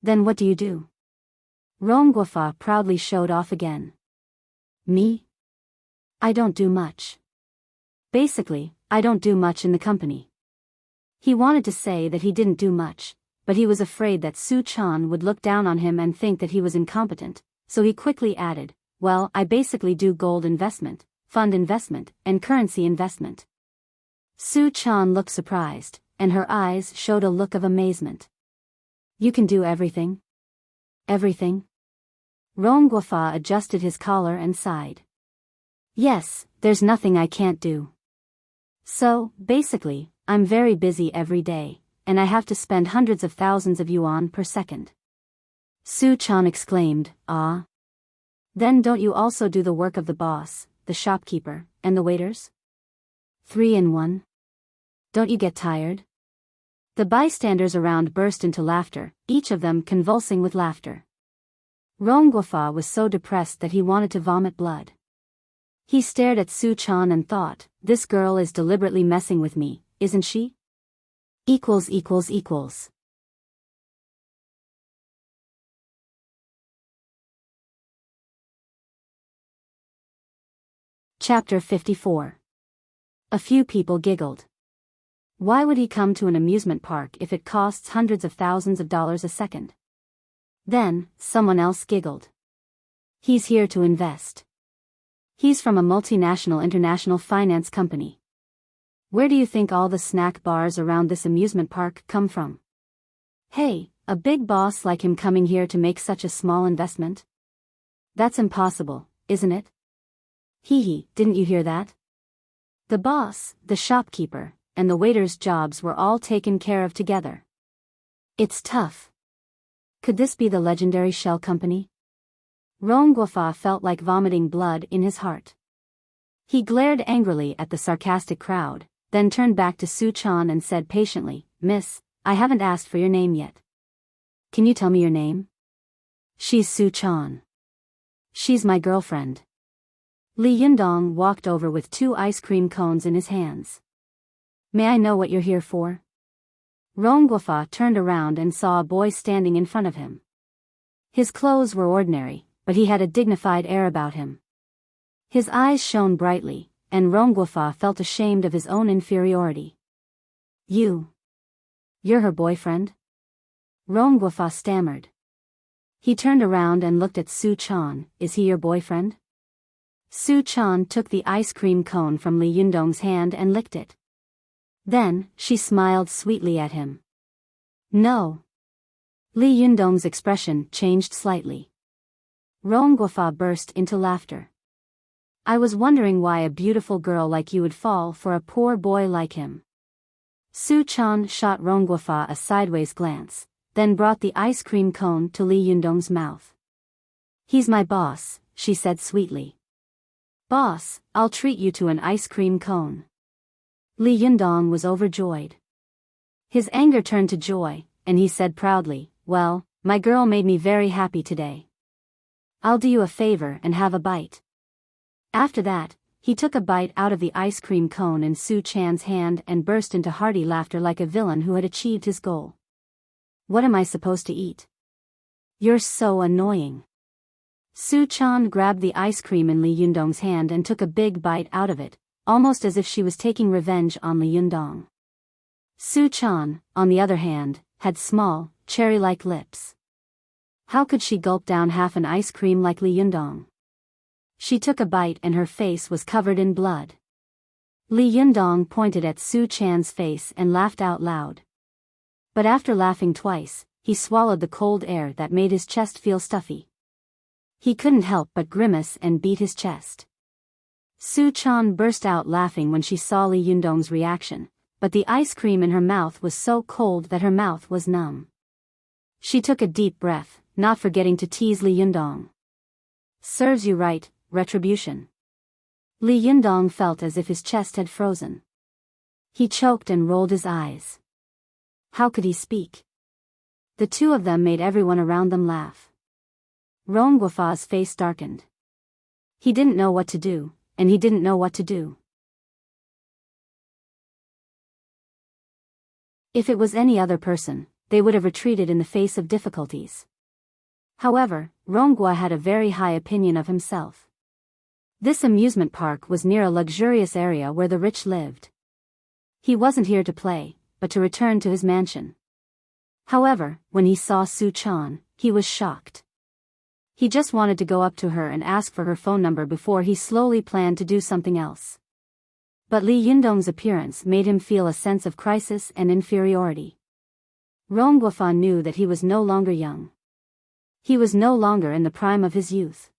Then what do you do?" Rongguafa proudly showed off again. "Me? I don't do much. Basically, I don't do much in the company." He wanted to say that he didn't do much, but he was afraid that Su Chan would look down on him and think that he was incompetent, so he quickly added, "Well, I basically do gold investment, fund investment, and currency investment." Su Chan looked surprised, and her eyes showed a look of amazement. "You can do everything? Everything?" Rongguafa adjusted his collar and sighed. "Yes, there's nothing I can't do. So, basically, I'm very busy every day, and I have to spend hundreds of thousands of yuan per second." Su Chan exclaimed, "Ah? Then don't you also do the work of the boss, the shopkeeper, and the waiters? 3 in 1? Don't you get tired?" The bystanders around burst into laughter, each of them convulsing with laughter. Rongguafa was so depressed that he wanted to vomit blood. He stared at Su Chan and thought, "This girl is deliberately messing with me, isn't she?" == Chapter 54. A few people giggled. Why would he come to an amusement park if it costs hundreds of thousands of dollars a second? Then, someone else giggled. He's here to invest. He's from a multinational international finance company. Where do you think all the snack bars around this amusement park come from? Hey, a big boss like him coming here to make such a small investment? That's impossible, isn't it? Hee hee, didn't you hear that? The boss, the shopkeeper, and the waiter's jobs were all taken care of together. It's tough. Could this be the legendary shell company? Rongguofa felt like vomiting blood in his heart. He glared angrily at the sarcastic crowd, then turned back to Su Chan and said patiently, "Miss, I haven't asked for your name yet. Can you tell me your name?" "She's Su Chan. She's my girlfriend." Li Yundong walked over with 2 ice cream cones in his hands. "May I know what you're here for?" Rongguofa turned around and saw a boy standing in front of him. His clothes were ordinary, but he had a dignified air about him. His eyes shone brightly, and Rongguofa felt ashamed of his own inferiority. You're her boyfriend?" Rongguofa stammered. He turned around and looked at Su Chan. "Is he your boyfriend?" Su Chan took the ice cream cone from Li Yundong's hand and licked it. Then, she smiled sweetly at him. "No." Li Yundong's expression changed slightly. Rongguofa burst into laughter. "I was wondering why a beautiful girl like you would fall for a poor boy like him." Su Chan shot Rongguofa a sideways glance, then brought the ice cream cone to Li Yundong's mouth. "He's my boss," she said sweetly. "Boss, I'll treat you to an ice cream cone." Li Yundong was overjoyed. His anger turned to joy, and he said proudly, "Well, my girl made me very happy today. I'll do you a favor and have a bite." After that, he took a bite out of the ice cream cone in Su Chan's hand and burst into hearty laughter like a villain who had achieved his goal. "What am I supposed to eat? You're so annoying." Su Chan grabbed the ice cream in Li Yundong's hand and took a big bite out of it, almost as if she was taking revenge on Li Yundong. Su Chan, on the other hand, had small, cherry-like lips. How could she gulp down half an ice cream like Li Yundong? She took a bite and her face was covered in blood. Li Yundong pointed at Su Chan's face and laughed out loud. But after laughing twice, he swallowed the cold air that made his chest feel stuffy. He couldn't help but grimace and beat his chest. Su Chan burst out laughing when she saw Li Yundong's reaction, but the ice cream in her mouth was so cold that her mouth was numb. She took a deep breath, not forgetting to tease Li Yundong. "Serves you right, retribution." Li Yundong felt as if his chest had frozen. He choked and rolled his eyes. How could he speak? The two of them made everyone around them laugh. Rongguofa's face darkened. He didn't know what to do, and he didn't know what to do. If it was any other person, they would have retreated in the face of difficulties. However, Ronggua had a very high opinion of himself. This amusement park was near a luxurious area where the rich lived. He wasn't here to play, but to return to his mansion. However, when he saw Su Chan, he was shocked. He just wanted to go up to her and ask for her phone number before he slowly planned to do something else. But Li Yundong's appearance made him feel a sense of crisis and inferiority. Rongguofa knew that he was no longer young. He was no longer in the prime of his youth.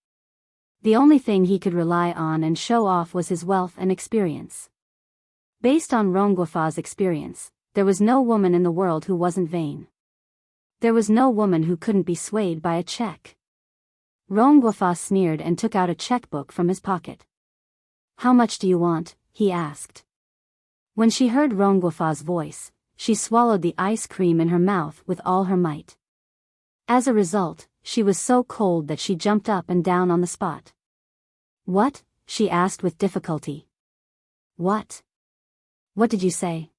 The only thing he could rely on and show off was his wealth and experience. Based on Rongguofa's experience, there was no woman in the world who wasn't vain. There was no woman who couldn't be swayed by a check. Rongguofa sneered and took out a checkbook from his pocket. "How much do you want?" he asked. When she heard Rongguofa's voice, she swallowed the ice cream in her mouth with all her might. As a result, she was so cold that she jumped up and down on the spot. "What?" she asked with difficulty. "What? What did you say?"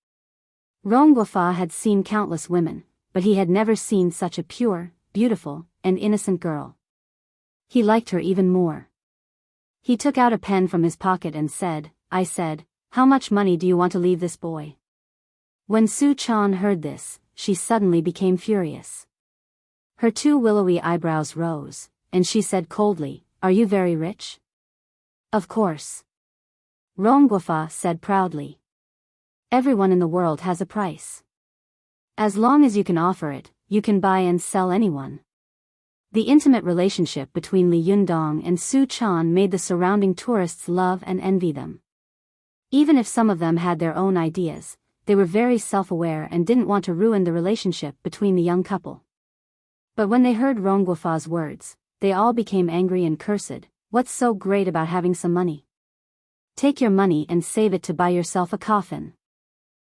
Rongguofa had seen countless women, but he had never seen such a pure, beautiful, and innocent girl. He liked her even more. He took out a pen from his pocket and said, "I said, how much money do you want to leave this boy?" When Su Chan heard this, she suddenly became furious. Her two willowy eyebrows rose, and she said coldly, are you very rich? Of course. Rongguofa said proudly. Everyone in the world has a price. As long as you can offer it, you can buy and sell anyone. The intimate relationship between Li Yundong and Su Chan made the surrounding tourists love and envy them. Even if some of them had their own ideas, they were very self-aware and didn't want to ruin the relationship between the young couple. But when they heard Rongguofa's words, they all became angry and cursed. What's so great about having some money? Take your money and save it to buy yourself a coffin.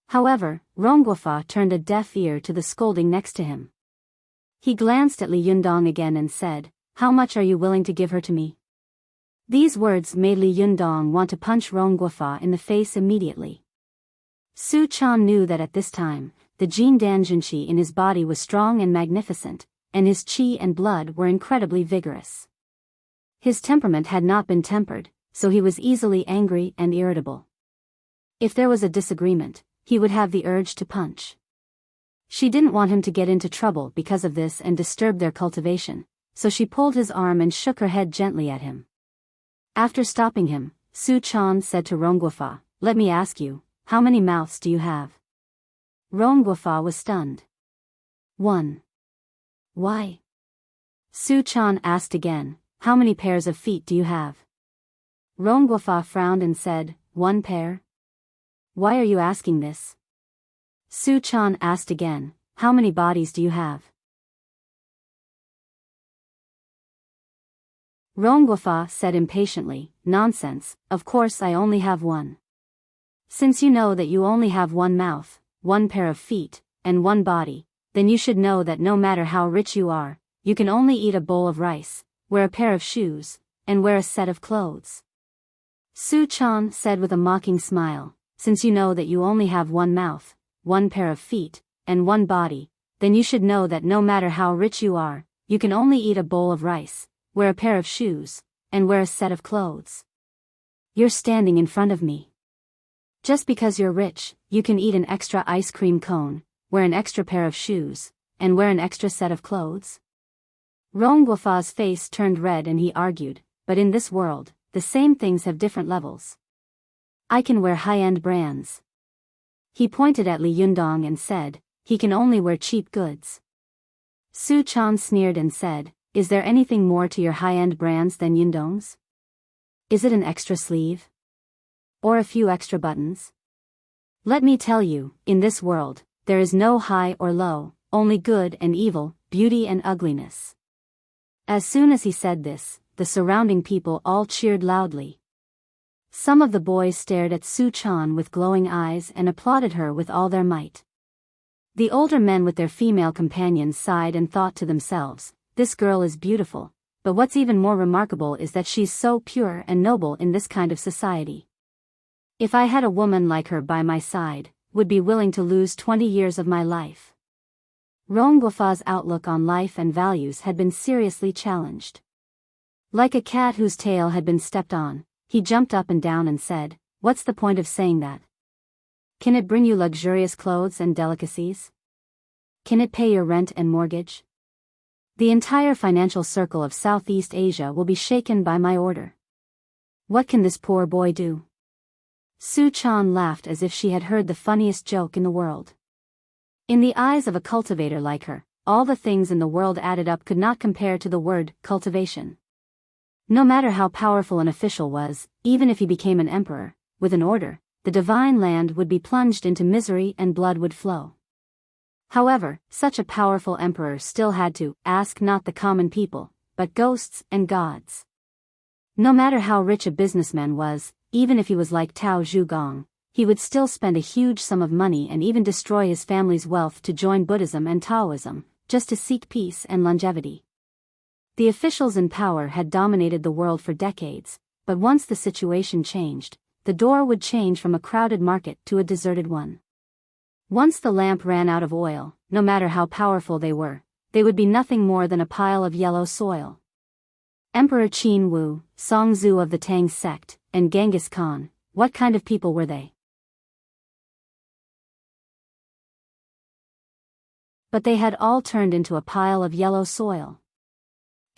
However, Rongguofa turned a deaf ear to the scolding next to him. He glanced at Li Yundong again and said, "How much are you willing to give her to me?" These words made Li Yundong want to punch Rongguofa in the face immediately. Su Chan knew that at this time, the Jin Danjunqi in his body was strong and magnificent, and his qi and blood were incredibly vigorous. His temperament had not been tempered, so he was easily angry and irritable. If there was a disagreement, he would have the urge to punch. She didn't want him to get into trouble because of this and disturb their cultivation, so she pulled his arm and shook her head gently at him. After stopping him, Su Chan said to Rongguofa, "Let me ask you, how many mouths do you have?" Rongguofa was stunned. 1. Why? Su Chan asked again, "How many pairs of feet do you have?" Rongguofa frowned and said, "1 pair." "Why are you asking this?" Su Chan asked again, "How many bodies do you have?" Rongguofa said impatiently, "Nonsense, of course I only have one." "Since you know that you only have 1 mouth, 1 pair of feet, and 1 body, then you should know that no matter how rich you are, you can only eat a bowl of rice, wear a pair of shoes, and wear a set of clothes." Su Chan said with a mocking smile, "Since you know that you only have 1 mouth, 1 pair of feet, and 1 body, then you should know that no matter how rich you are, you can only eat a bowl of rice, wear a pair of shoes, and wear a set of clothes. You're standing in front of me. Just because you're rich, you can eat an extra ice cream cone, wear an extra pair of shoes, and wear an extra set of clothes?" Rongguofa's face turned red and he argued, "But in this world, the same things have different levels. I can wear high-end brands." He pointed at Li Yundong and said, "He can only wear cheap goods." Su Chan sneered and said, "Is there anything more to your high-end brands than Yundong's? Is it an extra sleeve? Or a few extra buttons? Let me tell you, in this world, there is no high or low, only good and evil, beauty and ugliness." As soon as he said this, the surrounding people all cheered loudly. Some of the boys stared at Su Chan with glowing eyes and applauded her with all their might. The older men with their female companions sighed and thought to themselves, "This girl is beautiful, but what's even more remarkable is that she's so pure and noble in this kind of society. If I had a woman like her by my side, would be willing to lose 20 years of my life." Rongguofa's outlook on life and values had been seriously challenged. Like a cat whose tail had been stepped on, he jumped up and down and said, "What's the point of saying that? Can it bring you luxurious clothes and delicacies? Can it pay your rent and mortgage? The entire financial circle of Southeast Asia will be shaken by my order. What can this poor boy do?" Su Chan laughed as if she had heard the funniest joke in the world. In the eyes of a cultivator like her, all the things in the world added up could not compare to the word cultivation. No matter how powerful an official was, even if he became an emperor, with an order, the divine land would be plunged into misery and blood would flow. However, such a powerful emperor still had to ask not the common people, but ghosts and gods. No matter how rich a businessman was, even if he was like Tao Zhugong, he would still spend a huge sum of money and even destroy his family's wealth to join Buddhism and Taoism, just to seek peace and longevity. The officials in power had dominated the world for decades, but once the situation changed, the door would change from a crowded market to a deserted one. Once the lamp ran out of oil, no matter how powerful they would be nothing more than a pile of yellow soil. Emperor Qin Wu, Song Zhu of the Tang sect, and Genghis Khan, what kind of people were they? But they had all turned into a pile of yellow soil.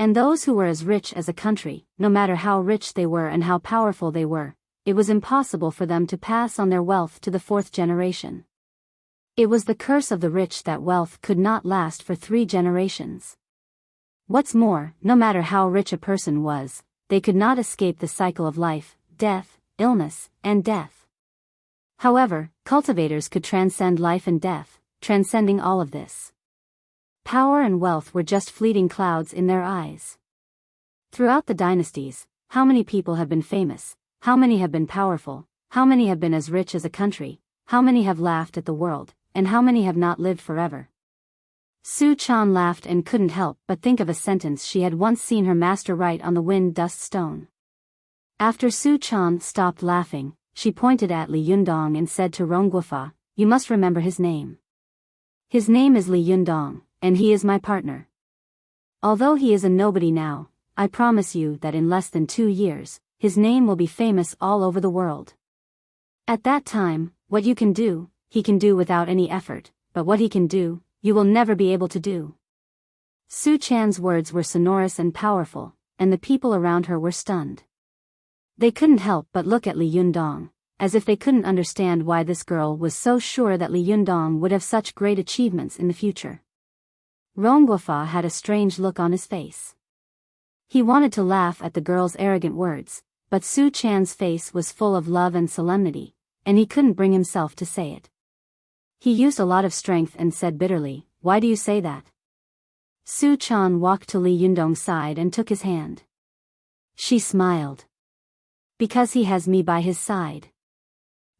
And those who were as rich as a country, no matter how rich they were and how powerful they were, it was impossible for them to pass on their wealth to the fourth generation. It was the curse of the rich that wealth could not last for 3 generations. What's more, no matter how rich a person was, they could not escape the cycle of life, death, illness, and death. However, cultivators could transcend life and death, transcending all of this. Power and wealth were just fleeting clouds in their eyes. Throughout the dynasties, how many people have been famous, how many have been powerful, how many have been as rich as a country, how many have laughed at the world, and how many have not lived forever? Su Chan laughed and couldn't help but think of a sentence she had once seen her master write on the wind dust stone. After Su Chan stopped laughing, she pointed at Li Yundong and said to Rongguofa, "You must remember his name. His name is Li Yundong, and he is my partner. Although he is a nobody now, I promise you that in less than 2 years, his name will be famous all over the world. At that time, what you can do, he can do without any effort, but what he can do, you will never be able to do." Su Chan's words were sonorous and powerful, and the people around her were stunned. They couldn't help but look at Li Yundong, as if they couldn't understand why this girl was so sure that Li Yundong would have such great achievements in the future. Rongguofa had a strange look on his face. He wanted to laugh at the girl's arrogant words, but Su Chan's face was full of love and solemnity, and he couldn't bring himself to say it. He used a lot of strength and said bitterly, "Why do you say that?" Su Chan walked to Li Yundong's side and took his hand. She smiled. "Because he has me by his side."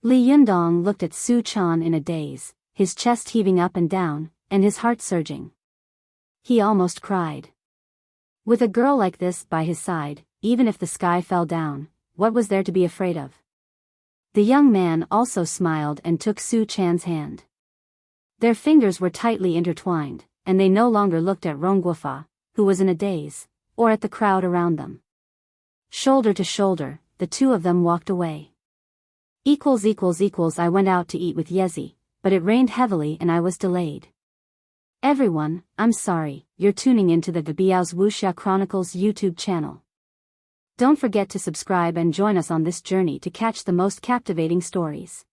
Li Yundong looked at Su Chan in a daze, his chest heaving up and down, and his heart surging. He almost cried. With a girl like this by his side, even if the sky fell down, what was there to be afraid of? The young man also smiled and took Su Chan's hand. Their fingers were tightly intertwined, and they no longer looked at Rongguofa, who was in a daze, or at the crowd around them. Shoulder to shoulder, the two of them walked away. I went out to eat with Yezi, but it rained heavily and I was delayed. Everyone, I'm sorry, you're tuning into the Biyao's Wuxia Chronicles YouTube channel. Don't forget to subscribe and join us on this journey to catch the most captivating stories.